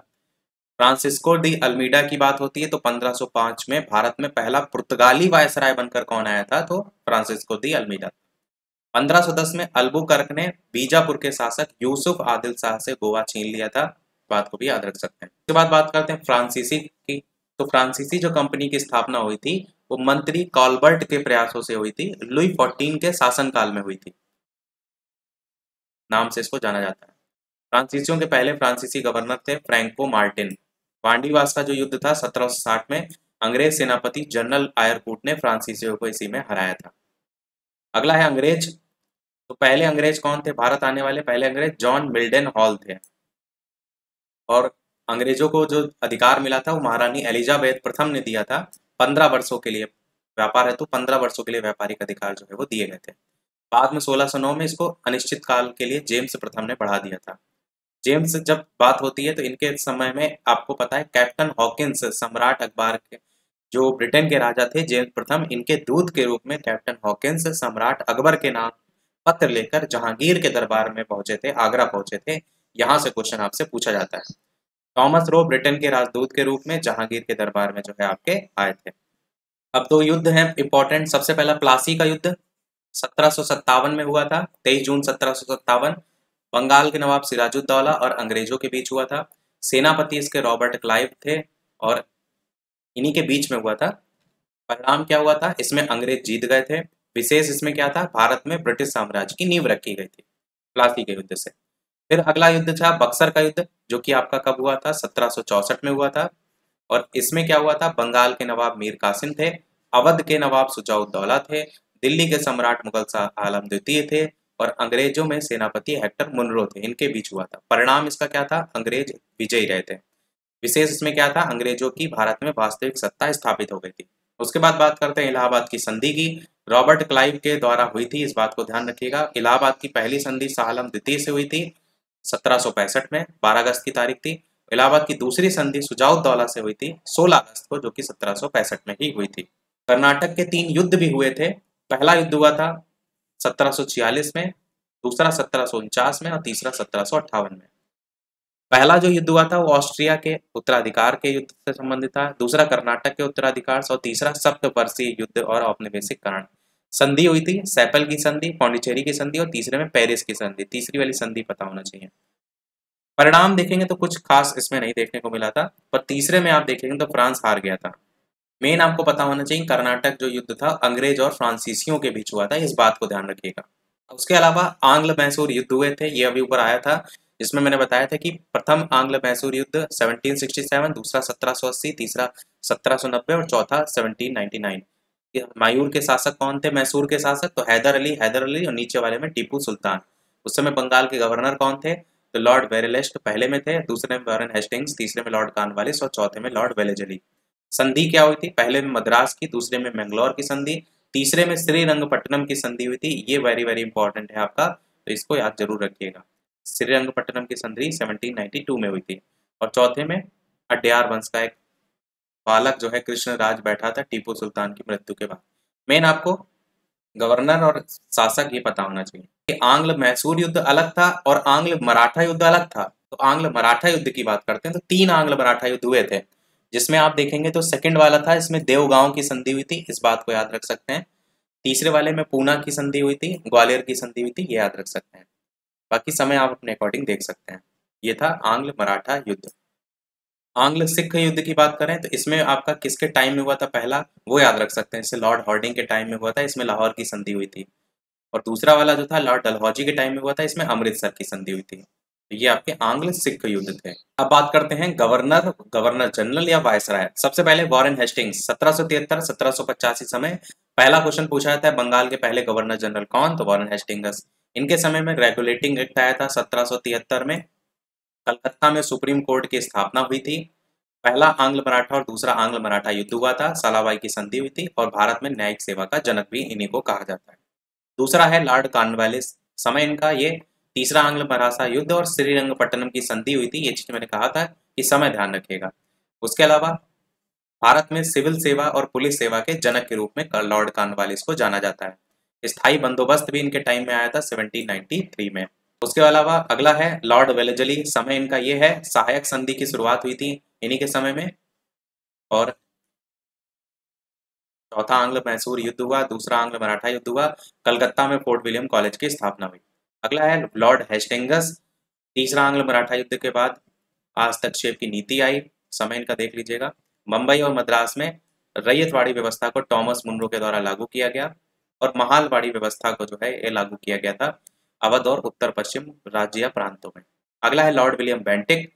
फ्रांसिस्को डी अल्मीडा की बात होती है तो 1505 में भारत में पहला पुर्तगाली वायसराय बनकर कौन आया था, तो फ्रांसिस्को दी अल्मीडा। 1510 में अल्बुकर्क ने बीजापुर के शासक यूसुफ आदिल शाह से गोवा छीन लिया था। बात को भी याद रख सकते हैं। उसके बाद बात करते हैं फ्रांसीसी की। तो फ्रांसीसी जो कंपनी की स्थापना हुई थी वो मंत्री कॉलबर्ट के प्रयासों से हुई थी, लुई 14 के शासनकाल में हुई थी, नाम से इसको जाना जाता है। फ्रांसीसियों के पहले फ्रांसीसी गवर्नर थे फ्रैंको मार्टिन। वांडीवास का जो युद्ध था 1760 में, अंग्रेज सेनापति जनरल आयरकूट ने फ्रांसीसियों को इसी में हराया था। अगला है अंग्रेज। तो पहले अंग्रेज कौन थे भारत आने वाले, पहले अंग्रेज जॉन मिल्डन हॉल थे। और अंग्रेजों को जो अधिकार मिला था वो महारानी एलिजाबेथ प्रथम ने दिया था, 15 वर्षों के लिए व्यापार हेतु 15 वर्षों के लिए व्यापारिक अधिकार जो है वो दिए गए थे। बाद में 1609 में इसको अनिश्चित काल के लिए जेम्स प्रथम ने बढ़ा दिया था। जेम्स जब बात होती है तो इनके समय में आपको पता है कैप्टन हॉकिंस, सम्राट अकबर के जो ब्रिटेन के राजा थे, जेम्स प्रथम, इनके दूत के रूप में कैप्टन हॉकिंस सम्राट अकबर के नाम पत्र लेकर जहांगीर के दरबार में पहुंचे थे, आगरा पहुंचे थे। यहाँ से क्वेश्चन आपसे पूछा जाता है। थॉमस रो ब्रिटेन के राजदूत के रूप में जहांगीर के दरबार में जो है आपके आए थे। अब दो युद्ध हैं इंपॉर्टेंट। सबसे पहला प्लासी का युद्ध 1757 में हुआ था, 23 जून 1757। बंगाल के नवाब सिराजुद्दौला और अंग्रेजों के बीच हुआ था। सेनापति इसके रॉबर्ट क्लाइव थे और इन्हीं के बीच में हुआ था। परिणाम क्या हुआ था, इसमें अंग्रेज जीत गए थे। विशेष इसमें क्या था, भारत में ब्रिटिश साम्राज्य की नींव रखी गई थी प्लासी के युद्ध से। फिर अगला युद्ध था बक्सर का युद्ध, जो कि आपका कब हुआ था, 1764 में हुआ था। और इसमें क्या हुआ था, बंगाल के नवाब मीर कासिम थे, अवध के नवाब सुजाउद्दौला थे, दिल्ली के सम्राट मुगल शाह आलम द्वितीय थे और अंग्रेजों में सेनापति हेक्टर मुनरो थे। इनके बीच हुआ था। परिणाम इसका क्या था, अंग्रेज विजयी रहे थे। विशेष इसमें क्या था, अंग्रेजों की भारत में वास्तविक सत्ता स्थापित हो गई थी। उसके बाद बात करते हैं इलाहाबाद की संधि की। रॉबर्ट क्लाइव के द्वारा हुई थी, इस बात को ध्यान रखिएगा। इलाहाबाद की पहली संधि शाह आलम द्वितीय से हुई थी 1765 में, 12 अगस्त की तारीख थी। इलाहाबाद की दूसरी संधि सुजाउद्दौला से हुई थी 16 अगस्त को, जो कि 1765 में ही हुई थी। कर्नाटक के 3 युद्ध भी हुए थे। पहला युद्ध हुआ था 1746 में, दूसरा 1749 में और तीसरा 1758 में। पहला जो युद्ध हुआ था वो ऑस्ट्रिया के उत्तराधिकार के युद्ध से संबंधित था, दूसरा कर्नाटक के उत्तराधिकार से और तीसरा सप्तवर्षीय युद्ध और औपनिवेशिक कारण। संधि हुई थी सैपल की संधि, पौंडीचेरी की संधि और तीसरे में पेरिस की संधि। तीसरी वाली संधि पता होना चाहिए। परिणाम देखेंगे तो कुछ खास इसमें नहीं देखने को मिला था, पर तीसरे में आप देखेंगे तो फ्रांस हार गया था। मेन आपको पता होना चाहिए, कर्नाटक जो युद्ध था अंग्रेज और फ्रांसीसियों के बीच हुआ था, इस बात को ध्यान रखिएगा। उसके अलावा आंग्ल मैसूर युद्ध हुए थे, ये अभी ऊपर आया था, जिसमें मैंने बताया था कि प्रथम आंग्ल मैसूर युद्ध 1767, दूसरा 1780, तीसरा 1790 और चौथा 1799। मायूर के शासक कौन थे, मैसूर के शासक? तो हैदर अली और नीचे वाले में टीपू सुल्तान। उस समय बंगाल के गवर्नर कौन थे? तो लॉर्ड वेरेलेस्ट पहले में थे, दूसरे में वारन हेस्टिंग्स, तीसरे में लॉर्ड कॉर्नवालिस और चौथे में लॉर्ड वेलेजली। संधि क्या हुई थी, पहले में मद्रास की, दूसरे में मैंगलोर की संधि, तीसरे में श्रीरंगपट्टनम की संधि हुई थी। ये वेरी वेरी इंपॉर्टेंट है आपका, तो इसको याद जरूर रखिएगा। श्रीरंगपट्टनम की संधि 1792 में हुई थी। और चौथे में अड्यार वंश का एक बालक जो है कृष्णराज बैठा था टीपू सुल्तान की मृत्यु के बाद। मेन आपको गवर्नर और शासक ये पता होना चाहिए कि आंग्ल मैसूर युद्ध अलग था और आंग्ल मराठा युद्ध अलग था। तो आंग्ल मराठा युद्ध की बात करते हैं तो 3 आंग्ल मराठा युद्ध हुए थे, जिसमें आप देखेंगे तो सेकंड वाला था, इसमें देवगांव की संधि हुई थी, इस बात को याद रख सकते हैं। तीसरे वाले में पूना की संधि हुई थी, ग्वालियर की संधि हुई थी, ये याद रख सकते हैं। बाकी समय आप अपने अकॉर्डिंग देख सकते हैं। ये था आंग्ल मराठा युद्ध। आंग्ल सिख युद्ध की बात करें तो इसमें आपका किसके टाइम में हुआ था, पहला वो याद रख सकते हैं, इससे लॉर्ड हार्डिंग के टाइम में हुआ था, इसमें लाहौर की संधि हुई थी। और दूसरा वाला जो था लॉर्ड डलहौजी के टाइम में हुआ था, इसमें अमृतसर की संधि हुई थी। तो ये आपके आंग्ल सिख युद्ध थे। अब बात करते हैं गवर्नर, गवर्नर जनरल या वायसराय। सबसे पहले वॉरेन हेस्टिंग्स 1773-1785 समय। पहला क्वेश्चन पूछा जाता है बंगाल के पहले गवर्नर जनरल कौन, तो वॉरेन हेस्टिंग्स। इनके समय में रेगुलेटिंग एक्ट आया था 1773 में। कलकत्ता में सुप्रीम कोर्ट की स्थापना हुई थी। पहला आंग्ल मराठा और दूसरा आंग्ल मराठा युद्ध हुआ था, सालाबाई की संधि हुई थी और भारत में न्यायिक सेवा का जनक भी इन्हीं को कहा जाता है। दूसरा है लॉर्ड कॉर्नवालिस, समय इनका ये। तीसरा आंग्ल मराठा युद्ध और श्रीरंगपट्टनम की संधि हुई थी, ये चीज मैंने कहा था कि समय ध्यान रखिएगा। उसके अलावा भारत में सिविल सेवा और पुलिस सेवा के जनक के रूप में लॉर्ड कॉर्नवालिस को जाना जाता है। स्थायी बंदोबस्त भी इनके टाइम में आया था 1793 में। उसके अलावा अगला है लॉर्ड वेलेजली, समय इनका ये है। सहायक संधि की शुरुआत हुई थी इन्हीं के समय में। और चौथा आंग्ल मैसूर युद्ध हुआ, दूसरा आंग्ल मराठा युद्ध हुआ, कलकत्ता में फोर्ट विलियम कॉलेज की स्थापना हुई। अगला है लॉर्ड हेस्टिंगस। तीसरा आंग्ल मराठा युद्ध के बाद हस्तक्षेप की नीति आई, समय इनका देख लीजिएगा। मुंबई और मद्रास में रैयतवाड़ी व्यवस्था को टॉमस मुनरो के द्वारा लागू किया गया और महालवाड़ी व्यवस्था को जो है ये लागू किया गया था अवध और उत्तर पश्चिम राज्य या प्रांतों में। अगला है लॉर्ड विलियम बेंटिक।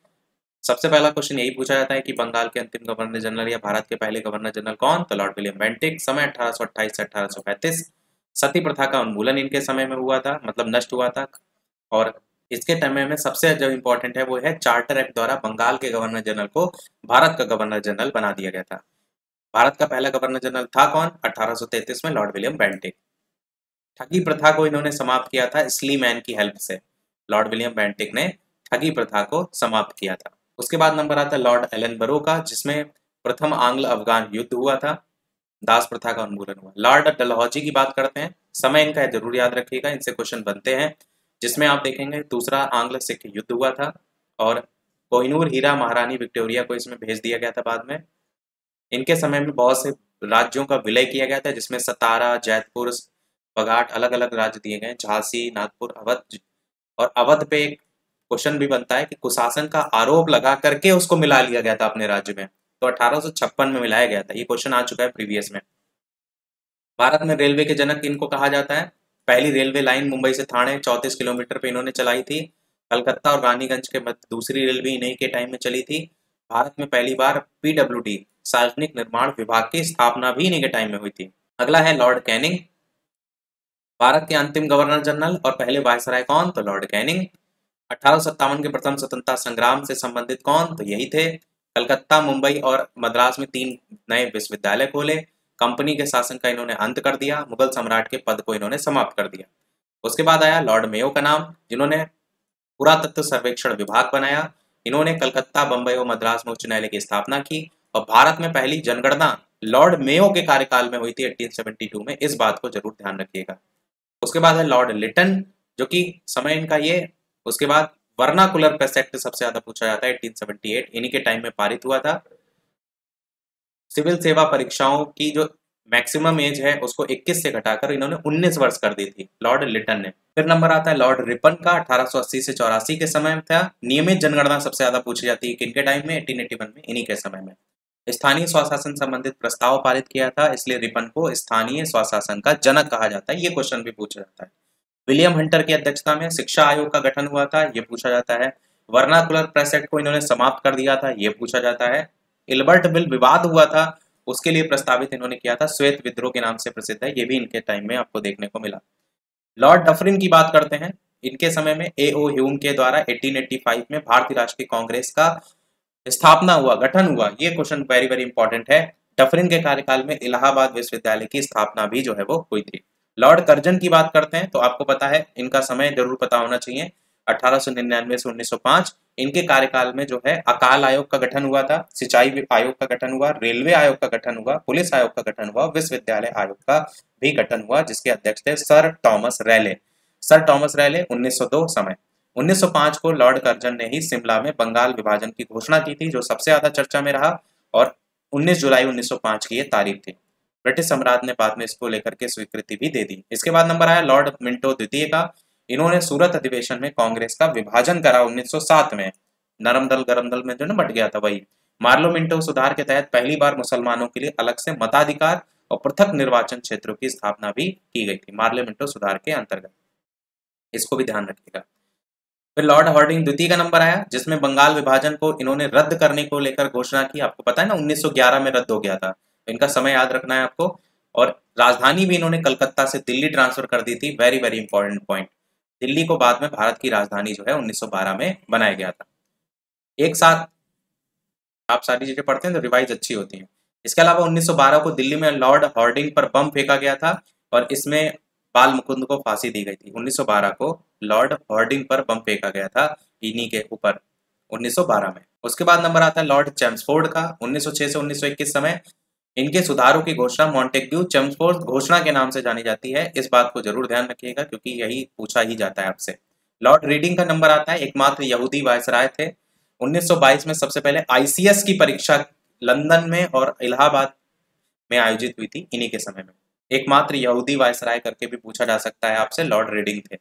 सबसे पहला क्वेश्चन यही पूछा जाता है कि बंगाल के अंतिम गवर्नर जनरल या भारत के पहले गवर्नर जनरल कौन, तो लॉर्ड विलियम बेंटिक। समय 1828 से 1835। सती प्रथा का उन्मूलन इनके समय में हुआ था, मतलब नष्ट हुआ था। और इसके समय में सबसे जो इम्पोर्टेंट है वो है चार्टर एक्ट द्वारा बंगाल के गवर्नर जनरल को भारत का गवर्नर जनरल बना दिया गया था। भारत का पहला गवर्नर जनरल था कौन, 1833 में लॉर्ड विलियम बेंटिक। ठगी प्रथा को इन्होंने समाप्त किया था स्ली मैन की हेल्प से। लॉर्ड विलियम बेंटिक ने ठगी प्रथा को समाप्त किया था। उसके बाद नंबर आता है लॉर्ड एलनबरो का, जिसमें प्रथम आंग्ल अफगान युद्ध हुआ था, दास प्रथा का उन्मूलन हुआ। लॉर्ड डलहौजी की बात करते हैं, समय इनका जरूर याद रखिएगा, इनसे क्वेश्चन बनते हैं। जिसमें आप देखेंगे दूसरा आंग्ल सिख युद्ध हुआ था और कोहिनूर हीरा महारानी विक्टोरिया को इसमें भेज दिया गया था बाद में। इनके समय में बहुत से राज्यों का विलय किया गया था, जिसमें सतारा, जैतपुर, बघाट अलग अलग राज्य दिए गए, झांसी, नागपुर, अवध। और अवध पे एक क्वेश्चन भी बनता है कि कुशासन का आरोप लगा करके उसको मिला लिया गया था अपने राज्य में, तो 1856 में मिलाया गया था। ये क्वेश्चन आ चुका है प्रीवियस में। भारत में रेलवे के जनक इनको कहा जाता है। पहली रेलवे लाइन मुंबई से ठाणे 34 किलोमीटर पे इन्होंने चलाई थी। कलकत्ता और रानीगंज के मध्य दूसरी रेलवे इन्हीं के टाइम में चली थी। भारत में पहली बार पीडब्ल्यूडी सार्वजनिक निर्माण विभाग की स्थापना भी इन्हीं के टाइम में हुई थी। अगला है लॉर्ड कैनिंग। भारत के अंतिम गवर्नर जनरल और पहले वायसराय कौन? तो लॉर्ड कैनिंग। 1857 के प्रथम स्वतंत्रता संग्राम से संबंधित कौन? तो यही थे। कलकत्ता, मुंबई और मद्रास में 3 नए विश्वविद्यालय खोले। कंपनी के शासन का इन्होंने अंत कर दिया। मुगल सम्राट के पद को इन्होंने समाप्त कर दिया। उसके बाद आया लॉर्ड मेयो का नाम, जिन्होंने पुरातत्व सर्वेक्षण विभाग बनाया। इन्होंने कलकत्ता, बंबई और मद्रास में उच्च न्यायालय की स्थापना की। और भारत में पहली जनगणना लॉर्ड मेयो के कार्यकाल में हुई थी 1872 में। इस बात को जरूर ध्यान रखिएगा। उसके बाद है लॉर्ड लिटन, जो कि समय इनका ये। उसके बाद वर्नाकुलर प्रेस एक्ट सबसे ज्यादा पूछा जाता है, 1878 इन्हीं के टाइम में पारित हुआ था। सिविल सेवा परीक्षाओं की जो मैक्सिमम एज है उसको 21 से घटाकर इन्होंने 19 वर्ष कर दी थी लॉर्ड लिटन ने। फिर नंबर आता है लॉर्ड रिपन का, 1880 से 84 के समय में था। नियमित जनगणना सबसे ज्यादा पूछी जाती है किनके टाइम में? 1881 में, इन्हीं के समय में। स्थानीय स्वशासन संबंधित प्रस्ताव पारित किया था, इसलिए रिपन को स्थानीय स्वशासन का जनक कहा जाता है। ये क्वेश्चन भी पूछा जाता है। विलियम हंटर की अध्यक्षता में शिक्षा आयोग का गठन हुआ था, ये पूछा जाता है। वर्नाकुलर प्रेस एक्ट को इन्होंने समाप्त कर दिया था, ये पूछा जाता है। इल्बर्ट बिल विवाद हुआ था, उसके लिए प्रस्तावित इन्होंने किया था, श्वेत विद्रोह के नाम से प्रसिद्ध है, ये भी इनके टाइम में आपको देखने को मिला। लॉर्ड डफरिन की बात करते हैं। इनके समय में ए.ओ. ह्यूम के द्वारा 1885 में भारतीय राष्ट्रीय कांग्रेस का स्थापना हुआ, गठन हुआ। ये क्वेश्चन वेरी वेरी इंपॉर्टेंट है। डफरिन के कार्यकाल में इलाहाबाद विश्वविद्यालय की स्थापना भी जो है वो हुई थी। लॉर्ड कर्जन की बात करते हैं तो आपको पता है, इनका समय जरूर पता होना चाहिए, 1899 से 1905। इनके कार्यकाल में जो है अकाल आयोग का गठन हुआ था, सिंचाई आयोग का गठन हुआ, रेलवे आयोग का गठन हुआ, पुलिस आयोग का गठन हुआ, विश्वविद्यालय आयोग का भी गठन हुआ, जिसके अध्यक्ष थे sir Thomas Raleigh. Sir Thomas Raleigh 1902 समय। 1905 को लॉर्ड कर्जन ने ही शिमला में बंगाल विभाजन की घोषणा की थी, जो सबसे ज्यादा चर्चा में रहा। और 19 जुलाई 1905 की ये तारीख थी। ब्रिटिश सम्राट ने बाद में इसको लेकर के स्वीकृति भी दे दी। इसके बाद नंबर आया लॉर्ड मिंटो द्वितीय का। इन्होंने सूरत अधिवेशन में कांग्रेस का विभाजन करा 1907 में। नरम दल गरम दल में जो ना बट गया था वही। मार्लो मिंटो सुधार के तहत पहली बार मुसलमानों के लिए अलग से मताधिकार और पृथक निर्वाचन क्षेत्रों की स्थापना भी की गई थी, मार्लो मिंटो सुधार के अंतर्गत। इसको भी ध्यान रखिएगा। फिर लॉर्ड हार्डिंग द्वितीय का नंबर आया, जिसमें बंगाल विभाजन को इन्होंने रद्द करने को लेकर घोषणा की। आपको पता है ना 1911 में रद्द हो गया था, इनका समय याद रखना है आपको। और राजधानी भी इन्होंने कलकत्ता से दिल्ली ट्रांसफर कर दी थी। Very very important point. Delhi को बाद में भारत की राजधानी जो है 1912 में बनाया गया था। एक साथ आप सारी चीजें पढ़ते हैं तो रिवाइज अच्छी होती है। इसके अलावा 1912 को दिल्ली में लॉर्ड हार्डिंग पर बम फेंका गया था और इसमें बाल मुकुंद को फांसी दी गई थी। 1912 को लॉर्ड हार्डिंग पर बम फेंका गया था इन्हीं के ऊपर 1912 में। उसके बाद नंबर आता है लॉर्ड चैम्सफोर्ड का। 1906 से 1921 समय इनके सुधारों की घोषणा मॉन्टेग्यू चैम्सफोर्ड घोषणा के नाम से जानी जाती है। इस बात को जरूर ध्यान रखिएगा क्योंकि यही पूछा ही जाता है आपसे। लॉर्ड रीडिंग का नंबर आता है, एकमात्र यहूदी वायसराय थे। 1922 में सबसे पहले आईसीएस की परीक्षा लंदन में और इलाहाबाद में आयोजित हुई थी इन्हीं के समय में। एकमात्र यहूदी वायसराय करके भी पूछा जा सकता है आपसे, लॉर्ड रीडिंग थे।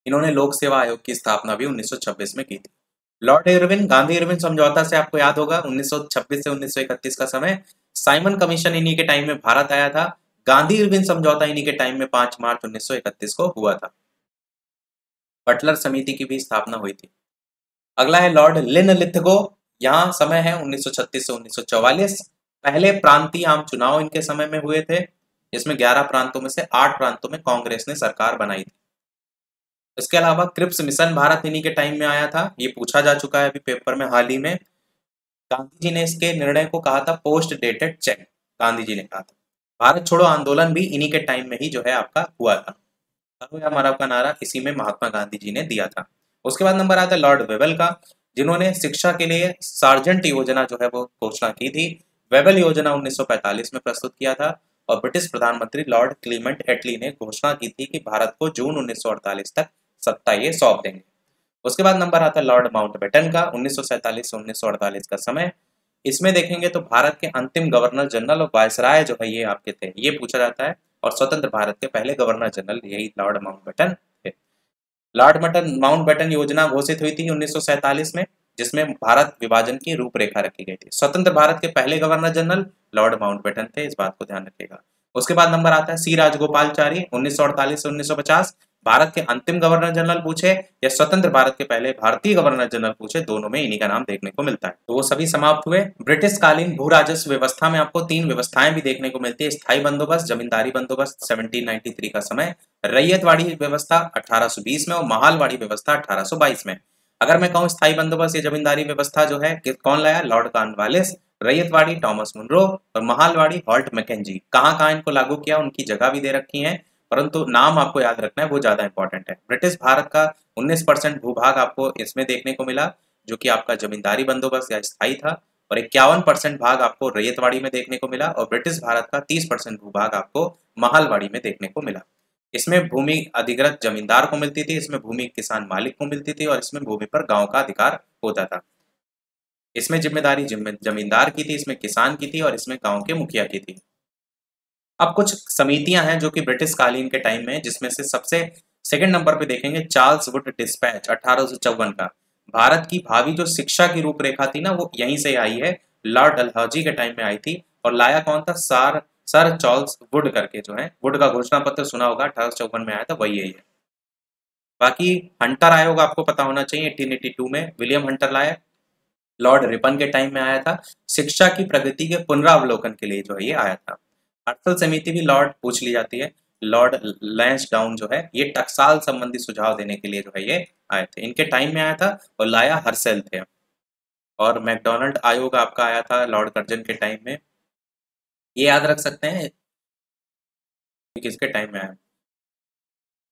इन्होंने लोक सेवा आयोग की स्थापना भी 1926 में की थी। लॉर्ड इरविन, गांधी इरविन समझौता से आपको याद होगा 1926 से 1931 का समय। साइमन कमीशन इन्हीं के टाइम में भारत आया था। गांधी इरविन समझौता इन्हीं के टाइम में 5 मार्च 1931 को हुआ था। बटलर समिति की भी स्थापना हुई थी। अगला है लॉर्ड लिनलिथगो। यहाँ समय है 1936 से 1944। पहले प्रांतीय आम चुनाव इनके समय में हुए थे, जिसमें 11 प्रांतों में से 8 प्रांतों में कांग्रेस ने सरकार बनाई थी। इसके अलावा क्रिप्स मिशन भारत इन्हीं के टाइम में आया था, ये पूछा जा चुका है अभी पेपर में हाल ही में। गांधी जी ने इसके निर्णय को कहा था post dated cheque, Gandhi ji ने कहा था। भारत छोड़ो आंदोलन भी इन्हीं के टाइम में ही जो है आपका हुआ था। करो या मरो का नारा इसी में महात्मा गांधी जी ने दिया था। उसके बाद नंबर आता है लॉर्ड वेबल का, जिन्होंने शिक्षा के लिए सार्जेंट योजना जो है वो घोषणा की थी। वेबल योजना 1945 में प्रस्तुत किया था और ब्रिटिश प्रधानमंत्री लॉर्ड क्लीमेंट एटली ने घोषणा की थी कि भारत को जून 1948 तक सत्ता ये सौंप देंगे। उसके बाद नंबर आता है लॉर्ड माउंटबेटन का, 1947 से 1948 का समय। इसमें देखेंगे तो भारत के अंतिम गवर्नर जनरल और वायसराय जो है ये आपके थे, ये पूछा जाता है। और स्वतंत्र भारत के पहले गवर्नर जनरल यही लॉर्ड माउंटबेटन थे। लॉर्ड माउंटबेटन योजना घोषित हुई थी 1947 में, जिसमें भारत विभाजन की रूपरेखा रखी गई थी। स्वतंत्र भारत के पहले गवर्नर जनरल लॉर्ड माउंटबेटन थे, इस बात को ध्यान रखिएगा। उसके बाद नंबर आता है सी राजगोपालचारी 1948 से 1950। भारत के अंतिम गवर्नर जनरल पूछे या स्वतंत्र भारत के पहले भारतीय गवर्नर जनरल पूछे, दोनों में इन्हीं का नाम देखने को मिलता है। तो वो सभी समाप्त हुए। ब्रिटिश कालीन भू राजस्व व्यवस्था में आपको 3 व्यवस्थाएं भी देखने को मिलती है। स्थायी बंदोबस्त, जमींदारी बंदोबस्त 1793 का समय, रैयतवाड़ी व्यवस्था 1820 में और महालवाड़ी व्यवस्था 1822 में। अगर मैं कहूँ स्थायी बंदोबस्त या जमींदारी व्यवस्था जो है कौन लाया, Lord Cornwallis. Ryotwari Thomas Munro और महालवाड़ी हॉल्ट मैकेंजी। कहाँ कहाँ इनको लागू किया उनकी जगह भी दे रखी है, परंतु नाम आपको याद रखना है, वो ज्यादा इंपॉर्टेंट है। ब्रिटिश भारत का 19% भूभाग आपको इसमें देखने को मिला, जो कि आपका जमींदारी बंदोबस्त या स्थायी था, और 51% भाग आपको रैयतवाड़ी में देखने को मिला, और ब्रिटिश भारत का 30% भूभाग आपको महालवाड़ी में देखने को मिला। इसमें भूमि अधिग्रत जमींदार को मिलती थी, इसमें भूमि किसान मालिक को मिलती थी, और इसमें भूमि पर गांव का अधिकार होता था। इसमें जिम्मेदारी जमींदार की थी, इसमें किसान की थी, और इसमें गांव के मुखिया की थी। अब कुछ समितियां हैं जो कि ब्रिटिश कालीन के टाइम में, जिसमें से सबसे सेकंड नंबर पे देखेंगे चार्ल्स वुड डिस्पैच 1854 का। भारत की भावी जो शिक्षा की रूपरेखा थी ना, वो यहीं से आई है, लॉर्ड डलहौजी के टाइम में आई थी। और लाया कौन था, सर चार्ल्स वुड करके जो है, वुड का घोषणा पत्र सुना होगा, 1854 में आया था, वही है। बाकी हंटर आयोग आपको पता होना चाहिए, 1882 में विलियम हंटर लाया। लॉर्ड रिपन के टाइम में आया था, शिक्षा की प्रगति के पुनरावलोकन के लिए जो है ये आया था। हर्षल समिति भी लॉर्ड पूछ ली जाती है। लॉर्ड लैंसडाउन जो है ये टकसाल संबंधी सुझाव देने के लिए जो है ये आए थे, इनके टाइम में आया था। और लाया हर्सेल थे। और मैकडोनल्ड आयोग आपका आया था लॉर्ड कर्जन के टाइम में, ये याद रख सकते हैं किसके टाइम में आया।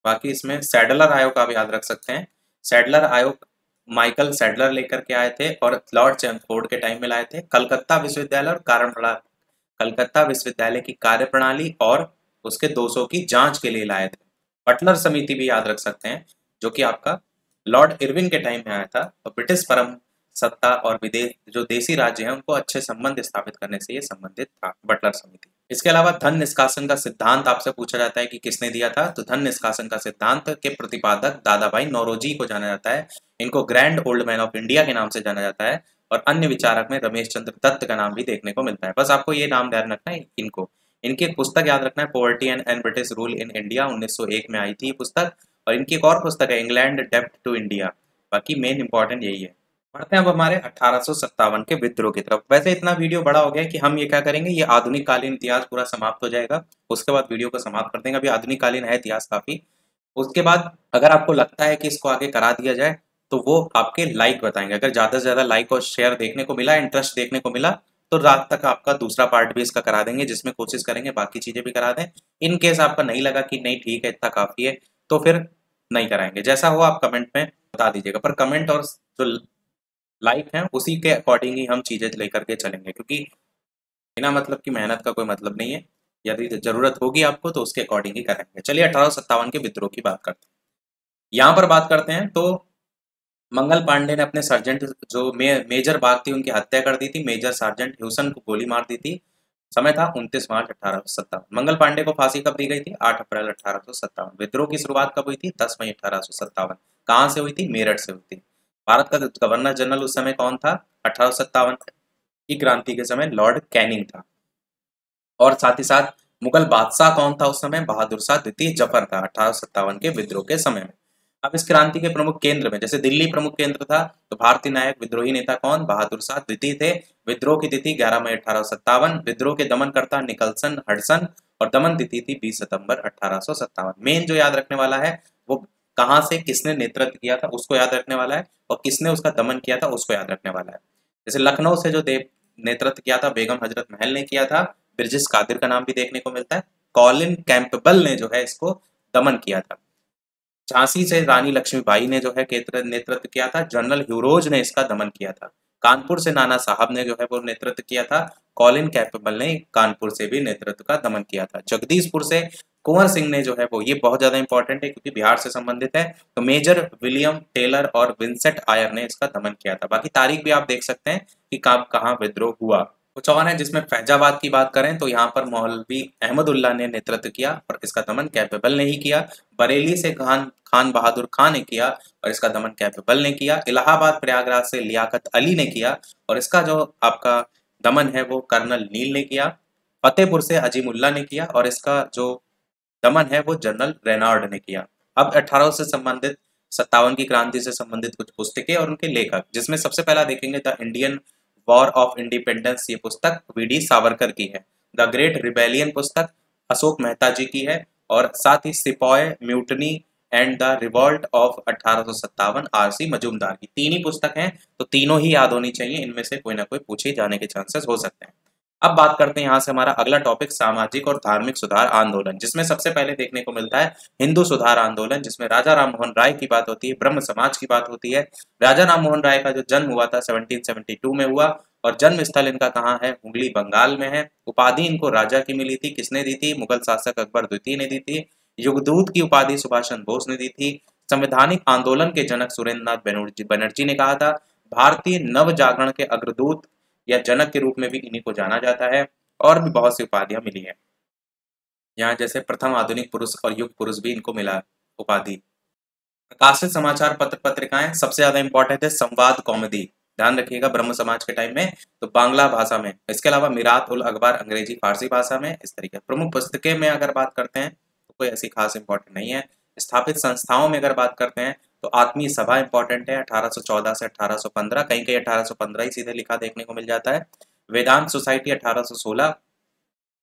बाकी इसमें सैडलर आयोग आप याद रख सकते हैं। सैडलर आयोग माइकल सैडलर लेकर के आए थे और लॉर्ड चैम्फोर्ड के टाइम में लाए थे। कलकत्ता विश्वविद्यालय और कलकत्ता विश्वविद्यालय की कार्यप्रणाली और उसके दोषों की जांच के लिए लाए थे। बटलर समिति भी याद रख सकते हैं, जो कि आपका लॉर्ड इरविन के टाइम में आया था। और ब्रिटिश परम सत्ता और विदेश जो देसी राज्य हैं उनको अच्छे संबंध स्थापित करने से ये संबंधित था बटलर समिति। इसके अलावा धन निष्कासन का सिद्धांत आपसे पूछा जाता है कि किसने दिया था, तो धन निष्कासन का सिद्धांत के प्रतिपादक दादाभाई नौरोजी को जाना जाता है। इनको grand old man of India के नाम से जाना जाता है। और अन्य विचारक में रमेश चंद्र दत्त का नाम भी देखने को मिलता है। बस आपको ये नाम ध्यान रखना है इनको। इनकी एक पुस्तक याद रखना है, poverty and British rule in India, 1901 में आई थी पुस्तक। और इनकी एक और पुस्तक है, इंग्लैंड डेप्ट टू इंडिया। बाकी मेन इंपॉर्टेंट यही है। बढ़ते हैं अब हमारे 1857 के विद्रोह की तरफ। वैसे इतना वीडियो बड़ा हो गया है कि हम ये क्या करेंगे, ये आधुनिक कालीन इतिहास पूरा समाप्त हो जाएगा, उसके बाद वीडियो को समाप्त कर देंगे। अभी आधुनिक कालीन है इतिहास काफी। उसके बाद अगर आपको लगता है कि इसको आगे करा दिया जाए तो वो आपके लाइक बताएंगे। अगर ज्यादा से ज्यादा लाइक और शेयर देखने को मिला, इंटरेस्ट देखने को मिला, तो रात तक आपका दूसरा पार्ट भी इसका करा देंगे, जिसमें कोशिश करेंगे बाकी चीजें भी करा दें। इन केस आपका नहीं लगा कि नहीं ठीक है इतना काफी है, तो फिर नहीं कराएंगे। जैसा हो आप कमेंट में बता दीजिएगा, पर कमेंट और जो लाइक है उसी के अकॉर्डिंग ही हम चीजें लेकर के चलेंगे, क्योंकि बिना मतलब की मेहनत का कोई मतलब नहीं है। यदि जरूरत होगी आपको तो उसके अकॉर्डिंग ही करेंगे। चलिए 1857 के विद्रोह की बात करते हैं। यहाँ पर बात करते हैं तो मंगल पांडे ने अपने सर्जेंट जो मेजर बाग थी उनकी हत्या कर दी थी। मेजर सार्जेंट ह्यूसन को गोली मार दी थी। समय था 29 मार्च 1857। मंगल पांडे को फांसी कब दी गई थी, 8 अप्रैल 1857। विद्रोह की शुरुआत कब हुई थी, 10 मई 1857। कहाँ से हुई थी, मेरठ से हुई थी। भारत का गवर्नर जनरल उस समय कौन था, 1857 की क्रांति के समय लॉर्ड कैनिंग था। और साथ ही साथ मुगल बादशाह कौन था उस समय, बहादुर शाह द्वितीय जफर था 1857 के विद्रोह के समय में। अब इस क्रांति के प्रमुख केंद्र में, जैसे दिल्ली प्रमुख केंद्र था, तो भारतीय नायक विद्रोही नेता कौन, बहादुर शाह द्वितीय थे। विद्रोह की तिथि 11 मई 1857। विद्रोह के दमनकर्ता निकलसन हडसन और दमन तिथि थी 20 सितंबर 1857। मेन जो याद रखने वाला है वो कहाँ से किसने नेतृत्व किया था उसको याद रखने वाला है, और किसने उसका दमन किया था उसको याद रखने वाला है। जैसे लखनऊ से जो नेतृत्व किया था बेगम हजरत महल ने किया था। ब्रिजेश कादिर का नाम भी देखने को मिलता है। कॉलिन कैंपबेल ने जो है इसको दमन किया था। झांसी से रानी लक्ष्मीबाई ने जो है नेतृत्व किया था। जनरल ह्यूरोज ने इसका दमन किया था। कानपुर से नाना साहब ने जो है वो नेतृत्व किया था। कॉलिन कैंपबेल ने कानपुर से भी नेतृत्व का दमन किया था। जगदीशपुर से कुंवर सिंह ने जो है वो, ये बहुत ज्यादा इंपॉर्टेंट है क्योंकि बिहार से संबंधित है, तो मेजर विलियम टेलर और विंसेंट आयर ने इसका दमन किया था। बाकी तारीख भी आप देख सकते हैं कि कब कहाँ विद्रोह हुआ। कुछ और है जिसमें फैजाबाद की बात करें तो यहाँ पर मौलवी अहमदुल्ला ने नेतृत्व किया और इसका दमन कैपेबल ने ही किया। बरेली से खान बहादुर खान ने किया और इसका दमन कैपेबल ने किया। इलाहाबाद प्रयागराज से लियाकत अली ने किया और इसका जो आपका दमन है वो कर्नल नील ने किया। फतेहपुर से अजीमुल्ला ने किया और इसका जो दमन है वो जनरल रेनार्ड ने किया। अब 1800 से संबंधित 57 की क्रांति से संबंधित कुछ पुस्तकें और उनके लेखक, जिसमें सबसे पहला देखेंगे the Indian war of independence, ये पुस्तक वीडी सावरकर की है। द ग्रेट रिबेलियन पुस्तक अशोक मेहता जी की है और साथ ही sepoy mutiny and the revolt of 1857 RC Majumdar की। तीन ही पुस्तक हैं तो तीनों ही याद होनी चाहिए, इनमें से कोई ना कोई पूछे जाने के चांसेस हो सकते हैं। अब बात करते हैं यहाँ से हमारा अगला टॉपिक सामाजिक और धार्मिक सुधार आंदोलन, जिसमें सबसे पहले देखने को मिलता है हिंदू सुधार आंदोलन, जिसमें राजा राम मोहन राय की बात होती है, ब्रह्म समाज की बात होती है। राजा राम मोहन राय का जो जन्म हुआ था 1772 में हुआ और जन्म स्थल इनका कहाँ है, हुगली बंगाल में है। उपाधि इनको राजा की मिली थी, किसने दी थी, मुगल शासक अकबर द्वितीय ने दी थी। युगदूत की उपाधि सुभाष चंद्र बोस ने दी थी। संवैधानिक आंदोलन के जनक सुरेंद्र नाथ बनर्जी ने कहा था। भारतीय नव जागरण के अग्रदूत या जनक के रूप में भी इन्हीं को जाना जाता है और भी बहुत सी उपाधियां मिली है। यहाँ जैसे प्रथम आधुनिक पुरुष और युग पुरुष भी इनको मिला उपाधि। प्रकाशित समाचार पत्र पत्रिकाएं सबसे ज्यादा इंपॉर्टेंट है संवाद कौमुदी, ध्यान रखिएगा ब्रह्म समाज के टाइम में, तो बांग्ला भाषा में। इसके अलावा मिरात उल अखबार अंग्रेजी फारसी भाषा में। इस तरीके प्रमुख पुस्तकें में अगर बात करते हैं तो कोई ऐसी खास इंपॉर्टेंट नहीं है। स्थापित संस्थाओं में अगर बात करते हैं तो आत्मीय सभा इंपॉर्टेंट है 1814 से 1815, कहीं कहीं 1815 ही सीधे लिखा देखने को मिल जाता है। वेदांत सोसाइटी 1816।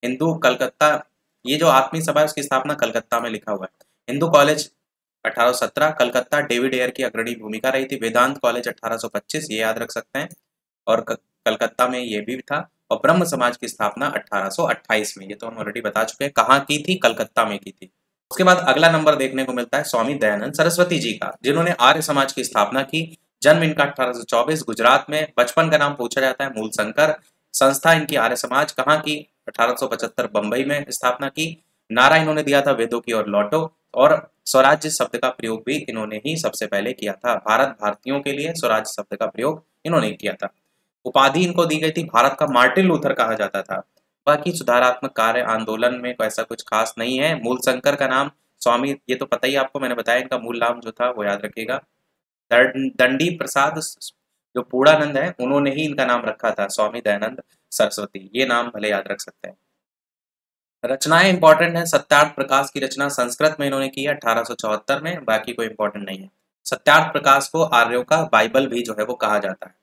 हिंदू कलकत्ता, ये जो आत्मीय सभा है उसकी स्थापना कलकत्ता में लिखा हुआ है। Hindu college 1817, Calcutta David air की अग्रणी भूमिका रही थी। वेदांत कॉलेज 1825, ये याद रख सकते हैं, और कलकत्ता में ये भी था। और ब्रह्म समाज की स्थापना 1828 में, ये तो हम ऑलरेडी बता चुके हैं कहाँ की थी, कलकत्ता में की थी। उसके बाद अगला नंबर देखने को मिलता है स्वामी दयानंद सरस्वती जी का, जिन्होंने आर्य समाज की स्थापना की। जन्म इनका 1824 गुजरात में। बचपन का नाम पूछा जाता है मूलशंकर। संस्था इनकी आर्य समाज कहाँ की, 1875 बंबई में स्थापना की। नारा इन्होंने दिया था वेदों की और लौटो, और स्वराज्य शब्द का प्रयोग भी इन्होंने ही सबसे पहले किया था। भारत भारतीयों के लिए स्वराज्य शब्द का प्रयोग इन्होंने किया था। उपाधि इनको दी गई थी, भारत का मार्टिन लूथर कहा जाता था। बाकी सुधारात्मक कार्य आंदोलन में ऐसा कुछ खास नहीं है। मूलशंकर का नाम स्वामी, ये तो पता ही आपको, मैंने बताया इनका मूल नाम जो था वो याद रखिएगा। दंडी प्रसाद जो पूर्णानंद है उन्होंने ही इनका नाम रखा था स्वामी दयानंद सरस्वती, ये नाम भले याद रख सकते हैं। रचनाएं इंपॉर्टेंट है। सत्यार्थ प्रकाश की रचना संस्कृत में इन्होंने की है 1874 में, बाकी कोई इंपॉर्टेंट नहीं है। सत्यार्थ प्रकाश को आर्यों का बाइबल भी जो है वो कहा जाता है।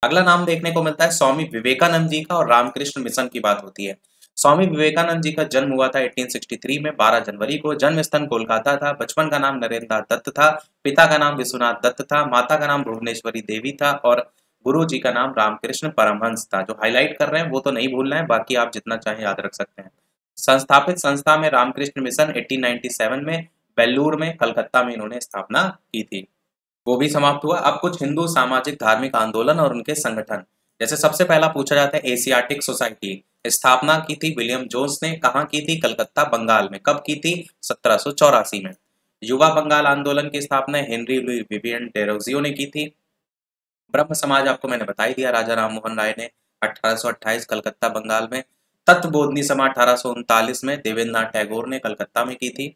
अगला नाम देखने को मिलता है स्वामी विवेकानंद जी का, और रामकृष्ण मिशन की बात होती है। स्वामी विवेकानंद जी का जन्म हुआ था 1863 में 12 जनवरी को। जन्म स्थान कोलकाता था। बचपन का नाम नरेंद्र दत्त था। पिता का नाम विश्वनाथ दत्त था। माता का नाम भुवनेश्वरी देवी था और गुरु जी का नाम रामकृष्ण परमहंस था। जो हाईलाइट कर रहे हैं वो तो नहीं भूलना है, बाकी आप जितना चाहें याद रख सकते हैं। संस्थापित संस्था में रामकृष्ण मिशन 1897 में बेल्लूर में कलकत्ता में इन्होंने स्थापना की थी, वो भी समाप्त हुआ। अब कुछ हिंदू सामाजिक धार्मिक आंदोलन और उनके संगठन, जैसे सबसे पहला पूछा जाता है एशियाटिक सोसाइटी, स्थापना की थी विलियम जोन्स ने, कहाँ की थी, कलकत्ता बंगाल में। कब की थी, 1784 में। युवा बंगाल आंदोलन की स्थापना हेनरी लुई विवियन डेरोजियो ने की थी। ब्रह्म समाज आपको मैंने बता ही दिया, राजा राम मोहन राय ने 1828 कलकत्ता बंगाल में। तत्वबोधनी सभा 1839 में देवेंद्र नाथ टैगोर ने कलकत्ता में की थी।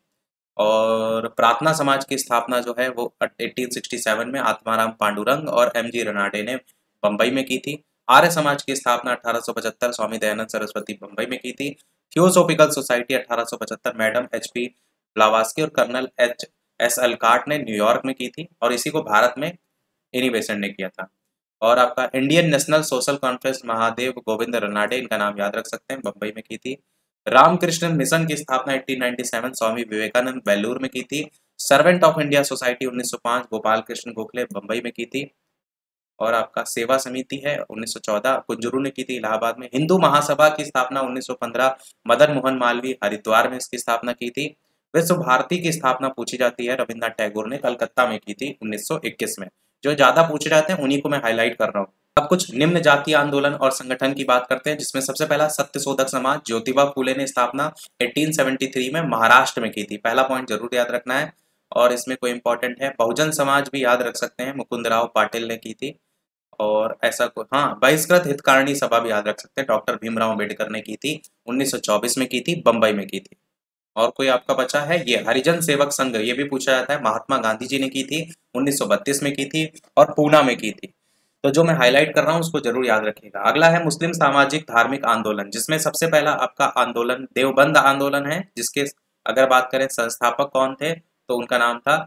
और प्रार्थना समाज की स्थापना जो है वो 1867 में आत्माराम पांडुरंग और एमजी रनाडे ने बंबई में की थी। आर्य समाज की स्थापना 1875 स्वामी दयानंद सरस्वती बंबई में की थी। थियोसोफिकल सोसाइटी 1875 मैडम एचपी ब्लावास्की और कर्नल एस अलकाट ने न्यूयॉर्क में की थी, और इसी को भारत में इनी बेसेंट ने किया था। और आपका Indian national social conference Mahadev Govind Ranade, इनका नाम याद रख सकते हैं, बंबई में की थी। रामकृष्ण मिशन की स्थापना 1897 स्वामी विवेकानंद बेल्लूर में की थी। Servant of India society 1905 Gopal Krishna Gokhale Bombay में की थी। और आपका सेवा समिति है 1914 कुंजरू ने की थी इलाहाबाद में। हिंदू महासभा की स्थापना 1915 मदन मोहन मालवीय हरिद्वार में इसकी स्थापना की थी। विश्व भारती की स्थापना पूछी जाती है रविन्द्रनाथ टैगोर ने कलकत्ता में की थी 1921 में। जो ज्यादा पूछे जाते हैं उन्हीं को मैं हाईलाइट कर रहा हूँ। अब कुछ निम्न जातीय आंदोलन और संगठन की बात करते हैं, जिसमें सबसे पहला सत्यशोधक समाज, ज्योतिबा फूले ने स्थापना 1873 में महाराष्ट्र में की थी। पहला पॉइंट जरूर याद रखना है और इसमें कोई इंपॉर्टेंट है। बहुजन समाज भी याद रख सकते हैं, मुकुंदराव पाटिल ने की थी। और ऐसा हाँ, बहिष्कृत हितकारिणी सभा भी याद रख सकते हैं, डॉक्टर भीमराव अम्बेडकर ने की थी, 1924 में की थी, बंबई में की थी। और कोई आपका बचा है, ये हरिजन सेवक संघ, ये भी पूछा जाता है, महात्मा गांधी जी ने की थी, 1932 में की थी और पूना में की थी। तो जो मैं हाईलाइट कर रहा हूँ उसको जरूर याद रखिएगा। अगला है मुस्लिम सामाजिक धार्मिक आंदोलन, जिसमें सबसे पहला आपका आंदोलन देवबंद आंदोलन है, जिसके अगर बात करें संस्थापक कौन थे तो उनका नाम था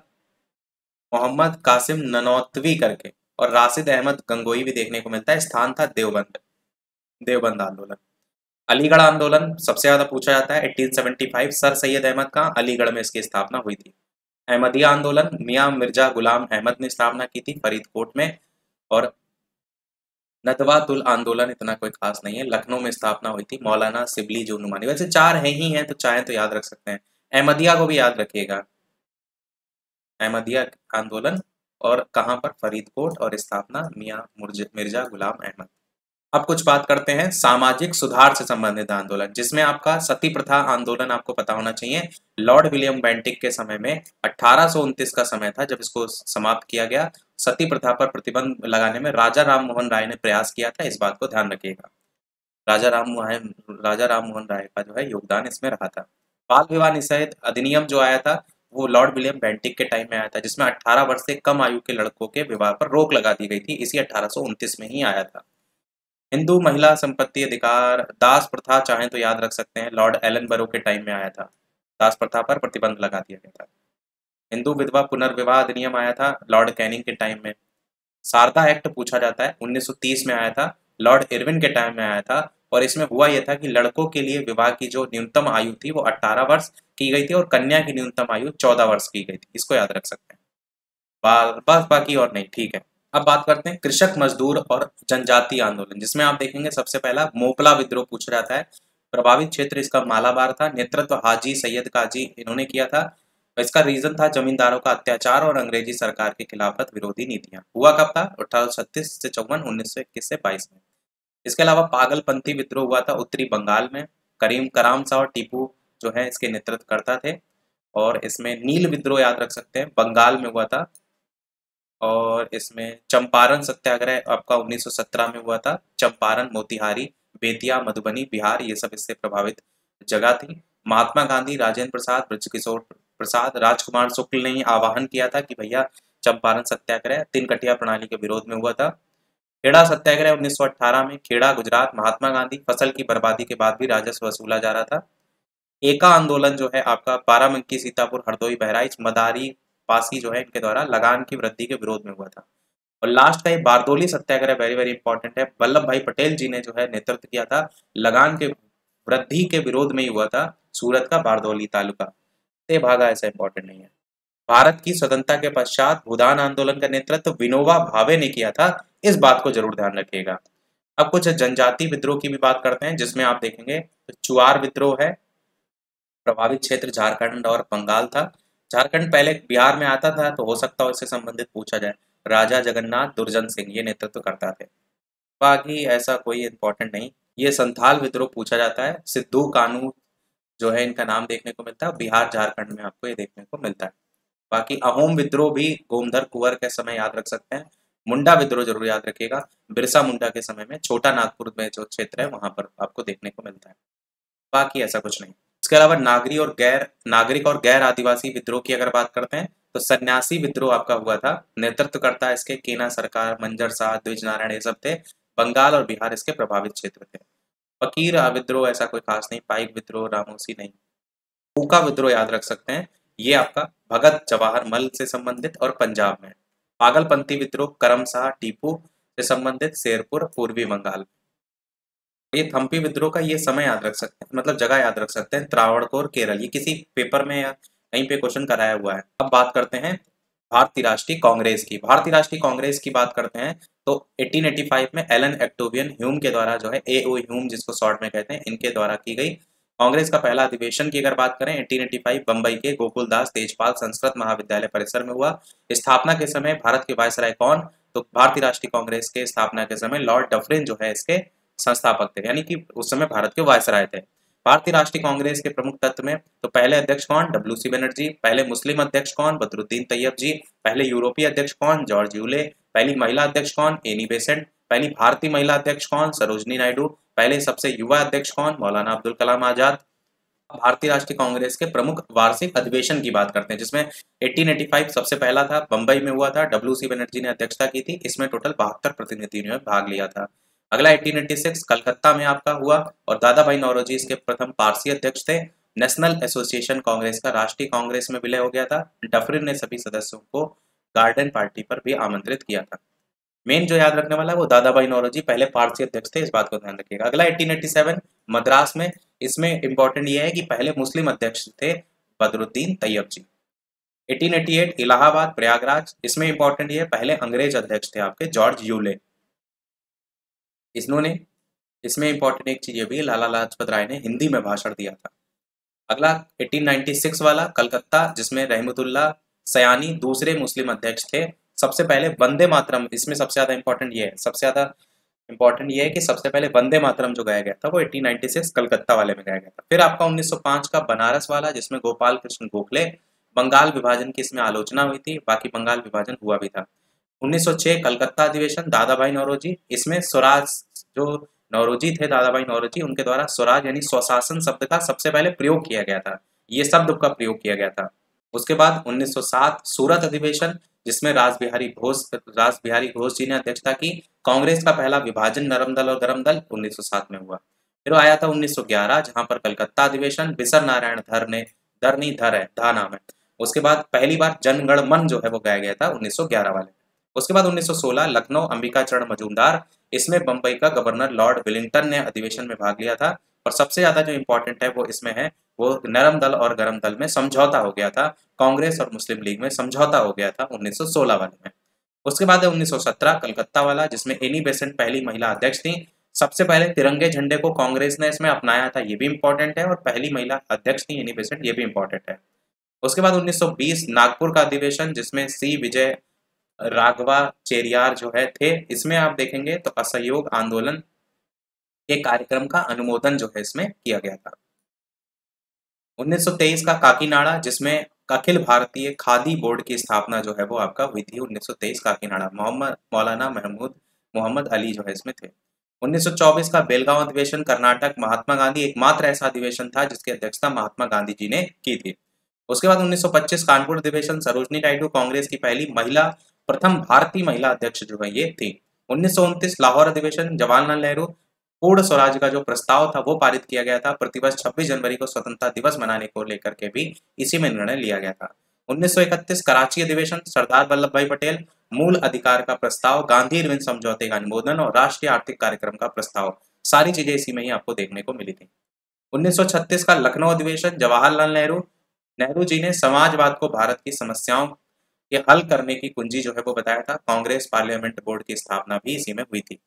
मोहम्मद कासिम ननौतवी करके, और राशिद अहमद गंगोई भी देखने को मिलता है। स्थान था देवबंद, देवबंद आंदोलन। अलीगढ़ आंदोलन सबसे ज्यादा पूछा जाता है, 1875 सर सैयद अहमद का अलीगढ़ में इसकी स्थापना हुई थी। अहमदिया आंदोलन मियां मिर्जा गुलाम अहमद ने स्थापना की थी फरीदकोट में। और नदवातुल आंदोलन इतना कोई खास नहीं है, लखनऊ में स्थापना हुई थी, मौलाना सिबली जो नुमानी। वैसे चार है ही हैं तो चाहें तो याद रख सकते हैं। अहमदिया को भी याद रखिएगा, अहमदिया आंदोलन, और कहाँ पर, फरीदकोट, और स्थापना मियां मिर्जा गुलाम अहमद। अब कुछ बात करते हैं सामाजिक सुधार से संबंधित आंदोलन, जिसमें आपका सती प्रथा आंदोलन आपको पता होना चाहिए। लॉर्ड विलियम बेंटिक के समय में 1829 का समय था जब इसको समाप्त किया गया। सती प्रथा पर प्रतिबंध लगाने में राजा राम मोहन राय ने प्रयास किया था, इस बात को ध्यान रखिएगा। राजा राम मोहन राय का जो है योगदान इसमें रहा था। बाल विवाह निषेध अधिनियम जो आया था वो लॉर्ड विलियम बेंटिक के टाइम में आया था, जिसमें 18 वर्ष से कम आयु के लड़कों के विवाह पर रोक लगा दी गई थी। इसी 1829 में ही आया था। हिंदू महिला संपत्ति अधिकार, दास प्रथा चाहें तो याद रख सकते हैं, लॉर्ड एलन बरो के टाइम में आया था, दास प्रथा पर प्रतिबंध लगा दिया गया था। हिंदू विधवा पुनर्विवाह अधिनियम आया था लॉर्ड कैनिंग के टाइम में। शारदा एक्ट पूछा जाता है, 1930 में आया था, लॉर्ड इरविन के टाइम में आया था। और इसमें हुआ यह था कि लड़कों के लिए विवाह की जो न्यूनतम आयु थी वो 18 वर्ष की गई थी और कन्या की न्यूनतम आयु 14 वर्ष की गई थी, इसको याद रख सकते हैं। बस बाकी और नहीं, ठीक है। अब बात करते हैं कृषक मजदूर और जनजातीय आंदोलन, जिसमें आप देखेंगे सबसे पहला मोपला विद्रोह पूछा जाता है। प्रभावित क्षेत्र इसका मालाबार था, नेतृत्व हाजी सैयद काजी इन्होंने किया था। इसका रीजन था जमींदारों का अत्याचार और अंग्रेजी सरकार के खिलाफत विरोधी नीतियां। हुआ कब था, 1836 से 54, 1921 से 22 में। इसके अलावा पागलपंथी विद्रोह हुआ था उत्तरी बंगाल में, करीम कराम शाह और टीपू जो है इसके नेतृत्व करता थे। और इसमें नील विद्रोह याद रख सकते हैं, बंगाल में हुआ था। और इसमें चंपारण सत्याग्रह आपका 1917 में हुआ था, चंपारण, मोतिहारी, बेतिया, मधुबनी, बिहार, ये सब इससे प्रभावित जगह थी। महात्मा गांधी, राजेंद्र प्रसाद, ब्रजकिशोर प्रसाद, राजकुमार शुक्ल ने आह्वान किया था कि भैया चंपारण सत्याग्रह तीन कटिया प्रणाली के विरोध में हुआ था। खेड़ा सत्याग्रह 1918 में, खेड़ा गुजरात, महात्मा गांधी, फसल की बर्बादी के बाद भी राजस्व वसूला जा रहा था। एका आंदोलन जो है आपका बाराबंकी, सीतापुर, हरदोई, बहराइच, मदारी, पासी जो है इनके द्वारा लगान की वृद्धि के विरोध में हुआ था। और लास्ट का ये Bardoli Satyagraha very very important है, वल्लभ भाई पटेल जी ने जो है नेतृत्व किया था, लगान के वृद्धि के विरोध में ही हुआ था, सूरत का बारदोली तालुका से भागा, ऐसा इंपॉर्टेंट नहीं है। भारत की स्वतंत्रता के पश्चात भूदान आंदोलन का नेतृत्व विनोबा भावे ने किया था, इस बात को जरूर ध्यान रखिएगा। अब कुछ जनजाति विद्रोह की भी बात करते हैं, जिसमें आप देखेंगे तो चुआर विद्रोह है। प्रभावित क्षेत्र झारखंड और बंगाल था। झारखंड पहले बिहार में आता था तो हो सकता हो इससे संबंधित पूछा जाए। राजा जगन्नाथ दुर्जन सिंह ये नेतृत्व करता थे, बाकी ऐसा कोई इंपॉर्टेंट नहीं। ये संथाल विद्रोह पूछा जाता है, सिद्धू कानू जो है इनका नाम देखने को मिलता है, बिहार झारखंड में आपको ये देखने को मिलता है। बाकी अहोम विद्रोह भी गोमधर कुंवर के समय याद रख सकते हैं। मुंडा विद्रोह जरूर याद रखिएगा, बिरसा मुंडा के समय में छोटा नागपुर में जो क्षेत्र है वहां पर आपको देखने को मिलता है, बाकी ऐसा कुछ नहीं। इसके अलावा नागरिक और गैर आदिवासी विद्रोह की अगर बात करते हैं तो सन्यासी विद्रोह आपका हुआ था, नेतृत्व करता है इसके केना सरकार, मंजर शाह, द्विज नारायण, ये सब थे। बंगाल और बिहार इसके प्रभावित क्षेत्र थे। फकीर विद्रोह ऐसा कोई खास नहीं, पाइक विद्रोह, रामोसी नहीं। फूका विद्रोह याद रख सकते हैं, ये आपका भगत जवाहर मल से संबंधित और पंजाब में। पागलपंथी विद्रोह करमशाह टीपू से संबंधित, शेरपुर, पूर्वी बंगाल। ये थम्पी विद्रोह का ये समय याद रख सकते हैं, मतलब जगह याद रख सकते हैं, त्रावणकोर, केरल। ये किसी पेपर में या कहीं पे क्वेश्चन कराया हुआ है। अब बात करते हैं भारतीय राष्ट्रीय कांग्रेस की। भारतीय राष्ट्रीय कांग्रेस की बात करते हैं तो 1885 में एलन एक्टोवियन ह्यूम के द्वारा जो है, AO ह्यूम जिसको शॉर्ट में कहते हैं, इनके द्वारा की गई। कांग्रेस का पहला अधिवेशन की अगर बात करें 1885 बंबई के गोकुलदास तेजपाल संस्कृत महाविद्यालय परिसर में हुआ। स्थापना के समय भारत के वायसराय कौन? तो भारतीय राष्ट्रीय कांग्रेस के स्थापना के समय लॉर्ड डफरिन जो है इसके संस्थापक थे, यानी कि उस समय भारत के वायसराय थे। भारतीय राष्ट्रीय कांग्रेस के प्रमुख तत्व में तो पहले अध्यक्ष कौन? डब्ल्यू.सी. बनर्जी। पहले मुस्लिम अध्यक्ष कौन? बदरुद्दीन तैयब जी। पहले यूरोपीय अध्यक्ष कौन? George Yule. पहली महिला अध्यक्ष कौन? Annie Besant. पहली भारतीय महिला अध्यक्ष कौन? सरोजनी नायडू। पहले सबसे युवा अध्यक्ष कौन? मौलाना अब्दुल कलाम आजाद। भारतीय राष्ट्रीय कांग्रेस के प्रमुख वार्षिक अधिवेशन की बात करते हैं, जिसमें 1885 सबसे पहला था, बंबई में हुआ था, डब्ल्यू.सी. बनर्जी ने अध्यक्षता की थी। इसमें टोटल 72 प्रतिनिधियों ने भाग लिया था। अगला 1886 कलकत्ता में आपका हुआ और दादा भाई नौरोजी इसके प्रथम पारसी अध्यक्ष थे। नेशनल एसोसिएशन कांग्रेस का राष्ट्रीय कांग्रेस में विलय हो गया था। डफरिन ने सभी सदस्यों को गार्डन पार्टी पर भी आमंत्रित किया था। मेन जो याद रखने वाला है वो दादा भाई नौरोजी पहले पारसी अध्यक्ष थे, इस बात को ध्यान रखिएगा। अगला 1887 मद्रास में, इसमें इंपॉर्टेंट ये है कि पहले मुस्लिम अध्यक्ष थे बदरुद्दीन तैयब जी। 1888 इलाहाबाद प्रयागराज, इसमें इंपॉर्टेंट ये है पहले अंग्रेज अध्यक्ष थे आपके जॉर्ज यूले। इन्होंने इसमें इंपॉर्टेंट एक चीज ये भी, लाला लाजपत राय ने हिंदी में भाषण दिया था। अगला 1896 वाला कलकत्ता, जिसमें रहमतुल्लाह सयानी दूसरे मुस्लिम अध्यक्ष थे। सबसे पहले वंदे मातरम, इसमें सबसे ज्यादा इंपॉर्टेंट ये है, सबसे ज्यादा इंपॉर्टेंट ये है कि सबसे पहले वंदे मातरम जो गाया गया था वो 1896 कलकत्ता वाले में गाया गया था। फिर आपका 1905 का बनारस वाला, जिसमें गोपाल कृष्ण गोखले, बंगाल विभाजन की इसमें आलोचना हुई थी, बाकी बंगाल विभाजन हुआ भी था। 1906 कलकत्ता अधिवेशन, दादा भाई नौरोजी, इसमें स्वराज जो नौरोजी थे, दादा भाई नौरोजी, उनके द्वारा स्वराज यानी स्वशासन शब्द का सबसे पहले प्रयोग किया गया था, ये शब्द का प्रयोग किया गया था। उसके बाद 1907 सूरत अधिवेशन, जिसमें रास बिहारी घोष जी ने अध्यक्षता की। कांग्रेस का पहला विभाजन नरम दल और गरम दल 1907 में हुआ। फिर आया था 1911, जहां पर कलकत्ता अधिवेशन, बिसर नारायण धर ने, धर नहीं धर है, धा नाम है। उसके बाद पहली बार जनगण मन जो है वो गाया गया था 1911 वाले। उसके बाद 1916 लखनऊ अंबिका चरण मजूमदार, इसमें बंबई का गवर्नर लॉर्ड विलिंगटन ने अधिवेशन में भाग लिया था। और सबसे ज्यादा जो इंपॉर्टेंट है वो इसमें है, वो नरम दल और गरम दल में समझौता हो गया था, कांग्रेस और मुस्लिम लीग में समझौता हो गया था 1916 वाले में। उसके बाद है 1917 कलकत्ता वाला, जिसमें एनी बेसेंट पहली महिला अध्यक्ष थी। सबसे पहले तिरंगे झंडे को कांग्रेस ने इसमें अपनाया था, ये भी इंपॉर्टेंट है, और पहली महिला अध्यक्ष थी एनी बेसेंट, ये भी इंपॉर्टेंट है। उसके बाद 1920 नागपुर का अधिवेशन, जिसमें सी विजय राघवा चेरियार जो है थे। इसमें आप देखेंगे तो असहयोग आंदोलन के कार्यक्रम का अनुमोदन जो है इसमें किया गया था। 1923 का काकीनाडा, जिसमें अखिल भारतीय खादी बोर्ड की स्थापना जो है वो आपका हुई थी 1923 काकीनाडा, मौलाना मोहम्मद अली जो है इसमें थे। 1924 का बेलगांव अधिवेशन कर्नाटक, महात्मा गांधी, एकमात्र ऐसा अधिवेशन था जिसकी अध्यक्षता महात्मा गांधी जी ने की थी। उसके बाद 1925 कानपुर अधिवेशन, सरोजनी नायडू कांग्रेस की पहली महिला, प्रथम भारतीय महिला अध्यक्ष जो है ये थी। 1929 लाहौर अधिवेशन, जवाहरलाल नेहरू पूर्ण स्वराज का जो प्रस्ताव था वो पारित किया गया था। प्रतिवर्ष 26 जनवरी को स्वतंत्रता दिवस मनाने को लेकर के भी इसी में निर्णय लिया गया था। 1931 कराची अधिवेशन, सरदार वल्लभ भाई पटेल, मूल अधिकार का प्रस्ताव, गांधी इरविन समझौते का अनुमोदन और राष्ट्रीय आर्थिक कार्यक्रम का प्रस्ताव, सारी चीजें इसी में ही आपको देखने को मिली थी। 1936 का लखनऊ अधिवेशन, जवाहरलाल नेहरू जी ने समाजवाद को भारत की समस्याओं के हल करने की कुंजी जो है वो बताया था। कांग्रेस पार्लियामेंट बोर्ड की स्थापना भी इसी में हुई थी।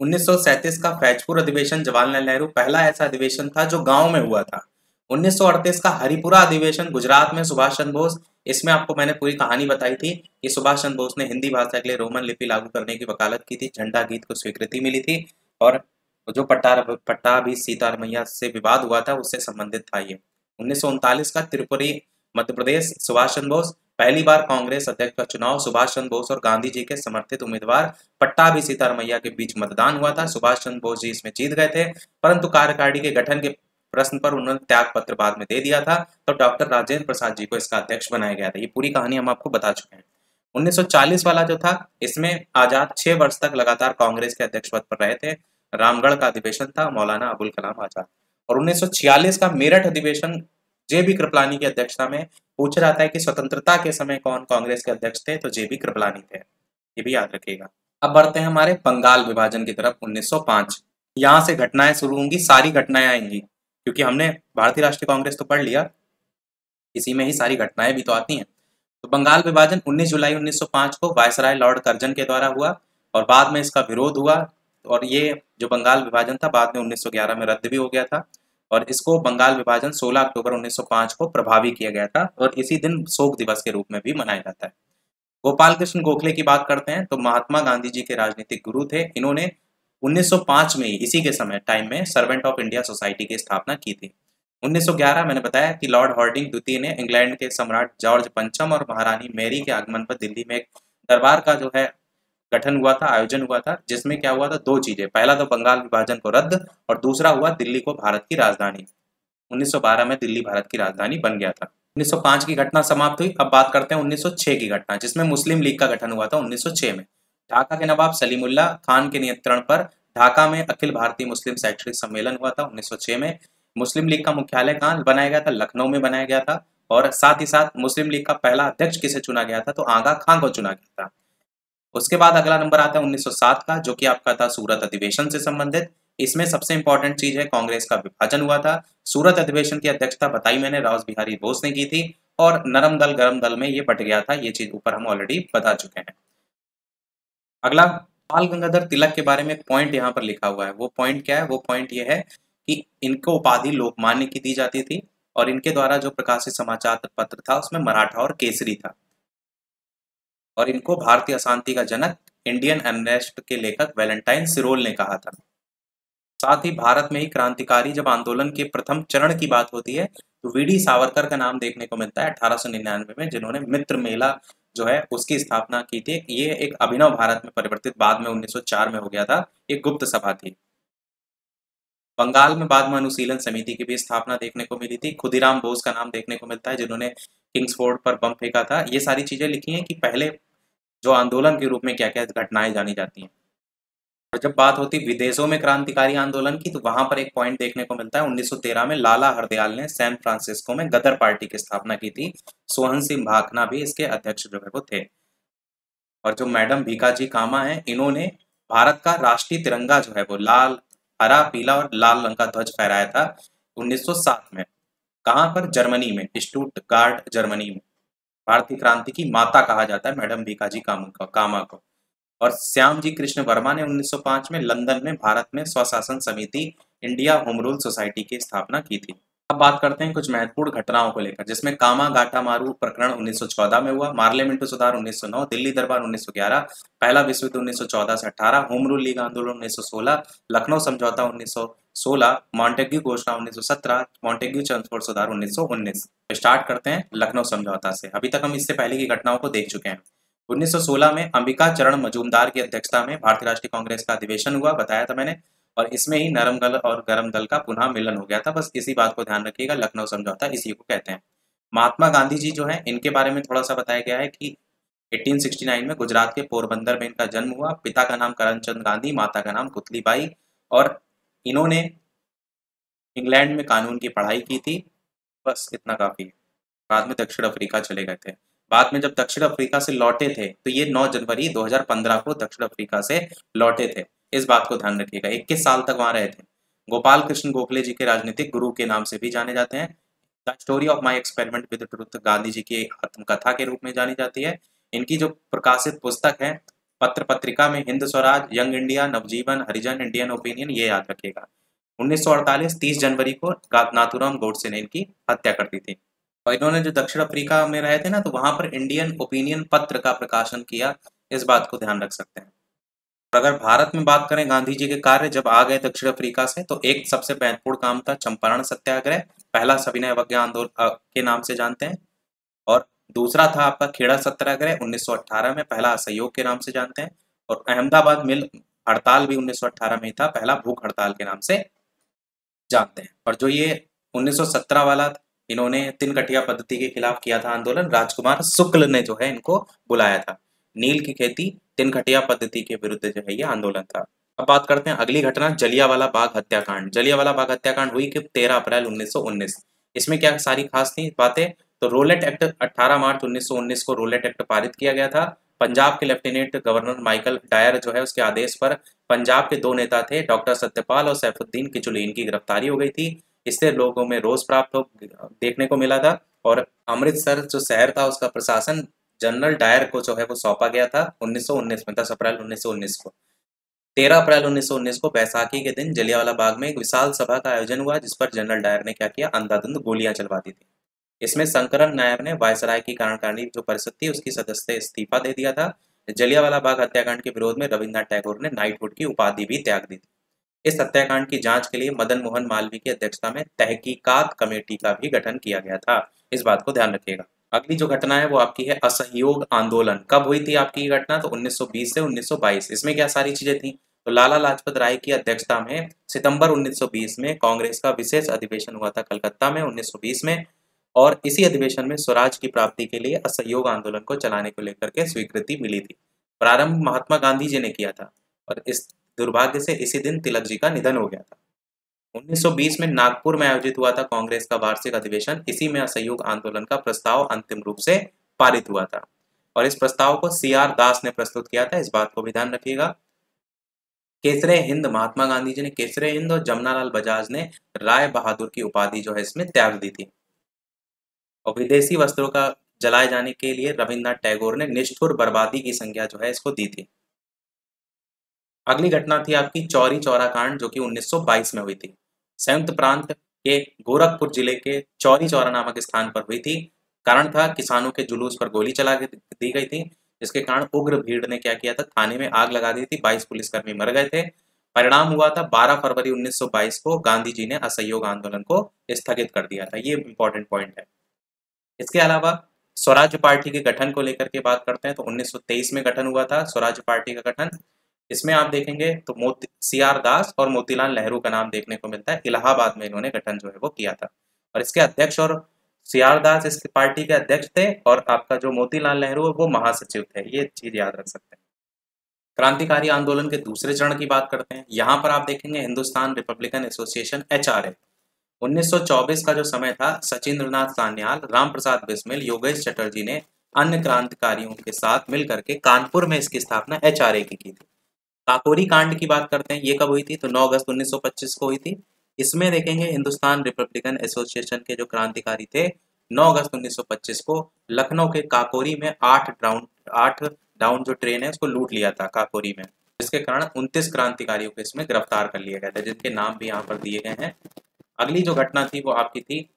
1937 का फैजपुर अधिवेशन, जवाहरलाल नेहरू, पहला ऐसा अधिवेशन था जो गांव में हुआ था। 1938 का हरिपुरा अधिवेशन, गुजरात में, सुभाष चंद्र बोस, इसमें आपको मैंने पूरी कहानी बताई थी कि सुभाष चंद्र बोस ने हिंदी भाषा के लिए रोमन लिपि लागू करने की वकालत की थी, झंडा गीत को स्वीकृति मिली थी, और जो पट्टाभी सीतारमैया से विवाद हुआ था उससे संबंधित था ये। 1939 का त्रिपुरी मध्य प्रदेश, सुभाष चंद्र बोस, पहली बार कांग्रेस अध्यक्ष का चुनाव, सुभाष चंद्र बोस और गांधी जी के समर्थित उम्मीदवार पट्टाभी सीतारमैया के बीच मतदान हुआ था। सुभाष चंद्र बोस जी इसमें जीत गए थे, परंतु कार्यकारिणी के गठन के प्रश्न पर उन्होंने त्याग पत्र बाद में दे दिया था, तो डॉक्टर राजेंद्र प्रसाद जी को इसका अध्यक्ष बनाया गया था। ये पूरी कहानी हम आपको बता चुके हैं। 1940 वाला जो था, इसमें आजाद 6 वर्ष तक लगातार कांग्रेस के अध्यक्ष पद पर रहे थे। रामगढ़ का अधिवेशन था, मौलाना अबुल कलाम आजाद। और 1946 का मेरठ अधिवेशन, जे.बी. कृपलानी की अध्यक्षता में। पूछा जाता है कि स्वतंत्रता के समय कौन कांग्रेस के अध्यक्ष थे, तो जे.बी. कृपलानी थे, ये भी याद रखिएगा। अब बढ़ते हैं हमारे बंगाल विभाजन की तरफ। 1905 यहाँ से घटनाएं शुरू होंगी, सारी घटनाएं आएंगी, क्योंकि हमने भारतीय राष्ट्रीय कांग्रेस तो पढ़ लिया, इसी में ही सारी घटनाएं भी तो आती हैं। तो बंगाल विभाजन 19 जुलाई 1905 को वायसराय लॉर्ड कर्जन के द्वारा हुआ, और बाद में इसका विरोध हुआ, और ये जो बंगाल विभाजन था बाद में 1911 में रद्द भी हो गया था। और इसको बंगाल विभाजन 16 अक्टूबर 1905 को प्रभावी किया गया था और इसी दिन शोक दिवस के रूप में भी मनाया जाता है। गोपाल कृष्ण गोखले की बात करते हैं तो महात्मा गांधी जी के राजनीतिक गुरु थे। इन्होंने 1905 में ही इसी के समय टाइम में सर्वेंट ऑफ इंडिया सोसाइटी की स्थापना की थी। 1911 मैंने बताया कि लॉर्ड हॉर्डिंग द्वितीय ने इंग्लैंड के सम्राट जॉर्ज पंचम और महारानी मैरी के आगमन पर दिल्ली में एक दरबार का जो है गठन हुआ था, आयोजन हुआ था, जिसमें क्या हुआ था, दो चीजें। पहला तो बंगाल विभाजन को रद्द और दूसरा हुआ दिल्ली को भारत की राजधानी। 1912 में दिल्ली भारत की राजधानी बन गया था। 1905 की घटना समाप्त हुई। अब बात करते हैं 1906 की घटना, जिसमें मुस्लिम लीग का गठन हुआ था 1906 में। ढाका के नवाब सलीमुल्लाह खान के नियंत्रण पर ढाका में अखिल भारतीय मुस्लिम शैक्षणिक सम्मेलन हुआ था 1906 में। मुस्लिम लीग का मुख्यालय कहाँ बनाया गया था? लखनऊ में बनाया गया था। और साथ ही साथ मुस्लिम लीग का पहला अध्यक्ष किसे चुना गया था? तो आगा खां को चुना गया था। उसके बाद अगला नंबर आता है 1907 का, जो कि आपका था सूरत अधिवेशन से संबंधित। इसमें सबसे इंपॉर्टेंट चीज है, कांग्रेस का विभाजन हुआ था। सूरत अधिवेशन की अध्यक्षता बताई मैंने रास बिहारी बोस ने की थी और नरम दल गरम दल में ये बट गया था। ये चीज ऊपर हम ऑलरेडी बता चुके हैं। अगला, बाल गंगाधर तिलक के बारे में एक पॉइंट यहाँ पर लिखा हुआ है। वो पॉइंट क्या है? वो पॉइंट ये है कि इनको उपाधि लोकमान्य की दी जाती थी और इनके द्वारा जो प्रकाशित समाचार पत्र था उसमें मराठा और केसरी था। और इनको भारतीय अशांति का जनक, इंडियन अनरेस्ट के लेखक वैलेंटाइन सिरोल ने कहा था। साथ ही भारत में ही क्रांतिकारी जब आंदोलन के प्रथम चरण की बात होती है तो वीडी सावरकर का नाम देखने को मिलता है 1899 में, जिन्होंने मित्र मेला जो है उसकी स्थापना की थी। ये एक अभिनव भारत में परिवर्तित बाद में 1904 में हो गया था, एक गुप्त सभा थी। बंगाल में बाद में अनुशीलन समिति की भी स्थापना देखने को मिली थी। खुदीराम बोस का नाम देखने को मिलता है, जिन्होंने किंग्सफोर्ड पर बम फेंका था। ये सारी चीजें लिखी हैं कि पहले जो आंदोलन के रूप में क्या क्या घटनाएं जानी जाती हैं। और जब बात होती विदेशों में क्रांतिकारी आंदोलन की तो वहां पर एक पॉइंट देखने को मिलता है। 1913 में लाला हरदयाल ने सैन फ्रांसिस्को में गदर पार्टी की स्थापना की थी। सोहन सिंह भाखना भी इसके अध्यक्ष जो है वो थे। और जो मैडम भीकाजी कामा है, इन्होंने भारत का राष्ट्रीय तिरंगा जो है वो लाल, हरा, पीला और लाल रंग का ध्वज फहराया था 1907 में। कहां पर? जर्मनी में, स्टुटगार्ट जर्मनी में। भारतीय क्रांति की माता कहा जाता है मैडम भीकाजी कामा को। और श्याम जी कृष्ण वर्मा ने 1905 में लंदन में भारत में स्वशासन समिति इंडिया होम रूल सोसाइटी की स्थापना की थी। अब बात करते हैं कुछ महत्वपूर्ण घटनाओं को लेकर, जिसमें कामा गाटा मारू प्रकरण 1914 में हुआ, मार्लेमेंटो सुधार 1909, दिल्ली दरबार 1911, पहला विश्व युद्ध 1914 से 18, होम रूल लीग आंदोलन 1916, लखनऊ समझौता 1916, मॉन्टेग्यू घोषणा 1917, मॉन्टेग्यू चर्मस्फोर्ड सुधार 1919। स्टार्ट करते हैं लखनऊ समझौता से। अभी तक हम इससे पहले की घटनाओं को देख चुके हैं। 1916 में अंबिका चरण मजूमदार की अध्यक्षता में भारतीय राष्ट्रीय कांग्रेस का अधिवेशन हुआ, बताया था मैंने। और इसमें ही नरम दल और गरम दल का पुनः मिलन हो गया था। बस इसी बात को ध्यान रखिएगा, लखनऊ समझौता इसी को कहते हैं। महात्मा गांधी जी जो है, इनके बारे में थोड़ा सा बताया गया है कि 1869 में गुजरात के पोरबंदर में इनका जन्म हुआ। पिता का नाम करमचंद गांधी, माता का नाम पुतलीबाई। और इन्होंने इंग्लैंड में कानून की पढ़ाई की थी। बस इतना काफी है। बाद में दक्षिण अफ्रीका चले गए थे। बाद में जब दक्षिण अफ्रीका से लौटे थे तो ये 9 जनवरी 2015 को दक्षिण अफ्रीका से लौटे थे। इस बात को ध्यान रखिएगा। 21 साल तक वहां रहे थे। गोपाल कृष्ण गोखले जी के राजनीतिक गुरु के नाम से भी जाने जाते हैं। The story of my experiment with truth Gandhi ji की आत्मकथा के रूप में जानी जाती है। इनकी जो प्रकाशित पुस्तक है पत्र पत्रिका में हिंद स्वराज, यंग इंडिया, नवजीवन, हरिजन, इंडियन ओपिनियन, ये याद रखिएगा। 1948 30 जनवरी को नाथूराम गोडसे ने इनकी हत्या कर दी थी। और इन्होंने जो दक्षिण अफ्रीका में रहे थे ना, तो वहां पर इंडियन ओपिनियन पत्र का प्रकाशन किया। इस बात को ध्यान रख सकते हैं। और अगर भारत में बात करें गांधी जी के कार्य जब आ गए दक्षिण अफ्रीका से, तो एक सबसे महत्वपूर्ण काम था चंपारण सत्याग्रह, पहला सविनय अवज्ञा आंदोलन के नाम से जानते हैं। और दूसरा था आपका खेड़ा सत्याग्रह 1918 में, पहला असहयोग के नाम से जानते हैं। और अहमदाबाद मिल हड़ताल भी 1918 में ही था, पहला भूख हड़ताल के नाम से जानते हैं। और जो ये 1917 वाला, इन्होंने तिनकटिया पद्धति के खिलाफ किया था आंदोलन, राजकुमार शुक्ल ने जो है इनको बुलाया था। नील की खेती तिनकटिया पद्धति के विरुद्ध जो है ये आंदोलन था। अब बात करते हैं अगली घटना, जलियांवाला बाग हत्याकांड। जलियांवाला बाग हत्याकांड हुई कि 13 अप्रैल 1919। इसमें क्या सारी खास थी बातें? तो रोलेट एक्ट 18 मार्च 1919 को रोलेट एक्ट पारित किया गया था। पंजाब के लेफ्टिनेंट गवर्नर माइकल डायर जो है उसके आदेश पर पंजाब के दो नेता थे, डॉक्टर सत्यपाल और सैफुद्दीन किचलू, इनकी गिरफ्तारी हो गई थी। इससे लोगों में रोष प्राप्त हो देखने को मिला था। और अमृतसर जो शहर था उसका प्रशासन जनरल डायर को जो है वो सौंपा गया था 1919 में, 10 अप्रैल 1919 को। 13 अप्रैल 1919 को बैसाखी के दिन जलियांवाला बाग में एक विशाल सभा का आयोजन हुआ, जिस पर जनरल डायर ने क्या किया, अंधाधुंध गोलियां चलवा दी थी। इसमें शंकरन नायर ने वायसराय की कार्यकारिणी जो परिषद थी उसकी सदस्य से इस्तीफा दे दिया था। जलियांवाला बाग हत्याकांड के विरोध में रविन्द्रनाथ टैगोर ने नाइटहुड की उपाधि भी त्याग दी थी। इस हत्याकांड की जांच के लिए मदन मोहन मालवीय की अध्यक्षता में तहकीकात कमेटी का भी गठन किया गया था। इस बात को ध्यान रखिएगा। अगली जो घटना है वो आपकी है असहयोग आंदोलन। कब हुई थी आपकी ये घटना? तो 1920 से 1922। इसमें क्या सारी चीजें थी? तो लाला लाजपत राय की अध्यक्षता में सितंबर 1920 में कांग्रेस का विशेष अधिवेशन हुआ था कलकत्ता में 1920 में, और इसी अधिवेशन में स्वराज की प्राप्ति के लिए असहयोग आंदोलन को चलाने को लेकर के स्वीकृति मिली थी। प्रारंभ महात्मा गांधी जी ने किया था और इस दुर्भाग्य से इसी दिन तिलक जी का निधन हो गया था। 1920 में नागपुर में आयोजित हुआ था कांग्रेस का वार्षिक अधिवेशन। इसी में असहयोग आंदोलन का प्रस्ताव अंतिम रूप से पारित हुआ था और इस प्रस्ताव को CR दास ने प्रस्तुत किया था। इस बात को भी ध्यान रखिएगा। केसरे हिंद, महात्मा गांधी जी ने केसरे हिंद और जमनालाल बजाज ने राय बहादुर की उपाधि जो है इसमें त्याग दी थी। और विदेशी वस्त्रों का जलाए जाने के लिए रविन्द्रनाथ टैगोर ने निष्ठुर बर्बादी की संज्ञा जो है इसको दी थी। अगली घटना थी आपकी चौरी चौरा कांड, जो कि 1922 में हुई थी। संयुक्त प्रांत के गोरखपुर जिले के चौरी चौरा नामक स्थान पर हुई थी। कारण था किसानों के जुलूस पर गोली चला दी गई थी, जिसके कारण उग्र भीड़ ने क्या किया था, थाने में आग लगा दी थी। 22 पुलिसकर्मी मर गए थे। परिणाम हुआ था 12 फरवरी 1922 को गांधी जी ने असहयोग आंदोलन को स्थगित कर दिया था। ये इंपॉर्टेंट पॉइंट है। इसके अलावा स्वराज्य पार्टी के गठन को लेकर के बात करते हैं तो 1923 में गठन हुआ था स्वराज्य पार्टी का गठन। इसमें आप देखेंगे तो CR दास और मोतीलाल नेहरू का नाम देखने को मिलता है। इलाहाबाद में इन्होंने गठन जो है वो किया था और इसके अध्यक्ष और CR दास इस पार्टी के अध्यक्ष थे और आपका जो मोतीलाल नेहरू है वो महासचिव थे। ये चीज याद रख सकते हैं। क्रांतिकारी आंदोलन के दूसरे चरण की बात करते हैं। यहाँ पर आप देखेंगे हिंदुस्तान रिपब्लिकन एसोसिएशन HRA। 1924 का जो समय था, सचिंद्रनाथ सान्याल, राम प्रसाद बिस्मिल, योगेश चटर्जी ने अन्य क्रांतिकारियों के साथ मिलकर के कानपुर में इसकी स्थापना HRA की थी। काकोरी कांड की बात करते हैं, ये कब हुई थी? तो 9 अगस्त 1925 को हुई थी। इसमें देखेंगे हिंदुस्तान रिपब्लिकन एसोसिएशन के जो क्रांतिकारी थे 9 अगस्त 1925 को लखनऊ के काकोरी में 8 डाउन जो ट्रेन है उसको लूट लिया था काकोरी में, जिसके कारण 29 क्रांतिकारियों को इसमें गिरफ्तार कर लिया गया था, जिनके नाम भी यहाँ पर दिए गए हैं। अगली जो घटना थी वो आपकी थी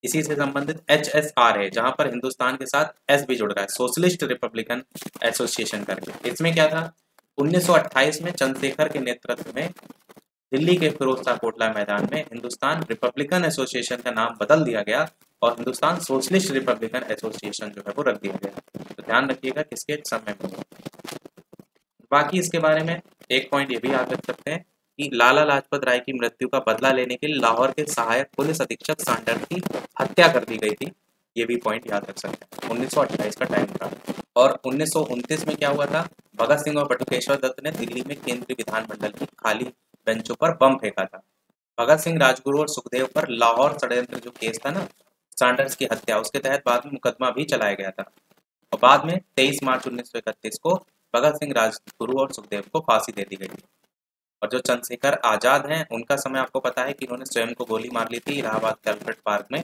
इसी से संबंधित HSR है, जहां पर हिंदुस्तान के साथ S भी जुड़ रहा है, सोशलिस्ट रिपब्लिकन एसोसिएशन करके। इसमें क्या था, 1928 में चंद्रशेखर के नेतृत्व में दिल्ली के फिरोज शाह कोटला मैदान में हिंदुस्तान रिपब्लिकन एसोसिएशन का नाम बदल दिया गया और हिंदुस्तान सोशलिस्ट रिपब्लिकन एसोसिएशन जो है वो रख दिया गया। तो ध्यान रखिएगा किसके समय में। बाकी इसके बारे में एक पॉइंट ये भी याद रख सकते हैं कि लाला लाजपत राय की मृत्यु का बदला लेने के लिए लाहौर के सहायक पुलिस अधीक्षक सांडर की हत्या कर दी गई थी। ये भी पॉइंट याद रख सकते हैं। 1928 का टाइम था और 1929 में क्या हुआ था, भगत सिंह और बटुकेश्वर दत्त ने दिल्ली में केंद्रीय विधानमंडल की खाली बेंचों पर बम फेंका था। भगत सिंह, राजगुरु और सुखदेव पर लाहौर षड्यंत्र जो केस था ना, सैंडर्स की हत्या, उसके तहत बाद में मुकदमा भी चलाया गया था और बाद में 23 मार्च 1931 को भगत सिंह, राजगुरु और सुखदेव को फांसी दे दी गई थी। और जो चंद्रशेखर आजाद हैं उनका समय आपको पता है कि उन्होंने स्वयं को गोली मार ली थी इलाहाबाद के अल्फ्रेड पार्क में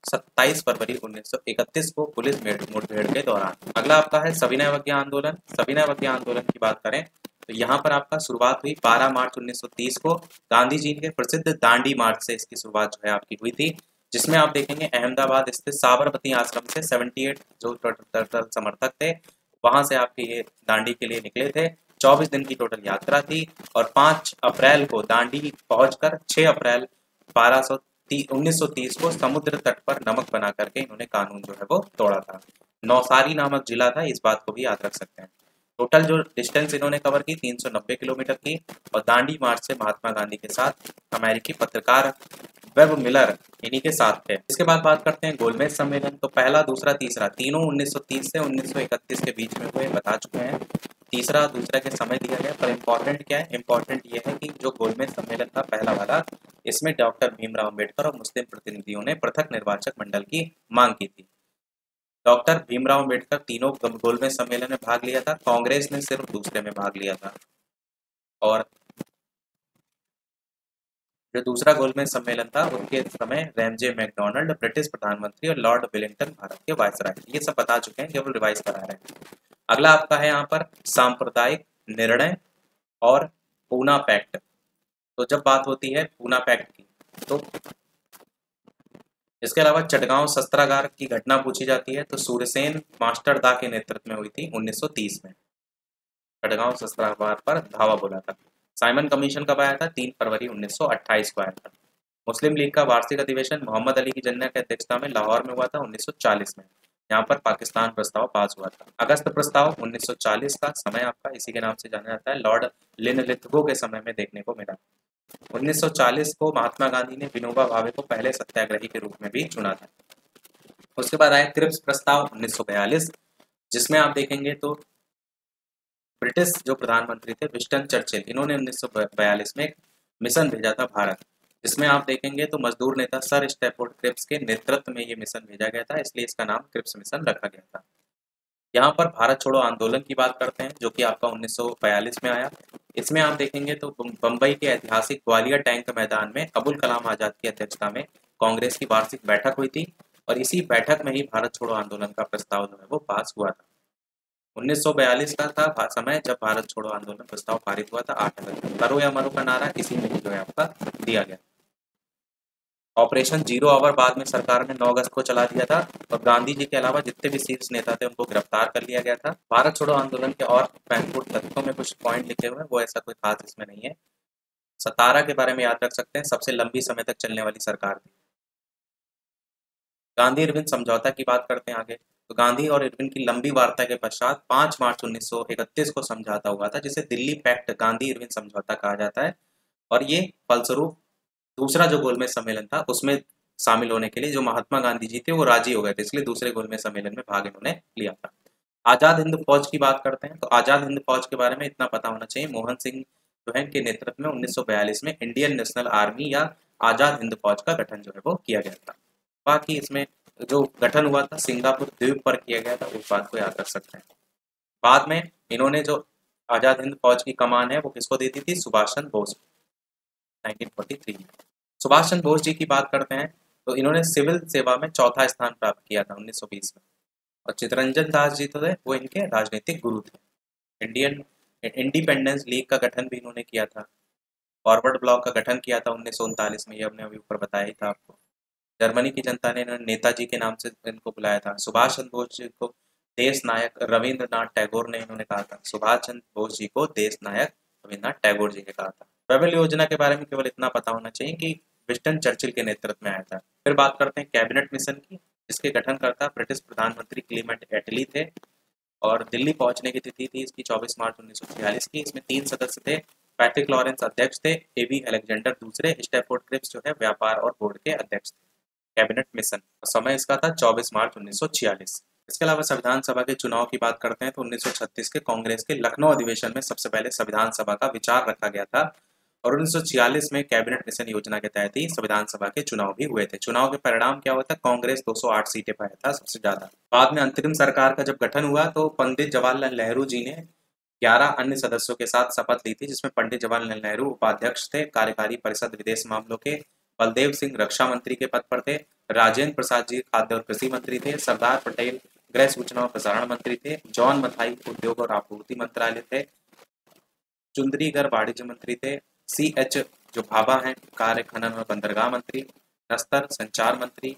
27 फरवरी 1931 को पुलिस मुठभेड़ के दौरान। अगला आपका है सविनय अवज्ञा आंदोलन। सविनय अवज्ञा आंदोलन की बात करें तो यहाँ पर आपका शुरुआत हुई 12 मार्च 1930 को गांधी जी के प्रसिद्ध दांडी मार्च से इसकी शुरुआत जो है आपकी हुई थी, जिसमें आप देखेंगे अहमदाबाद स्थित साबरमती आश्रम से 78 जो टोटल समर्थक थे वहां से आपके ये दांडी के लिए निकले थे। 24 दिन की टोटल यात्रा थी और 5 अप्रैल को दांडी पहुंचकर 6 अप्रैल 1930 को समुद्र तट पर नमक बना करके इन्होंने कानून जो है वो तोड़ा था। नौसारी नामक जिला था, इस बात को भी याद रख सकते हैं। टोटल जो डिस्टेंस इन्होंने कवर की 390 किलोमीटर की और दांडी मार्च से महात्मा गांधी के साथ अमेरिकी पत्रकार वेब मिलर इन्हीं के साथ थे। इसके बाद बात करते हैं गोलमेज सम्मेलन। तो पहला, दूसरा, तीसरा तीनों 1930 से 1931 के बीच में हुए, बता चुके हैं। तीसरा दूसरा के समय दिया गया, पर इम्पोर्टेंट क्या है, इम्पोर्टेंट ये है कि जो गोलमेज सम्मेलन था पहला वाला, इसमें डॉक्टर भीमराव अम्बेडकर और मुस्लिम प्रतिनिधियों ने पृथक निर्वाचक मंडल की मांग की थी। डॉक्टर भीमराव अम्बेडकर तीनों गोलमेज सम्मेलन में भाग लिया था, कांग्रेस ने सिर्फ दूसरे में भाग लिया था। और जो दूसरा गोलमेज सम्मेलन था उसके समय रैमजे मैकडोनाल्ड ब्रिटिश प्रधानमंत्री और लॉर्ड विलिंगटन भारत के वायसराय, ये सब बता चुके हैं, केवल रिवाइज करा रहे हैं। अगला आपका है यहाँ पर सांप्रदायिक निर्णय और पूना पैक्ट। तो जब बात होती है पूना पैक्ट की, तो इसके अलावा चटगांव शस्त्रागार की घटना पूछी जाती है, तो सूर्यसेन मास्टर दा के नेतृत्व में हुई थी 1930 में। चटगांव शस्त्रागार पर धावा बोला था। साइमन कमीशन कब आया था? 3 फरवरी 1928 को आया था। मुस्लिम लीग का वार्षिक अधिवेशन मोहम्मद अली की जिन्ना की अध्यक्षता में लाहौर में हुआ था 1940 में। यहाँ पर पाकिस्तान प्रस्ताव पास हुआ था। अगस्त प्रस्ताव 1940 का समय आपका इसी के नाम से जाना जाता है, लॉर्ड लिनलिथगो के समय में देखने को मिला। 1940 को महात्मा गांधी ने विनोबा भावे को पहले सत्याग्रही के रूप में भी चुना था। उसके बाद आया क्रिप्स प्रस्ताव 1942, जिसमें आप देखेंगे तो ब्रिटिश जो प्रधानमंत्री थे विंस्टन चर्चिल, इन्होंने 1942 में एक मिशन भेजा था भारत, जिसमें आप देखेंगे तो मजदूर नेता सर स्टैफोर्ड क्रिप्स के नेतृत्व में ये मिशन भेजा गया था, इसलिए इसका नाम क्रिप्स मिशन रखा गया था। यहाँ पर भारत छोड़ो आंदोलन की बात करते हैं, जो कि आपका 1942 में आया। इसमें आप देखेंगे तो बम्बई के ऐतिहासिक ग्वालियर टैंक मैदान में अबुल कलाम आजाद की अध्यक्षता में कांग्रेस की वार्षिक बैठक हुई थी, और इसी बैठक में ही भारत छोड़ो आंदोलन का प्रस्ताव जो है वो पास हुआ था। 1942 का था समय जब भारत छोड़ो आंदोलन प्रस्ताव पारित हुआ था 8 अगस्त को। करो या मरो का नारा इसी में जो है आपका दिया गया। ऑपरेशन जीरो आवर बाद में सरकार ने 9 अगस्त को चला दिया था, और गांधी जी के अलावा जितने भी शीर्ष नेता थे उनको गिरफ्तार कर लिया गया था। भारत छोड़ो आंदोलन के और महत्वपूर्ण तथ्यों में कुछ पॉइंट लिखे हुए हैं, वो ऐसा कोई खास इसमें नहीं है। सतारा के बारे में याद रख सकते हैं, सबसे लंबी समय तक चलने वाली सरकार थी। गांधी इरविन समझौता की बात करते हैं आगे, तो गांधी और इरविन की लंबी वार्ता के पश्चात 5 मार्च 1931 को समझौता हुआ था, जिसे दिल्ली पैक्ट गांधी इरविन समझौता कहा जाता है। और ये फलस्वरूप दूसरा जो गोलमेज सम्मेलन था उसमें शामिल होने के लिए जो महात्मा गांधी जी थे वो राजी हो गए थे, इसलिए दूसरे गोलमेज सम्मेलन में भाग इन्होंने लिया था। आजाद हिंद फौज की बात करते हैं, तो आजाद हिंद फौज के बारे में इतना पता होना चाहिए, मोहन सिंह जो है के नेतृत्व में 1942 में इंडियन नेशनल आर्मी या आजाद हिंद फौज का गठन जो है वो किया गया था। बाकी इसमें जो गठन हुआ था सिंगापुर द्वीप पर किया गया था, उस बात को याद रख सकते हैं। बाद में इन्होंने जो आजाद हिंद फौज की कमान है वो किसको दी थी? सुभाष चंद्र बोस, 1943 में। सुभाष चंद्र बोस जी की बात करते हैं, तो इन्होंने सिविल सेवा में चौथा स्थान प्राप्त किया था 1920 में, और चित्तरंजन दास जी तो थे वो इनके राजनीतिक गुरु थे। इंडियन इंडिपेंडेंस लीग का गठन भी इन्होंने किया था। फॉरवर्ड ब्लॉक का गठन किया था 1939 में, ये हमने अभी ऊपर बताया ही था आपको। जर्मनी की जनता ने इन्होंने नेताजी के नाम से इनको बुलाया था। सुभाष चंद्र बोस जी को देश नायक रविंद्रनाथ टैगोर ने इन्होंने कहा था, सुभाष चंद्र बोस जी को देश नायक रविंद्रनाथ टैगोर जी ने कहा था। वेबल योजना के बारे में केवल इतना पता होना चाहिए कि विंस्टन चर्चिल के नेतृत्व में आया था। फिर बात करते हैं कैबिनेट मिशन की, जिसके गठनकर्ता ब्रिटिश प्रधानमंत्री क्लीमेंट एटली थे, और दिल्ली पहुंचने की तिथि थी इसकी 24 मार्च 1946 की। इसमें 3 सदस्य थे, पैट्रिक लॉरेंस अध्यक्ष थे, एबी अलेक्जेंडर दूसरे, स्टैफोर्ड क्रिप्स जो है व्यापार और बोर्ड के अध्यक्ष थे। कैबिनेट मिशन समय इसका था 24 मार्च 1946। इसके अलावा संविधान सभा के चुनाव की बात करते हैं, तो 1936 के कांग्रेस के लखनऊ अधिवेशन में सबसे पहले संविधान सभा का विचार रखा गया था, और 1946 में कैबिनेट मिशन योजना के तहत ही संविधान सभा के चुनाव भी हुए थे। चुनाव के परिणाम क्या हुआ था? कांग्रेस 208 सीटें पाया था, सबसे ज्यादा। बाद में अंतरिम सरकार का जब गठन हुआ तो पंडित जवाहरलाल नेहरू जी ने 11 अन्य सदस्यों के साथ शपथ ली थी, जिसमें पंडित जवाहरलाल नेहरू उपाध्यक्ष थे, कार्यकारी परिषद विदेश मामलों के, बलदेव सिंह रक्षा मंत्री के पद पर थे, राजेंद्र प्रसाद जी खाद्य और कृषि मंत्री थे, सरदार पटेल गृह सूचना और प्रसारण मंत्री थे, जॉन मथाई उद्योग और आपूर्ति मंत्रालय थे, चुंदरीगर वाणिज्य मंत्री थे, CH जो भाभा हैं कार्य खनन और बंदरगाह मंत्री, नस्तर संचार मंत्री,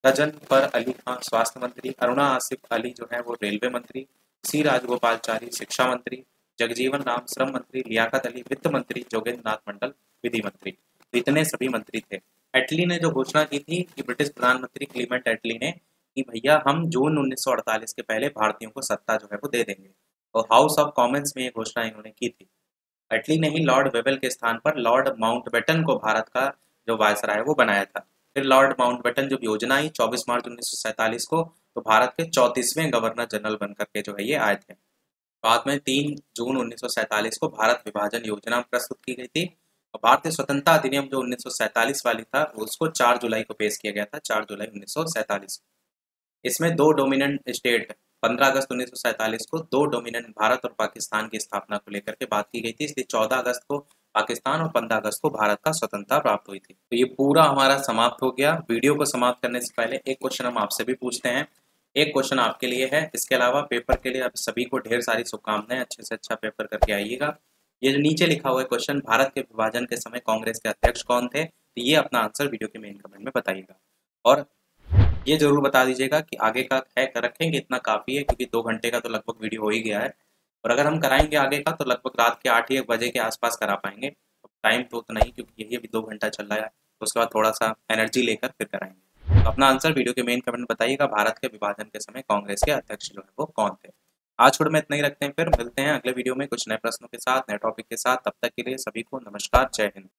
गजनफर अली खां स्वास्थ्य मंत्री, अरुणा आसिफ अली जो है वो रेलवे मंत्री, C राजगोपालचारी शिक्षा मंत्री, जगजीवन राम श्रम मंत्री, लियाकत अली वित्त मंत्री, जोगेंद्र नाथ मंडल विधि मंत्री। इतने सभी मंत्री थे। एटली ने जो घोषणा की थी कि ब्रिटिश प्रधानमंत्री क्लीमेंट एटली ने कि भैया हम जून 1948 के पहले भारतीयों को सत्ता जो है वो दे देंगे, और हाउस ऑफ कॉमन्स में ये घोषणा इन्होंने की थी। एटली ने ही लॉर्ड वेबल के स्थान पर लॉर्ड माउंटबेटन को भारत का जो वायसराय वो बनाया था। फिर लॉर्ड माउंटबेटन जब योजना आई 24 मार्च 1947 को, तो भारत के 34वें गवर्नर जनरल बनकर के जो है ये आए थे। बाद में 3 जून 1947 को भारत विभाजन योजना प्रस्तुत की गई थी, और भारतीय स्वतंत्रता अधिनियम जो 1947 वाली था उसको 4 जुलाई को पेश किया गया था, 4 जुलाई 1947। इसमें 2 डोमिनेंट स्टेट 15 अगस्त 1947 को 2 डोमिनेंट भारत और पाकिस्तान की स्थापना को लेकर के बात की गई थी, इसलिए 14 अगस्त को पाकिस्तान और 15 अगस्त को भारत का स्वतंत्रता प्राप्त हुई थी। तो ये पूरा हमारा समाप्त हो गया। वीडियो को समाप्त करने से पहले एक क्वेश्चन हम आपसे भी पूछते हैं, एक क्वेश्चन आपके लिए है। इसके अलावा पेपर के लिए आप सभी को ढेर सारी शुभकामनाएं, अच्छे से अच्छा पेपर करके आइएगा। ये जो नीचे लिखा हुआ है क्वेश्चन, भारत के विभाजन के समय कांग्रेस के अध्यक्ष कौन थे, तो ये अपना आंसर वीडियो के मेन कमेंट में बताइएगा। और ये जरूर बता दीजिएगा कि आगे का है रखेंगे, इतना काफ़ी है क्योंकि 2 घंटे का तो लगभग वीडियो हो ही गया है। और अगर हम कराएंगे आगे का तो लगभग रात के 8 या 1 बजे के आसपास करा पाएंगे। टाइम तो उतना ही, क्योंकि यही अभी 2 घंटा चल रहा है, तो उसके बाद थोड़ा सा एनर्जी लेकर फिर कराएंगे। तो अपना आंसर वीडियो के मेन कमेंट में बताइएगा, भारत के विभाजन के समय कांग्रेस के अध्यक्ष जो है वो कौन थे। आज छोड़ में इतना ही रखते हैं, फिर मिलते हैं अगले वीडियो में कुछ नए प्रश्नों के साथ, नए टॉपिक के साथ। तब तक के लिए सभी को नमस्कार, जय हिंद।